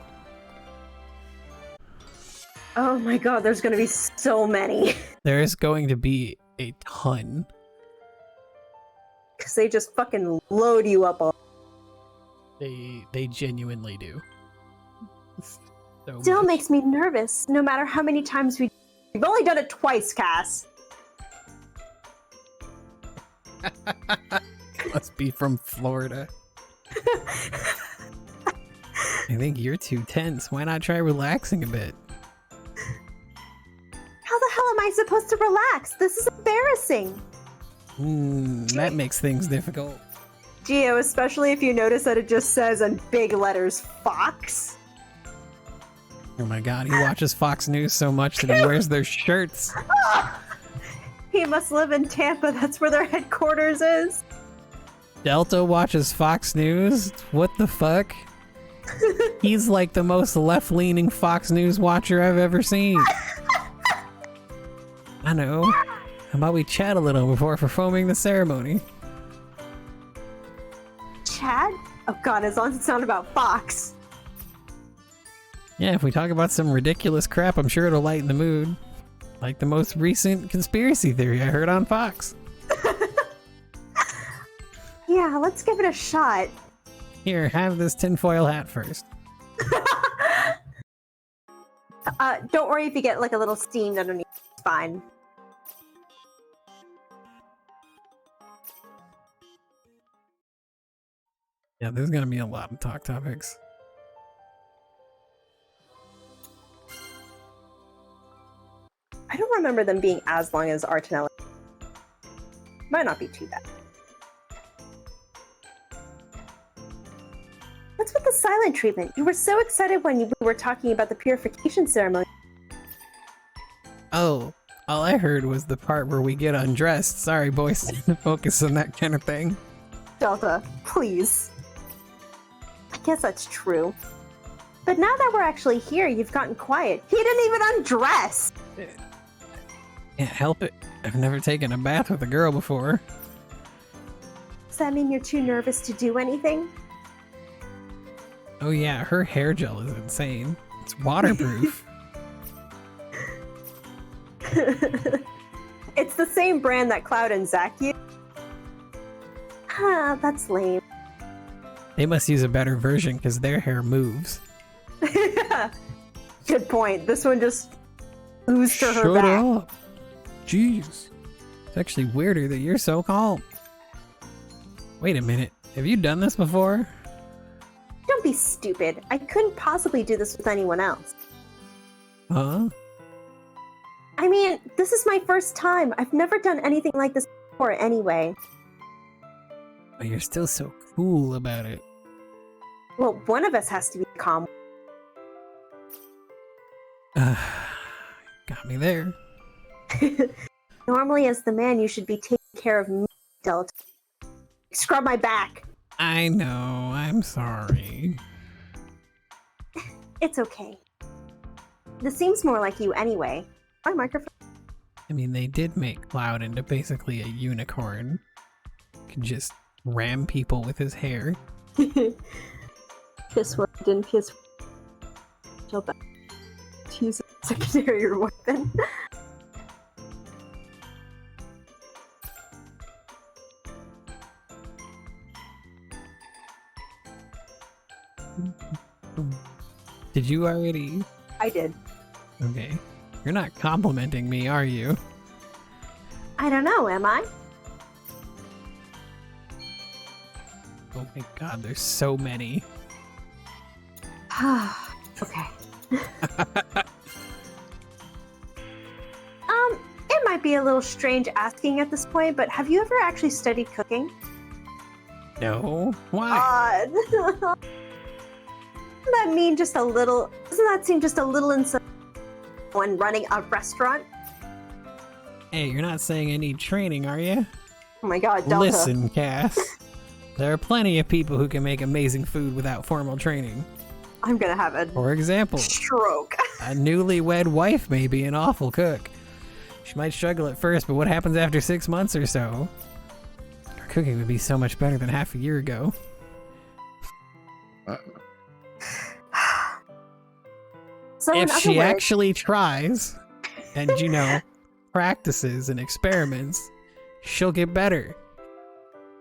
Oh my god, there's gonna be so many. There's going to be a ton. Because they just fucking load you up all. They genuinely do. So Still much. makes me nervous, no matter how many times we've only done it twice, Cass. Must be from Florida. I think you're too tense. Why not try relaxing a bit? How the hell am I supposed to relax? This is embarrassing. That makes things difficult. Geo, especially if you notice that it just says in big letters, Fox. Oh my god, he watches Fox News so much that he wears their shirts. He must live in Tampa, that's where their headquarters is. Delta watches Fox News? What the fuck? He's like the most left-leaning Fox News watcher I've ever seen. I know. How about we chat a little before performing the ceremony? Chad? Oh god, as long as it's not about Fox. Yeah, if we talk about some ridiculous crap, I'm sure it'll lighten the mood. Like the most recent conspiracy theory I heard on Fox. Yeah, let's give it a shot. Here, have this tinfoil hat first. Don't worry if you get like a little steamed underneath. It's fine. Yeah, there's gonna be a lot of talk topics. I don't remember them being as long as Artanella. Might not be too bad. What's with the silent treatment? You were so excited when we were talking about the purification ceremony. Oh, all I heard was the part where we get undressed. Sorry, boys. Focus on that kind of thing. Delta, please. I guess that's true. But now that we're actually here, you've gotten quiet. He didn't even undress! Can't help it. I've never taken a bath with a girl before. Does that mean you're too nervous to do anything? Oh yeah, her hair gel is insane. It's waterproof. It's the same brand that Cloud and Zack use. Ah, that's lame. They must use a better version because their hair moves. Good point. This one just oozed to her Shut back. up. Jeez. It's actually weirder that you're so calm. Wait a minute. Have you done this before? Don't be stupid. I couldn't possibly do this with anyone else. Huh? I mean, this is my first time. I've never done anything like this before anyway. But you're still so cool about it. Well, one of us has to be calm. Got me there. Normally, as the man, you should be taking care of me, Delta. Scrub my back. I know. I'm sorry. It's okay. This seems more like you anyway. My microphone. I mean, they did make Cloud into basically a unicorn. You can just ram people with his hair. Kiss one, didn't kiss. She'll back to use a secondary weapon. Did you already? I did. Okay. You're not complimenting me, are you? I don't know, am I? Oh my god, there's so many. Okay. It might be a little strange asking at this point, but have you ever actually studied cooking? No. Why? Doesn't that mean just a little? Doesn't that seem just a little insane when running a restaurant? Hey, you're not saying I need training, are you? Oh my god, Delta. Listen, Cass. There are plenty of people who can make amazing food without formal training. I'm gonna have a For example, stroke. a newlywed wife may be an awful cook. She might struggle at first, but what happens after 6 months or so? Her cooking would be so much better than half a year ago. So in If other she words, actually tries, and you know, practices and experiments, she'll get better.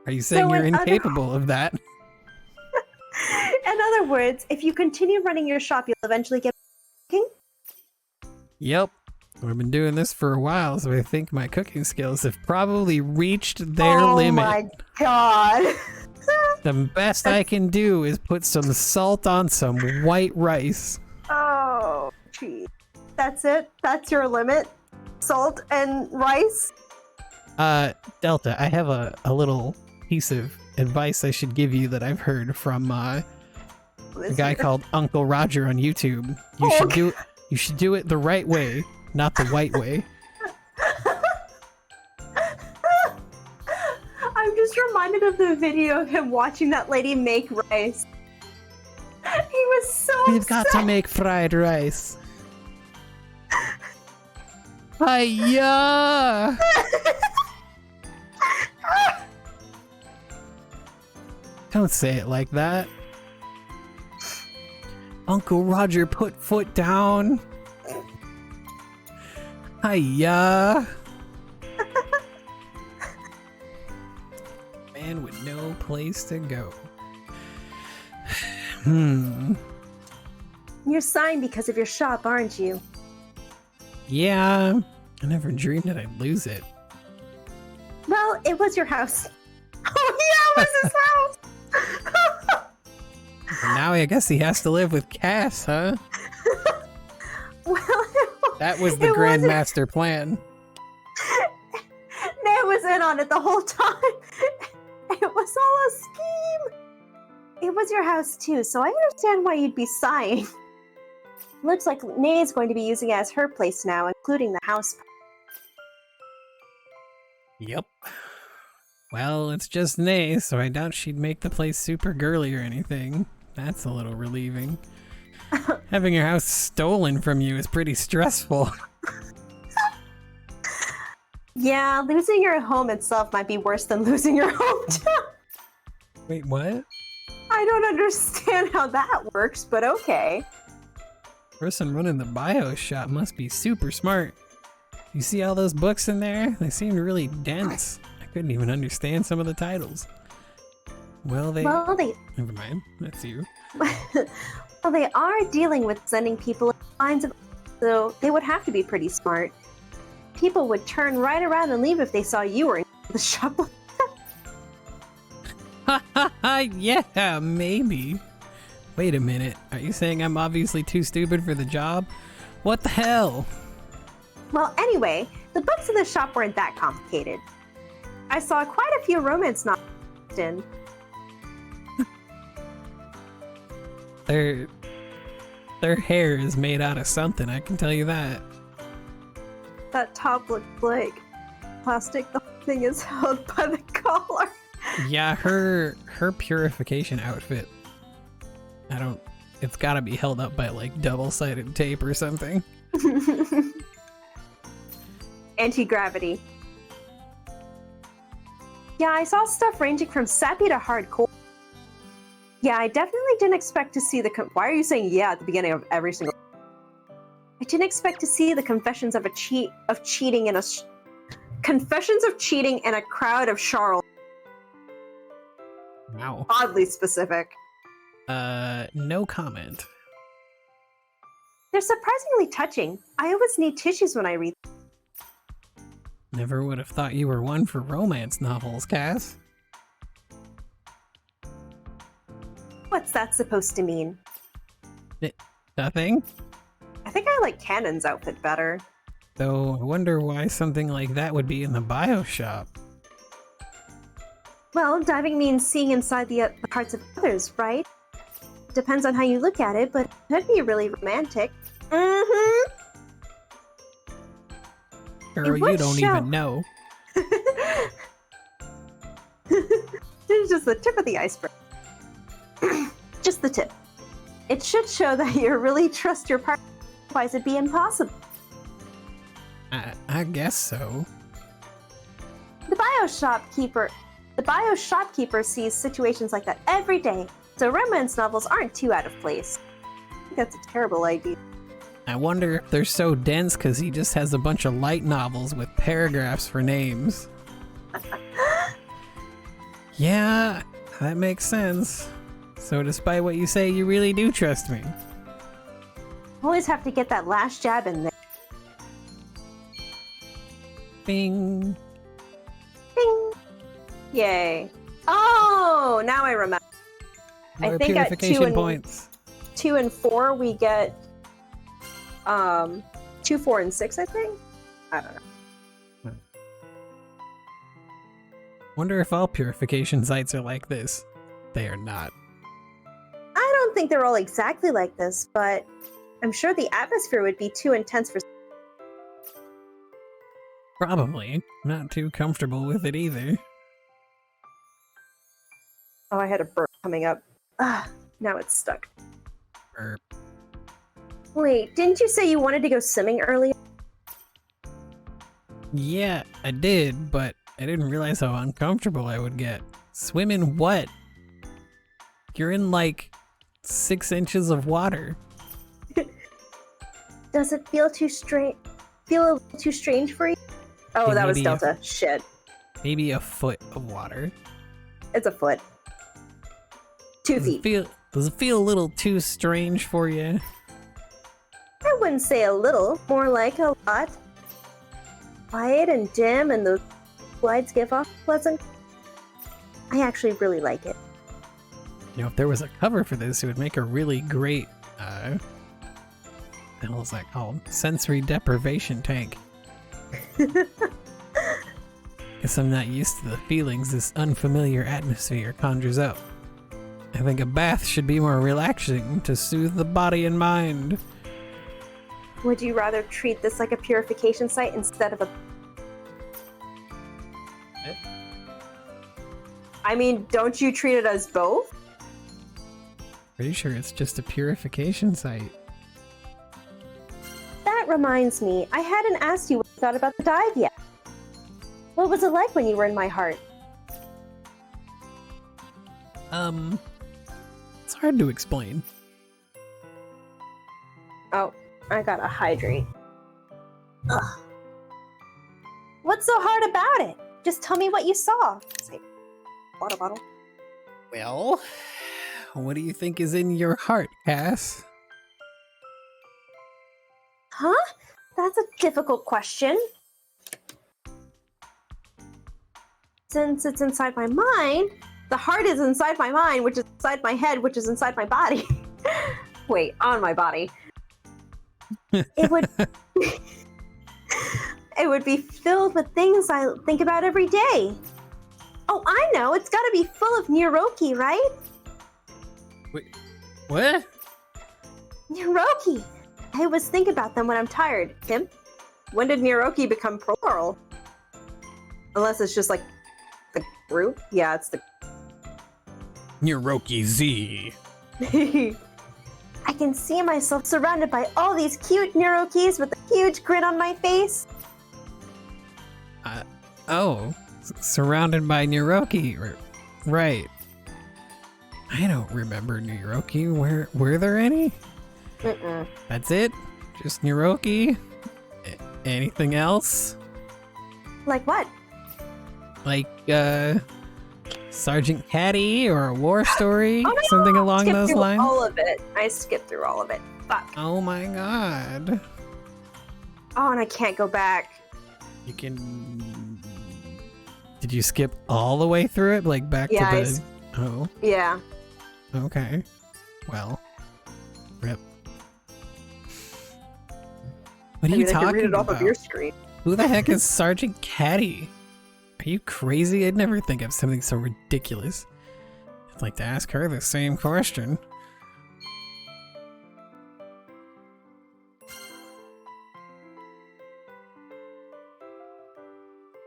Are you saying So you're in other- incapable of that? in other words, if you continue running your shop, you'll eventually get cooking. Yep. I've been doing this for a while, so I think my cooking skills have probably reached their limit. Oh my god. The best I can do is put some salt on some white rice. Oh, geez. That's it? That's your limit? Salt and rice? Delta, I have a little piece of advice I should give you that I've heard from a guy called Uncle Roger on YouTube. You should do it the right way, not the white way. I'm just reminded of the video of him watching that lady make rice. He was so We've got to upset. make fried rice. Hiya! Don't say it like that. Uncle Roger put foot down. Hiya! Man with no place to go. You're sighing because of your shop, aren't you? Yeah, I never dreamed that I'd lose it. Well, it was your house. Oh yeah, it was his house! And now I guess he has to live with Cass, huh? Well, That was the it grand wasn't- master plan. Nate was in on it the whole time. It was all a scheme. It was your house too, so I understand why you'd be sighing. Looks like Nae's going to be using it as her place now, including the house. Yep. Well, it's just Nae, so I doubt she'd make the place super girly or anything. That's a little relieving. Having your house stolen from you is pretty stressful. Yeah, losing your home itself might be worse than losing your hometown. Wait, what? I don't understand how that works, but okay. Person running the bio shop must be super smart. You see all those books in there? They seem really dense. I couldn't even understand some of the titles. Well, Well, Never mind. That's you. well, they are dealing with sending people in lines of, so they would have to be pretty smart. People would turn right around and leave if they saw you were in the shop. Ha ha ha, yeah, maybe. Wait a minute. Are you saying I'm obviously too stupid for the job? What the hell? Well, anyway, the books in the shop weren't that complicated. I saw quite a few romance novels in. Their hair is made out of something, I can tell you that. That top looked like plastic. The whole thing is held by the collar. Yeah, her purification outfit. It's gotta be held up by like double-sided tape or something. Anti-gravity. Yeah, I saw stuff ranging from sappy to hardcore. Yeah, I definitely didn't expect to see the. Why are you saying yeah at the beginning of every single? I didn't expect to see the confessions of cheating in a confessions of cheating in a crowd of Charles. Wow. Oddly specific. No comment. They're surprisingly touching. I always need tissues when I read. Never would have thought you were one for romance novels, Cass. What's that supposed to mean? Nothing? I think I like Cannon's outfit better. Though I wonder why something like that would be in the bio shop. Well, diving means seeing inside the hearts of others, right? Depends on how you look at it, but it could be really romantic. Mm-hmm. Girl, you would don't show. even know. This is just the tip of the iceberg. Just the tip. It should show that you really trust your partner, otherwise it'd be impossible. I guess so. The bio shopkeeper sees situations like that every day, so romance novels aren't too out of place. I think that's a terrible idea. I wonder if they're so dense because he just has a bunch of light novels with paragraphs for names. Yeah, that makes sense. So despite what you say, you really do trust me. Always have to get that last jab in there. Bing. Bing! Yay. Oh, now I remember. More I think at purification points. 2 and 4 we get 2, 4, and 6, I think? I don't know. Wonder if all purification sites are like this. They are not. I don't think they're all exactly like this, but I'm sure the atmosphere would be too intense for. Probably. Not too comfortable with it either. Oh, I had a burp coming up. Ah, now it's stuck. Burp. Wait, didn't you say you wanted to go swimming earlier? Yeah, I did, but I didn't realize how uncomfortable I would get. Swim in what? You're in like 6 inches of water. Does it feel too strange? Feel a little too strange for you? Oh, Okay, that was maybe Delta. Shit. Maybe a foot of water. It's a foot. 2 feet. Does it feel a little too strange for you? I wouldn't say a little, more like a lot. Quiet and dim, and the slides give off pleasant. I actually really like it. You know, if there was a cover for this, it would make a really great, what the hell is that called? Sensory deprivation tank. Guess I'm not used to the feelings this unfamiliar atmosphere conjures up. I think a bath should be more relaxing to soothe the body and mind. Would you rather treat this like a purification site instead of a... I mean, don't you treat it as both? Pretty sure it's just a purification site. That reminds me, I hadn't asked you what you thought about the dive yet. What was it like when you were in my heart? It's hard to explain. Oh, I gotta hydrate. Ugh. What's so hard about it? Just tell me what you saw. Say, water bottle. Well, what do you think is in your heart, Cass? Huh? That's a difficult question. Since it's inside my mind, the heart is inside my mind, which is inside my head, which is inside my body. Wait, on my body. It would it would be filled with things I think about every day. Oh, I know. It's gotta be full of Niroki, right? Wait, what? Niroki! I always think about them when I'm tired. Kim, when did Niroki become plural? Unless it's just like the group? Yeah, it's the... Niroki Z. I can see myself surrounded by all these cute Nirokis with a huge grin on my face. Oh, surrounded by Niroki. Right. I don't remember Niroki. Were there any? Mm-mm. That's it? Just Niroki? Anything else? Like what? Like, Sergeant Caddy or a war story? Oh no, Something along Skip those through lines? all of it. I skipped through all of it. Fuck. Oh my god. Oh, and I can't go back. You can... Did you skip all the way through it? Like back Yeah, to the... Oh, Yeah. okay. Well, rip. What are you I talking can read it off about? of your screen. Who the heck is Sergeant Caddy? Are you crazy? I'd never think of something so ridiculous. I'd like to ask her the same question.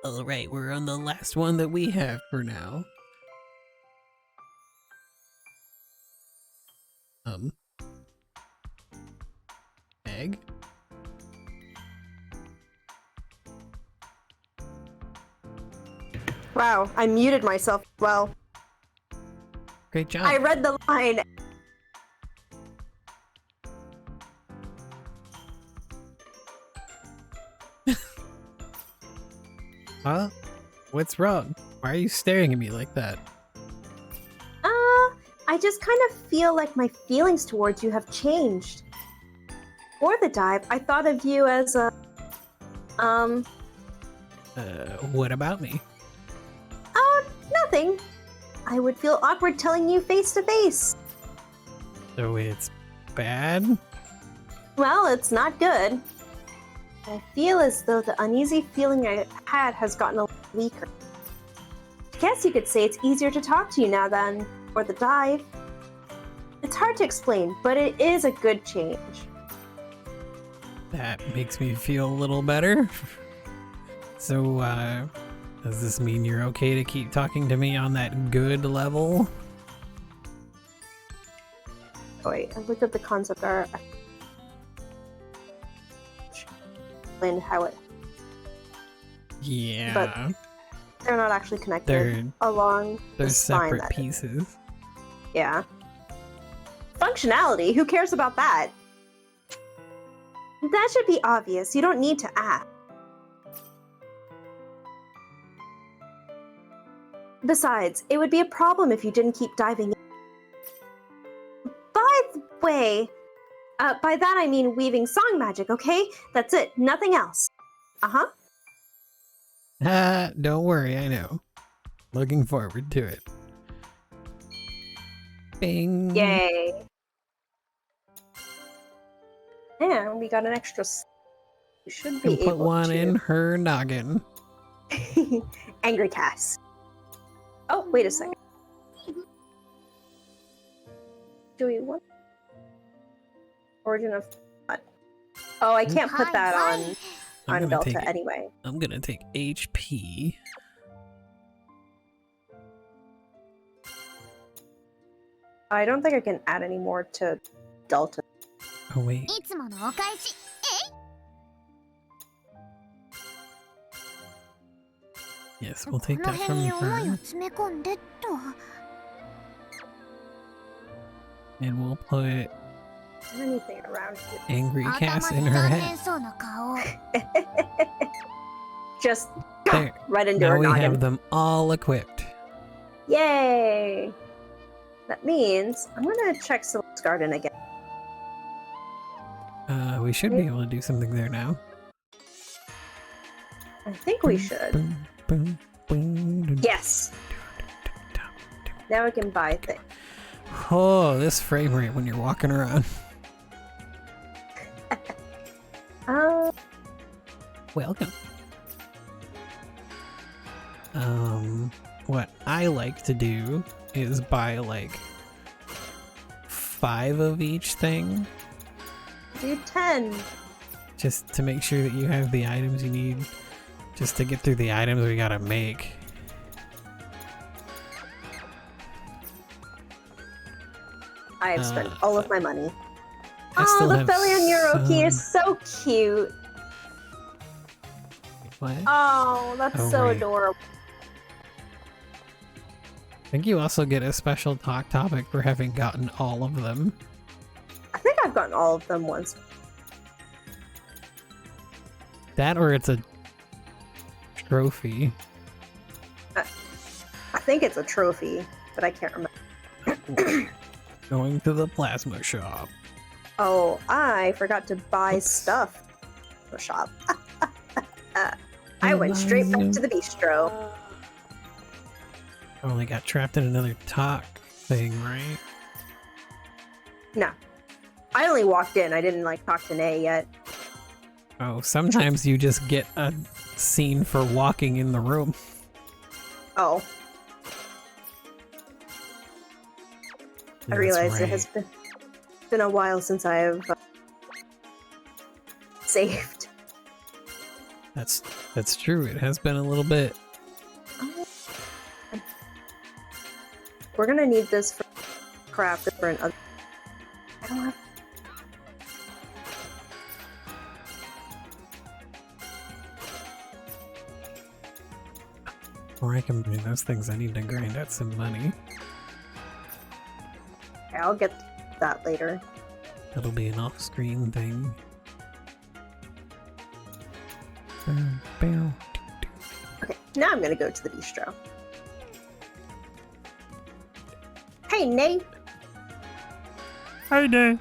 Alright, we're on the last one that we have for now. Egg? Wow, I muted myself. Well, Great job. I read the line. Huh? What's wrong? Why are you staring at me like that? I just kind of feel like my feelings towards you have changed. Before the dive, I thought of you as a... What about me? nothing. I would feel awkward telling you face to face. So it's bad? Well, it's not good. I feel as though the uneasy feeling I had has gotten a little weaker. I guess you could say it's easier to talk to you now than before the dive. It's hard to explain, but it is a good change. That makes me feel a little better. So, does this mean you're okay to keep talking to me on that good level? Oh wait, I looked at the concept art. Explained how it... Yeah. They're not actually connected They're along the they're spine. separate that is. pieces. Yeah. Functionality? Who cares about that? That should be obvious. You don't need to ask. Besides, it would be a problem if you didn't keep diving in. By the way, by that I mean weaving song magic, okay? That's it. Nothing else. Uh-huh. Don't worry, I know. Looking forward to it. Bing. Yay. And we got an extra... You should be Can put able one to... in her noggin. Angry Cass. Oh, wait a second. Do we want... Origin of... what? Oh, I can't put that on I'm gonna take Delta it. anyway. I'm gonna take HP. I don't think I can add any more to Delta. Oh wait. いつものお返し Yes, we'll take この that 辺 from に思いを her. 詰め込んでっと And we'll put Anything around here. Angry 頭 Cass に in her 残 head. 念そうな顔 Just There. right into Now her we noggin. have them all equipped. Yay! That means I'm gonna check Silk's Garden again. We should be able to do something there now. I think we should. Boom, boom, boom, dun, Yes! dun, dun. Now we can buy things. Oh, this frame rate when you're walking around. Welcome. What I like to do is buy like 5 of each thing, Do 10. just to make sure that you have the items you need, just to get through the items we gotta make. I have spent all of my money. I Oh, still the have Felion Yuroki is some- so cute. What? Oh, that's Oh, so right. adorable. I think you also get a special talk topic for having gotten all of them. I think I've gotten all of them once. That or it's a trophy. I think it's a trophy, but I can't remember. Going to the plasma shop. Oh, I forgot to buy Oops. stuff. The shop. I went straight back to the bistro. Only got trapped in another talk thing, right? No. I only walked in. I didn't like talk to Nay yet. Oh, sometimes you just get a scene for walking in the room. Oh. I That's realized it right. has been a while since I have saved. That's true. It has been a little bit. We're gonna need this for craft for an other. I don't have. Or I can buy those things. I need to grind out some money. Okay, I'll get that later. That'll be an off-screen thing. Bow. Okay, now I'm gonna go to the bistro. Hey, Nay. Hi there.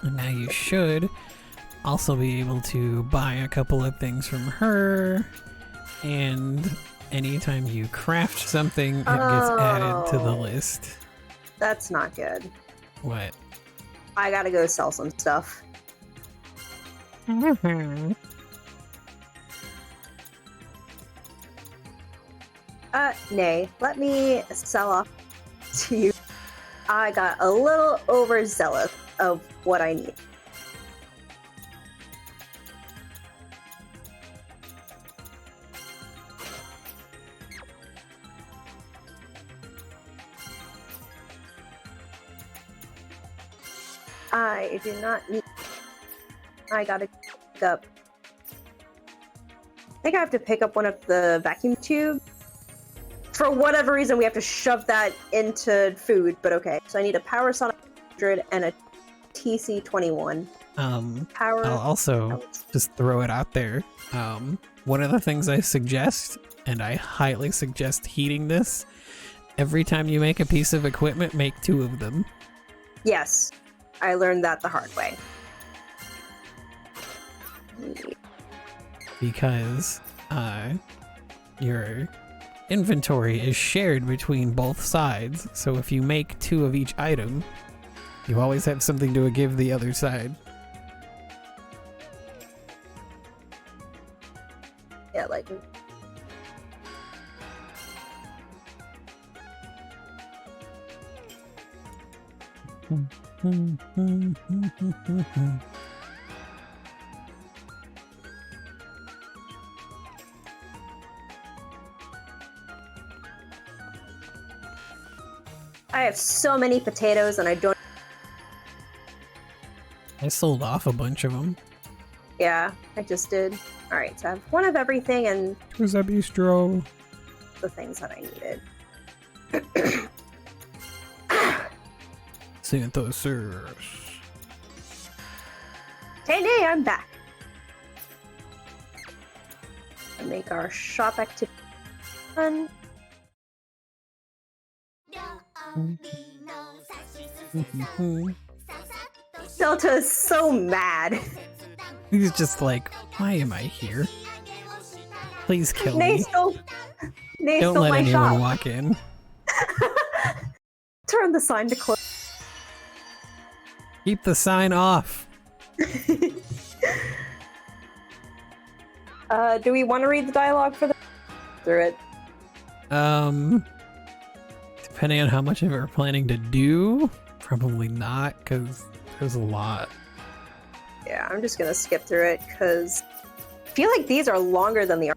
And now you should also be able to buy a couple of things from her. And anytime you craft something, it gets added to the Oh. list. That's not good. What? I gotta go sell some stuff. Nay, let me sell off to you. I got a little overzealous of what I need. I do not need. I gotta pick up. I think I have to pick up one of the vacuum tubes. For whatever reason, we have to shove that into food, but okay. So I need a Power Sonic 100 and a TC21. Power. I'll also just throw it out there. One of the things I suggest, and I highly suggest heating this, every time you make a piece of equipment, make 2 of them. Yes, I learned that the hard way. Because your inventory is shared between both sides, so if you make 2 of each item, you always have something to give the other side. Yeah, like. I have so many potatoes and I don't. I sold off a bunch of them. Yeah, I just did. Alright, so I have one of everything and Who's that bistro? the things that I needed. Synthesis. Hey, Nay, I'm back. And make our shop activity fun. Delta is so mad. He's just like, why am I here? Please kill Nay me. stole Don't let my anyone shop. walk in. Turn the sign to close. Keep the sign off. Do we want to read the dialogue for the through it? Depending on how much of it we're planning to do, probably not, because there's a lot. Yeah, I'm just gonna skip through it because I feel like these are longer than the.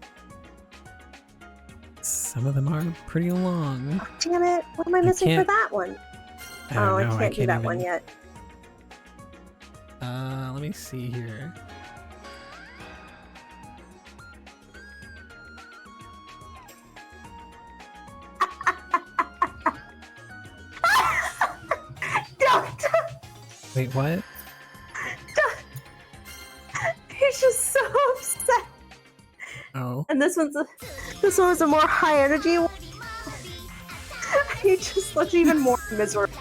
Some of them are pretty long. Oh, damn it! What am I missing for can't- that one? I don't know. I can't do that even... one yet. Let me see here. Wait, what? He's just so upset. Oh. And this one was a more high energy one. He just looks even more miserable.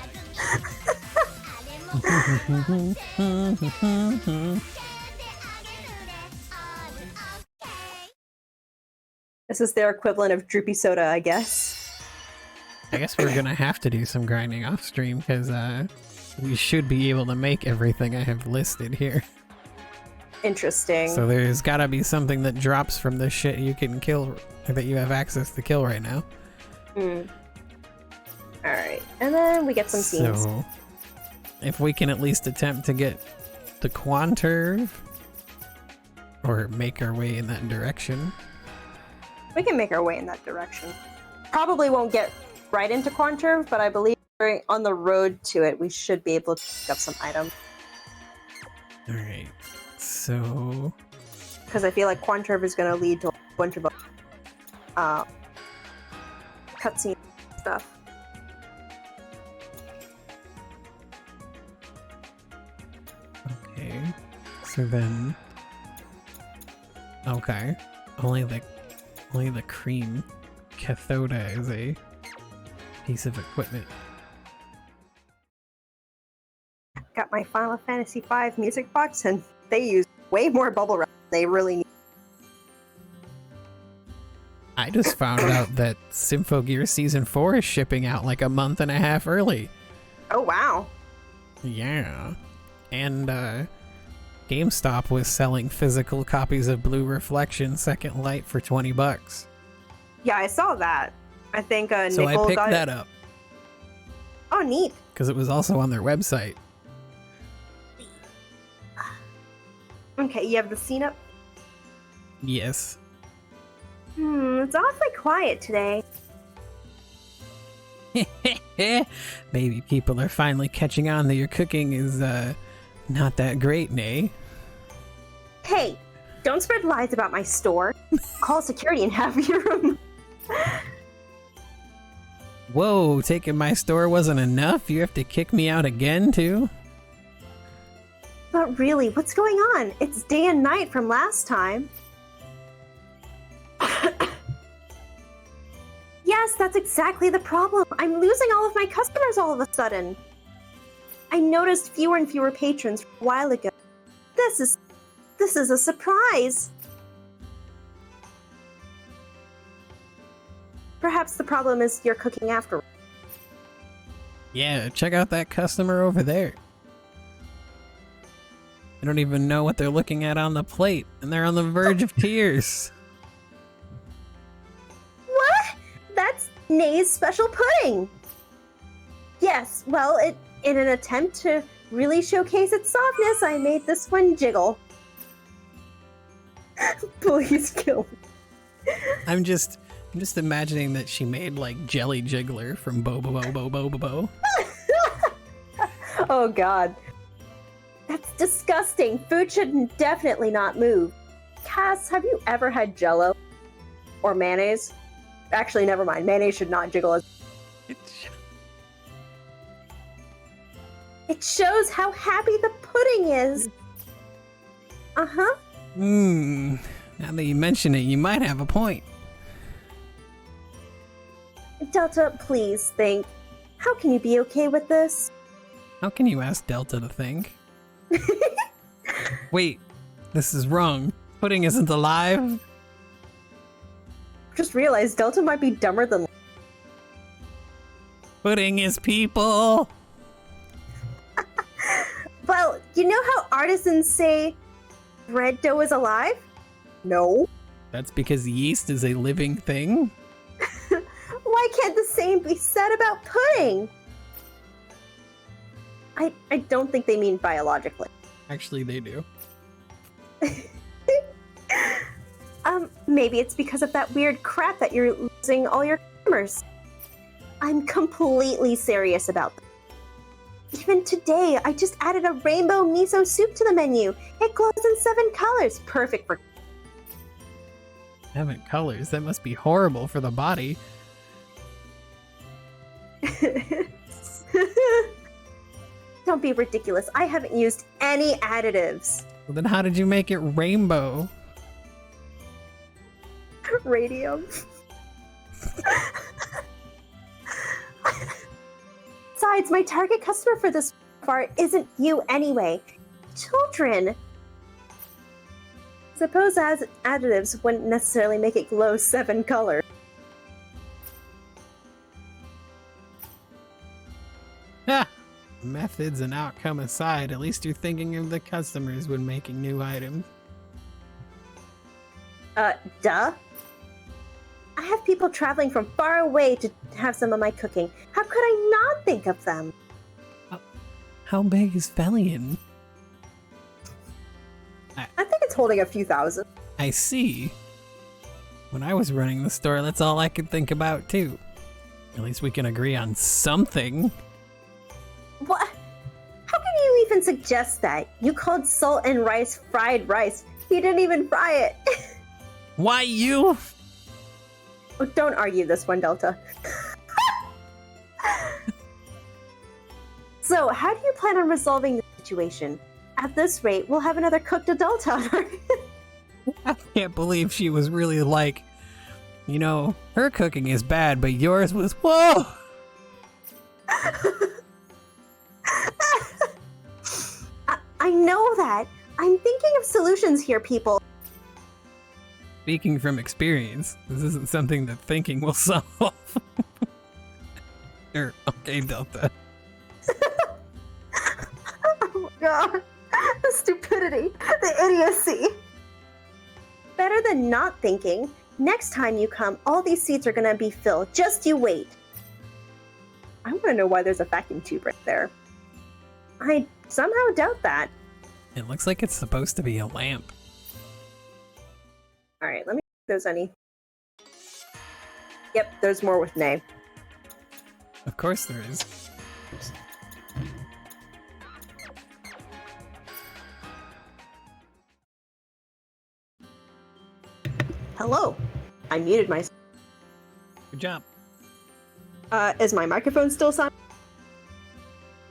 This is their equivalent of droopy soda, I guess. I guess we're gonna have to do some grinding off stream because we should be able to make everything I have listed here. Interesting. So there's gotta be something that drops from the shit you can kill, or that you have access to kill right now. Alright, and then we get some scenes. So, if we can at least attempt to get the Quanturv, or make our way in that direction. We can make our way in that direction. Probably won't get right into Quanturv, but I believe on the road to it, we should be able to pick up some items. Alright, so... Because I feel like Quanturv is going to lead to a bunch of cutscene stuff. Okay, so then... Okay, only the cream cathoda is a piece of equipment. Got my Final Fantasy V music box, and they use way more bubble wrap than they really need. I just found out that Symphogear Season 4 is shipping out like a month and a half early. Oh, wow. Yeah. And, GameStop was selling physical copies of Blue Reflection Second Light for $20. Yeah, I saw that. I think So Nickel I picked got that it. up. Oh, neat. Because it was also on their website. Okay, you have the scene up? Yes. It's awfully quiet today. Maybe people are finally catching on that your cooking is, not that great, nay? Hey, don't spread lies about my store. Call security and have your room. Whoa, taking my store wasn't enough? You have to kick me out again, too? But really, what's going on? It's day and night from last time. Yes, that's exactly the problem. I'm losing all of my customers all of a sudden. I noticed fewer and fewer patrons a while ago. This is a surprise. Perhaps the problem is you're cooking after. Yeah, check out that customer over there. I don't even know what they're looking at on the plate, and they're on the verge of tears. What? That's Nay's special pudding. Yes, well, in an attempt to really showcase its softness, I made this one jiggle. Please kill me. I'm just imagining that she made like Jelly Jiggler from Bo Bo Bo Bo Bo Bo Bo. Oh god. That's disgusting. Food should definitely not move. Cass, have you ever had Jell-O? Or mayonnaise? Actually, never mind. Mayonnaise should not jiggle as... It shows how happy the pudding is. Uh-huh. Now that you mention it, you might have a point. Delta, please think. How can you be okay with this? How can you ask Delta to think? Wait, this is wrong. Pudding isn't alive? Just realized Delta might be dumber than... Pudding is people! Well, you know how artisans say bread dough is alive? No. That's because yeast is a living thing? Why can't the same be said about pudding? I don't think they mean biologically. Actually, they do. Maybe it's because of that weird crap that you're losing all your customers. I'm completely serious about that. Even today, I just added a rainbow miso soup to the menu. It glows in 7 colors. Perfect for... 7 colors? That must be horrible for the body. Don't be ridiculous. I haven't used any additives. Well, then how did you make it rainbow? Radium. Besides, my target customer for this far isn't you anyway. Children. Suppose as additives wouldn't necessarily make it glow 7 colors. Ha! Methods and outcome aside, at least you're thinking of the customers when making new items. Duh. I have people traveling from far away to have some of my cooking. How could I not think of them? How big is Felion? I think it's holding a few thousand. I see. When I was running the store, that's all I could think about too. At least we can agree on something. What? How can you even suggest that? You called salt and rice fried rice. You didn't even fry it. Why you? Oh, don't argue this one, Delta. So, how do you plan on resolving the situation? At this rate, we'll have another cooked adult on her. I can't believe she was really like, you know, her cooking is bad, but yours was, whoa! I know that. I'm thinking of solutions here, people. Speaking from experience, this isn't something that thinking will solve. Okay, Delta. Oh my god. The stupidity. The idiocy. Better than not thinking. Next time you come, all these seats are gonna be filled. Just you wait. I wanna know why there's a vacuum tube right there. I somehow doubt that. It looks like it's supposed to be a lamp. Alright, let me see if there's any. Yep, there's more with Nay. Of course there is. Hello. I muted myself. Good job. Is my microphone still sound?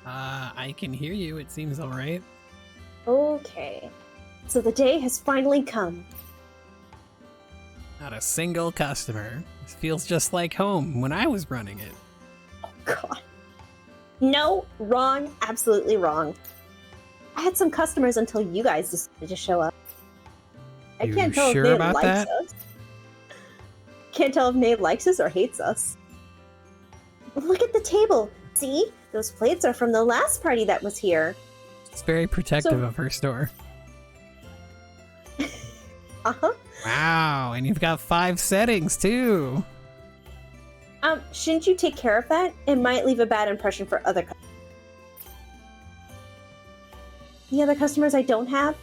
I can hear you. It seems alright. Okay. So the day has finally come. Not a single customer. This feels just like home when I was running it. Oh god. No, wrong, absolutely wrong. I had some customers until you guys decided to show up. I You can't tell sure if Nate about likes that? us. Can't tell if Nate likes us or hates us. Look at the table. See? Those plates are from the last party that was here. It's very protective So- of her store. Uh-huh. Wow, and you've got 5 settings too. Shouldn't you take care of that? It might leave a bad impression for other customers. The other customers I don't have?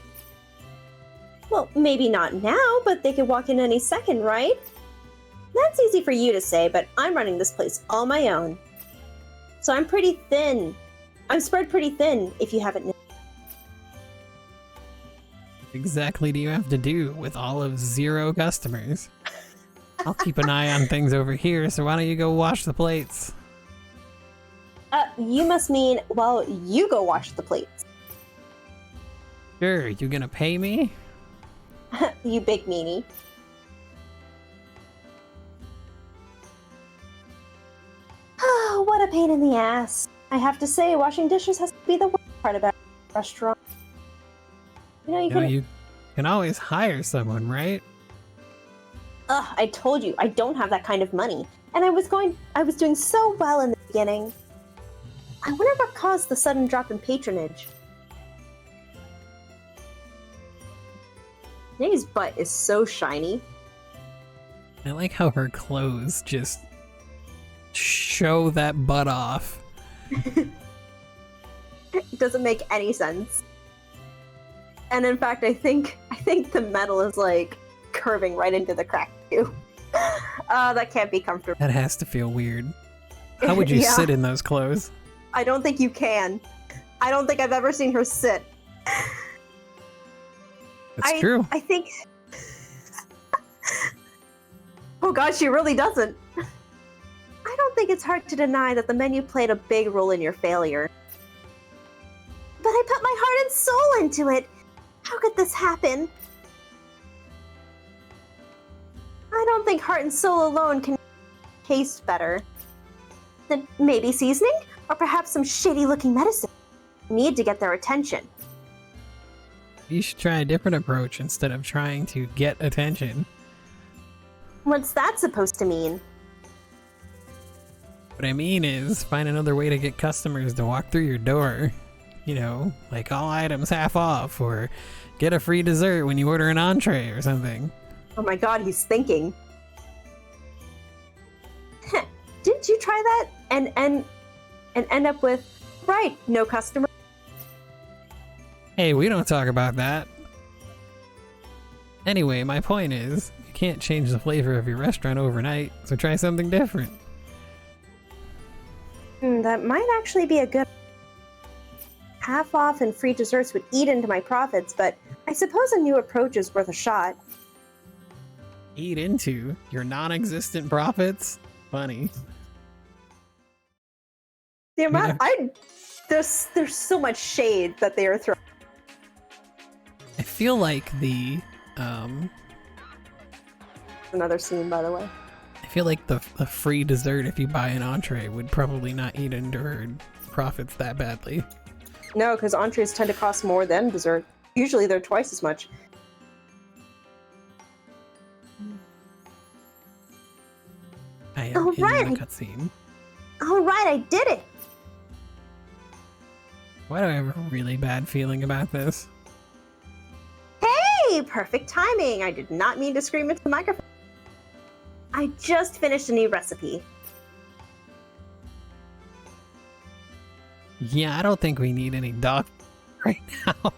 Well, maybe not now, but they could walk in any second, right? That's easy for you to say, but I'm running this place all my own. So I'm pretty thin. I'm spread pretty thin, if you haven't noticed. What exactly do you have to do with all of 0 customers? I'll keep an eye on things over here, so why don't you go wash the plates? You must mean, well, you go wash the plates. Sure, you gonna pay me? You big meanie. Oh, what a pain in the ass. I have to say, washing dishes has to be the worst part about a restaurant. You know, You can always hire someone, right? Ugh, I told you, I don't have that kind of money. And I was doing so well in the beginning. I wonder what caused the sudden drop in patronage. Nay's butt is so shiny. I like how her clothes just show that butt off. It doesn't make any sense. And in fact, I think the metal is like curving right into the crack too. That can't be comfortable. That has to feel weird. How would you Yeah. sit in those clothes? I don't think you can. I don't think I've ever seen her sit. That's true. I think. Oh god, she really doesn't. I don't think it's hard to deny that the menu played a big role in your failure. But I put my heart and soul into it. How could this happen? I don't think heart and soul alone can taste better. Then maybe seasoning? Or perhaps some shady-looking medicine. Need to get their attention. You should try a different approach instead of trying to get attention. What's that supposed to mean? What I mean is, find another way to get customers to walk through your door. You know, like all items half off, or get a free dessert when you order an entree or something. Oh my god, he's thinking. Didn't you try that and end up with, right, no customer? Hey, we don't talk about that. Anyway, my point is, you can't change the flavor of your restaurant overnight, so try something different. That might actually be a good... Half off and free desserts would eat into my profits, but I suppose a new approach is worth a shot. Eat into your non-existent profits? Funny. The amount there's so much shade that they are throwing. I feel like the Another scene, by the way. I feel like the free dessert if you buy an entree would probably not eat into her profits that badly. No, because entrees tend to cost more than dessert. Usually they're twice as much. I am in the cutscene. Alright, I did it! Why do I have a really bad feeling about this? Hey! Perfect timing! I did not mean to scream into the microphone. I just finished a new recipe. Yeah, I don't think we need any doc right now.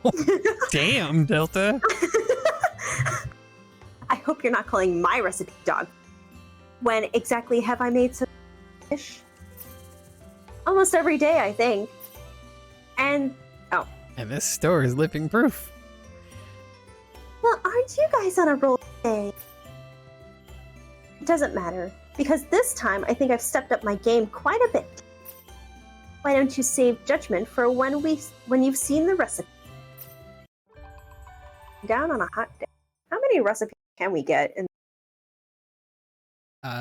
Damn, Delta. I hope you're not calling my recipe dog. When exactly have I made some dish? Almost every day, I think. And, oh. And this store is living proof. Well, aren't you guys on a roll today? It doesn't matter, because this time I think I've stepped up my game quite a bit. Why don't you save judgment for when you've seen the recipe? Down on a hot day. How many recipes can we get?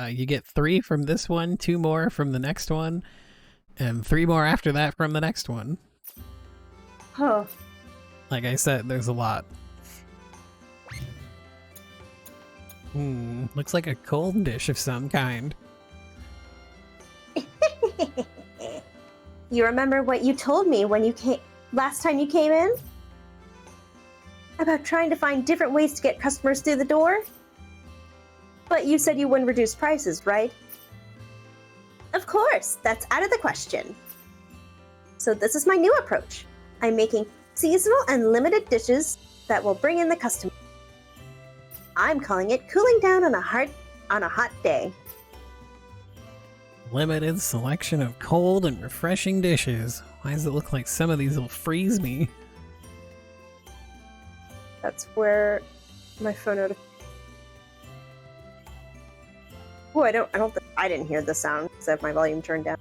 You get 3 from this one, 2 more from the next one, and 3 more after that from the next one. Oh. Like I said, there's a lot. Looks like a cold dish of some kind. You remember what you told me when you came last time you came in? About trying to find different ways to get customers through the door? But you said you wouldn't reduce prices, right? Of course, that's out of the question. So this is my new approach. I'm making seasonal and limited dishes that will bring in the customer. I'm calling it cooling down on a hot day. Limited selection of cold and refreshing dishes. Why does it look like some of these will freeze me? That's where my phone notification. Oh, I didn't hear the sound because I have my volume turned down.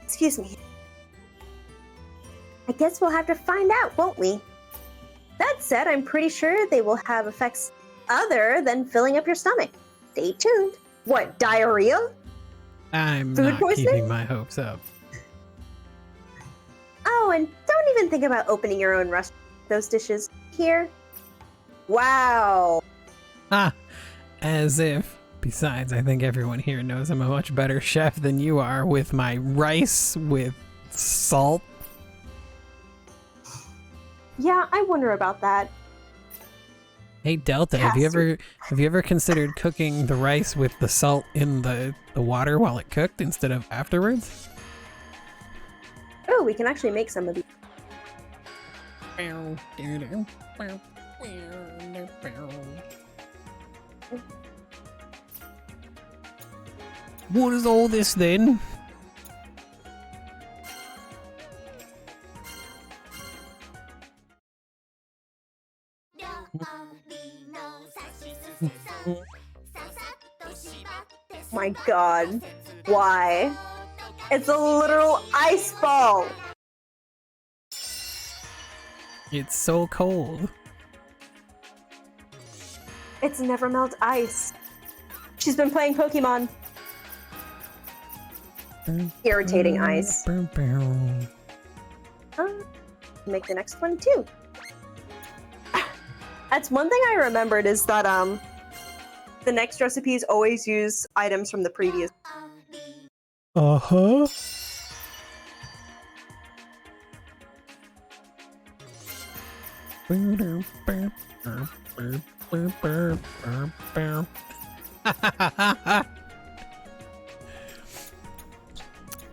Excuse me. I guess we'll have to find out, won't we? That said, I'm pretty sure they will have effects other than filling up your stomach. Stay tuned. What, diarrhea? I'm Food not poisoning? keeping my hopes up. Oh, and don't even think about opening your own restaurant with those dishes here. Wow. Ah, as if. Besides, I think everyone here knows I'm a much better chef than you are with my rice with salt. Yeah, I wonder about that. Hey Delta, have you ever considered cooking the rice with the salt in the water while it cooked instead of afterwards? Oh, we can actually make some of these. What is all this then? My god. Why? It's a literal ice ball. It's so cold. It's never melt ice. She's been playing Pokemon. Irritating ice. Make the next one too. That's one thing I remembered is that the next recipes always use items from the previous. Uh-huh.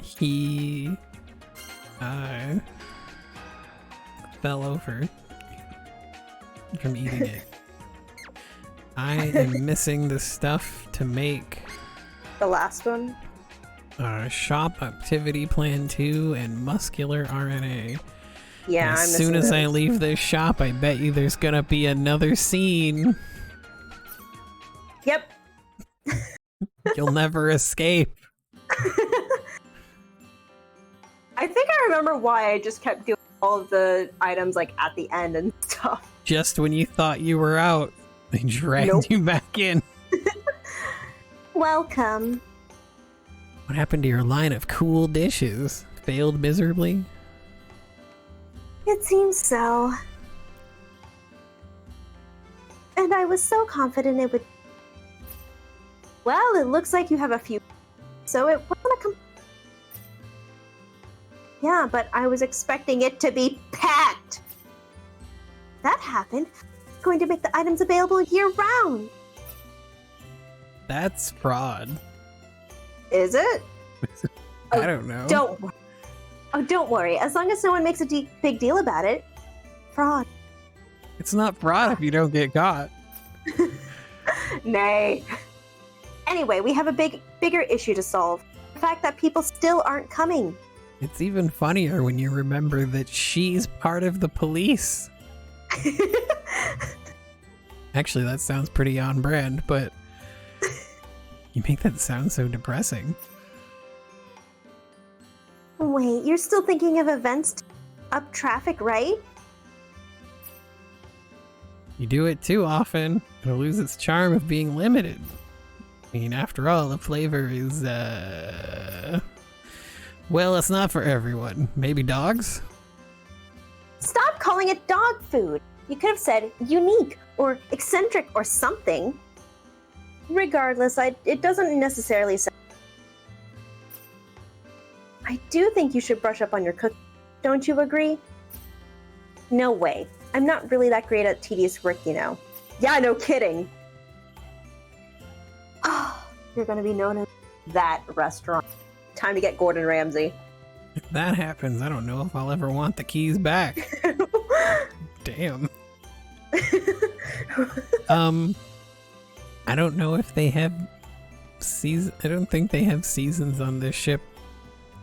He fell over from eating it. I am missing the stuff to make The last one. Shop Activity Plan 2 and Muscular RNA. Yeah, As I'm soon missing as I those. leave this shop, I bet you there's gonna be another scene. Yep. You'll never escape. I think I remember why I just kept doing all of the items like at the end and stuff. Just when you thought you were out, they dragged Nope. you back in. Welcome. What happened to your line of cool dishes? Failed miserably? It seems so. And I was so confident it would. Well, it looks like you have a few. So it wasn't a Yeah, but I was expecting it to be packed. That happened. It's going to make the items available year round. That's fraud. Is it? I don't know. Don't worry. As long as no one makes a big deal about it. Fraud. It's not fraud if you don't get caught. Nay. Anyway, we have a bigger issue to solve. The fact that people still aren't coming. It's even funnier when you remember that she's part of the police. Actually, that sounds pretty on brand, but you make that sound so depressing. Wait, you're still thinking of events to up traffic, right? You do it too often, it'll lose its charm of being limited. I mean, after all, the flavor is, well, it's not for everyone. Maybe dogs? Stop calling it dog food. You could have said unique or eccentric or something. Regardless, it doesn't necessarily sound. I do think you should brush up on your cooking. Don't you agree? No way. I'm not really that great at tedious work, you know. Yeah, no kidding. Oh, you're gonna be known as that restaurant. Time to get Gordon Ramsay. If that happens, I don't know if I'll ever want the keys back. Damn. I don't know if they have I don't think they have seasons on this ship.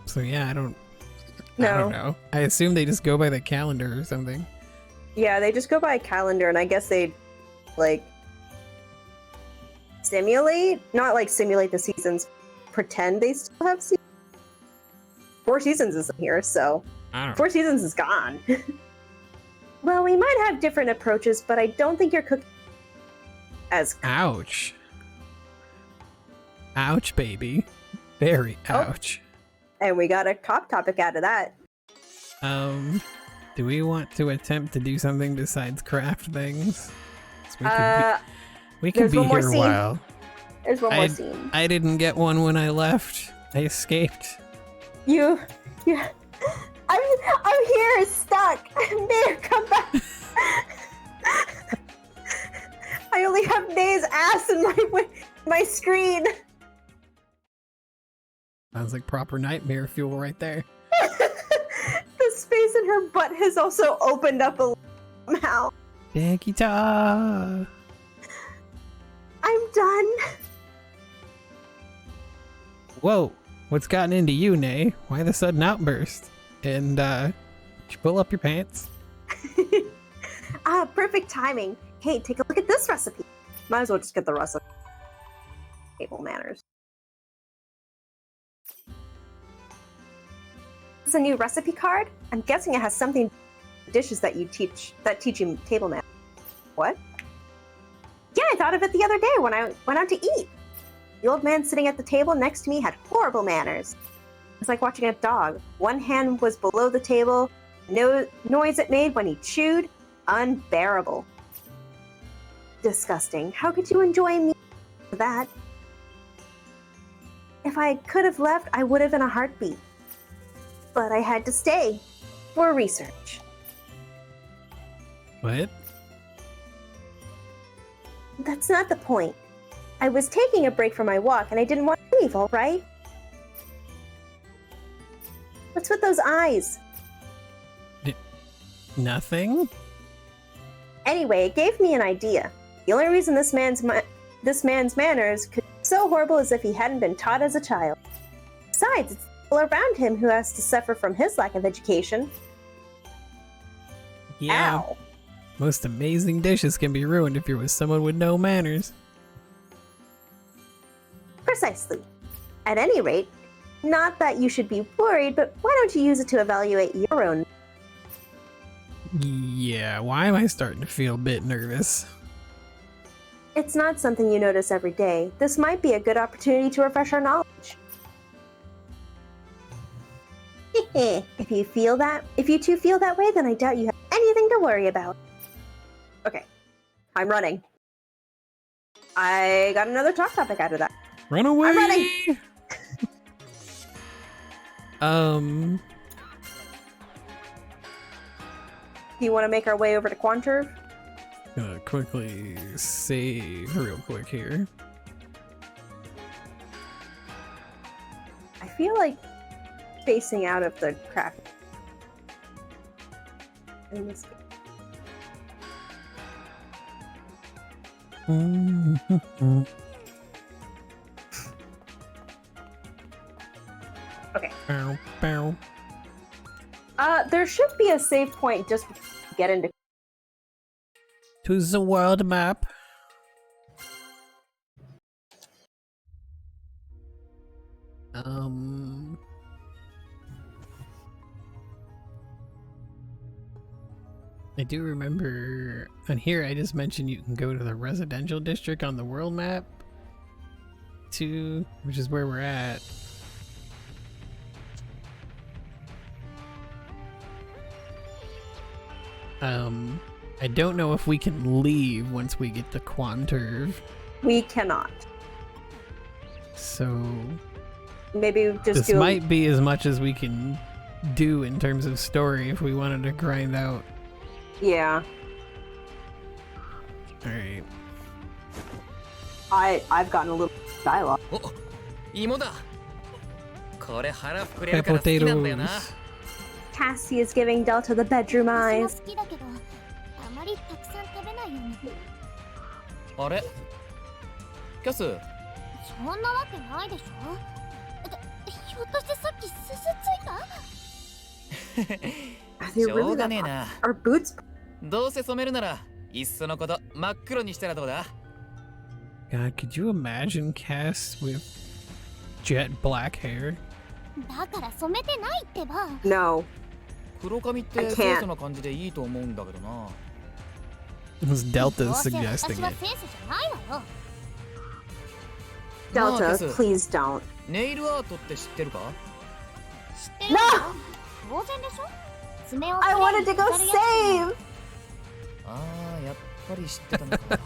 So yeah, I don't know. I assume they just go by the calendar or something. Yeah, they just go by a calendar, and I guess they, like, not like simulate the seasons, pretend they still have seasons. 4 seasons isn't here, so I don't know. 4 seasons is gone. Well, we might have different approaches, but I don't think you're cooking as. Ouch. Ouch, baby. Very ouch. And we got a cop topic out of that. Do we want to attempt to do something besides craft things? We could there's be one more here a scene. while. There's one more scene. I didn't get one when I left. I escaped. I'm here, stuck. Mayor, come back. I only have Nay's ass in my screen. Sounds like proper nightmare fuel right there. The space in her butt has also opened up a somehow. Dekita! I'm done. Whoa, what's gotten into you, Nay? Why the sudden outburst? And, did you pull up your pants? Perfect timing. Hey, take a look at this recipe. Might as well just get the recipe. Table manners. is a new recipe card. I'm guessing it has something dishes that teach you table manners. What? Yeah, I thought of it the other day when I went out to eat. The old man sitting at the table next to me had horrible manners. It's like watching a dog. One hand was below the table. No noise it made when he chewed. Unbearable. Disgusting. How could you enjoy me for that? If I could have left, I would have in a heartbeat. But I had to stay for research. What? That's not the point. I was taking a break from my walk and I didn't want to leave, all right? What's with those eyes? Nothing? Anyway, it gave me an idea. The only reason this man's manners could be so horrible is if he hadn't been taught as a child. Besides, it's people around him who has to suffer from his lack of education. Yeah. Ow. Most amazing dishes can be ruined if you're with someone with no manners. Precisely. At any rate, not that you should be worried, but why don't you use it to evaluate your own? Yeah, why am I starting to feel a bit nervous? It's not something you notice every day. This might be a good opportunity to refresh our knowledge. If you two feel that way, then I doubt you have anything to worry about. Okay, I'm running. I got another talk topic out of that. Run away! I'm running! Do you want to make our way over to Quanturv? Gonna quickly save real quick here. I feel like facing out of the craft. In this Okay. Bow, bow. There should be a save point just to get into. To the world map. I do remember on here I just mentioned you can go to the residential district on the world map too, which is where we're at. I don't know if we can leave once we get to Quanturv. We cannot. So Maybe just this might be as much as we can do in terms of story if we wanted to grind out. Yeah. Alright. I've gotten a little dialogue. お、芋だ。これ腹膨れるから好きなんだよな。 Cassie is giving Delta the bedroom 私も eyes. 好きだけど、あまりたくさん食べないように。あれキャス、そんなわけないでしょ。ひょっとしてさっきすすついた？ Are they しょ really うが that ねえ hot? な。 Are boots? どうせ染めるなら、いっそのこと真っ黒にしたらどうだ？ God, could you imagine Cass with jet black hair? だから染めてないってば。 No. 黒髪っ I て can't. 清楚な感じでいいと思うんだけどな。 This ど Delta's うせ suggesting 私は it. センスじゃないわよ。まあ Delta, キャス、 please don't. ネイルアートって知ってるか？知ってるわよ。当然でしょ。爪を I wanted to go 飾るやつ save! ああ、やっぱり知ってたのか。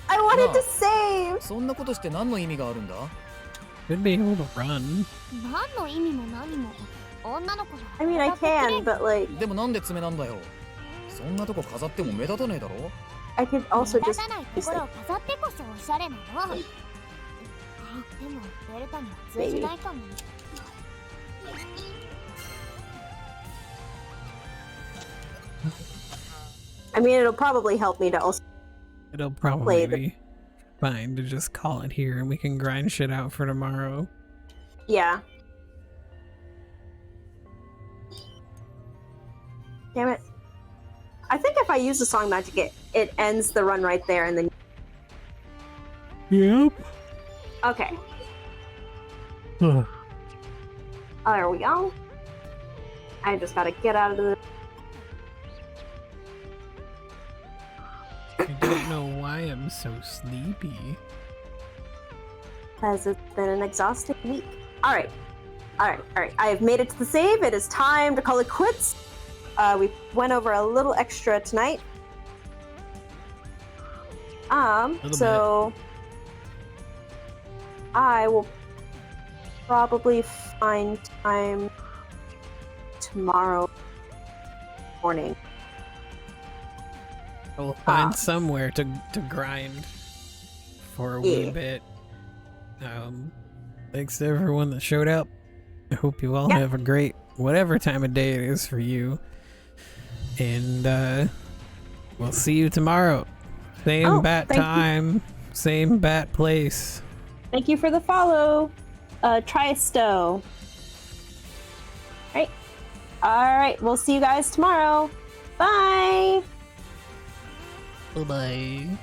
I wanted No. to save! そんなことして何の意味があるんだ？ Should be able to run. 何の意味も何も。女の子が I mean, I can, but like, でもなんで爪なんだよ。そんなとこ飾っても目立たねえだろ。 I could also 目 just 立たないところを飾ってこそおしゃれなの。でもデルタには通じないかも。 I mean, it'll probably help me to also. It'll probably Play the- be fine to just call it here and we can grind shit out for tomorrow. Yeah. Damn it. I think if I use the song magic, it ends the run right there and then. Yep. Okay. Oh, there we go. I just gotta get out of the. I don't know why I'm so sleepy. As it's been an exhausting week. Alright. I have made it to the save. It is time to call it quits. We went over a little extra tonight. So I will probably find time tomorrow morning. I will find somewhere to grind for a wee bit. Thanks to everyone that showed up. I hope you all have a great whatever time of day it is for you. And we'll see you tomorrow. Same bat time, same bat place. Thank you for the follow, Tristo. Alright, we'll see you guys tomorrow. Bye! Bye-bye.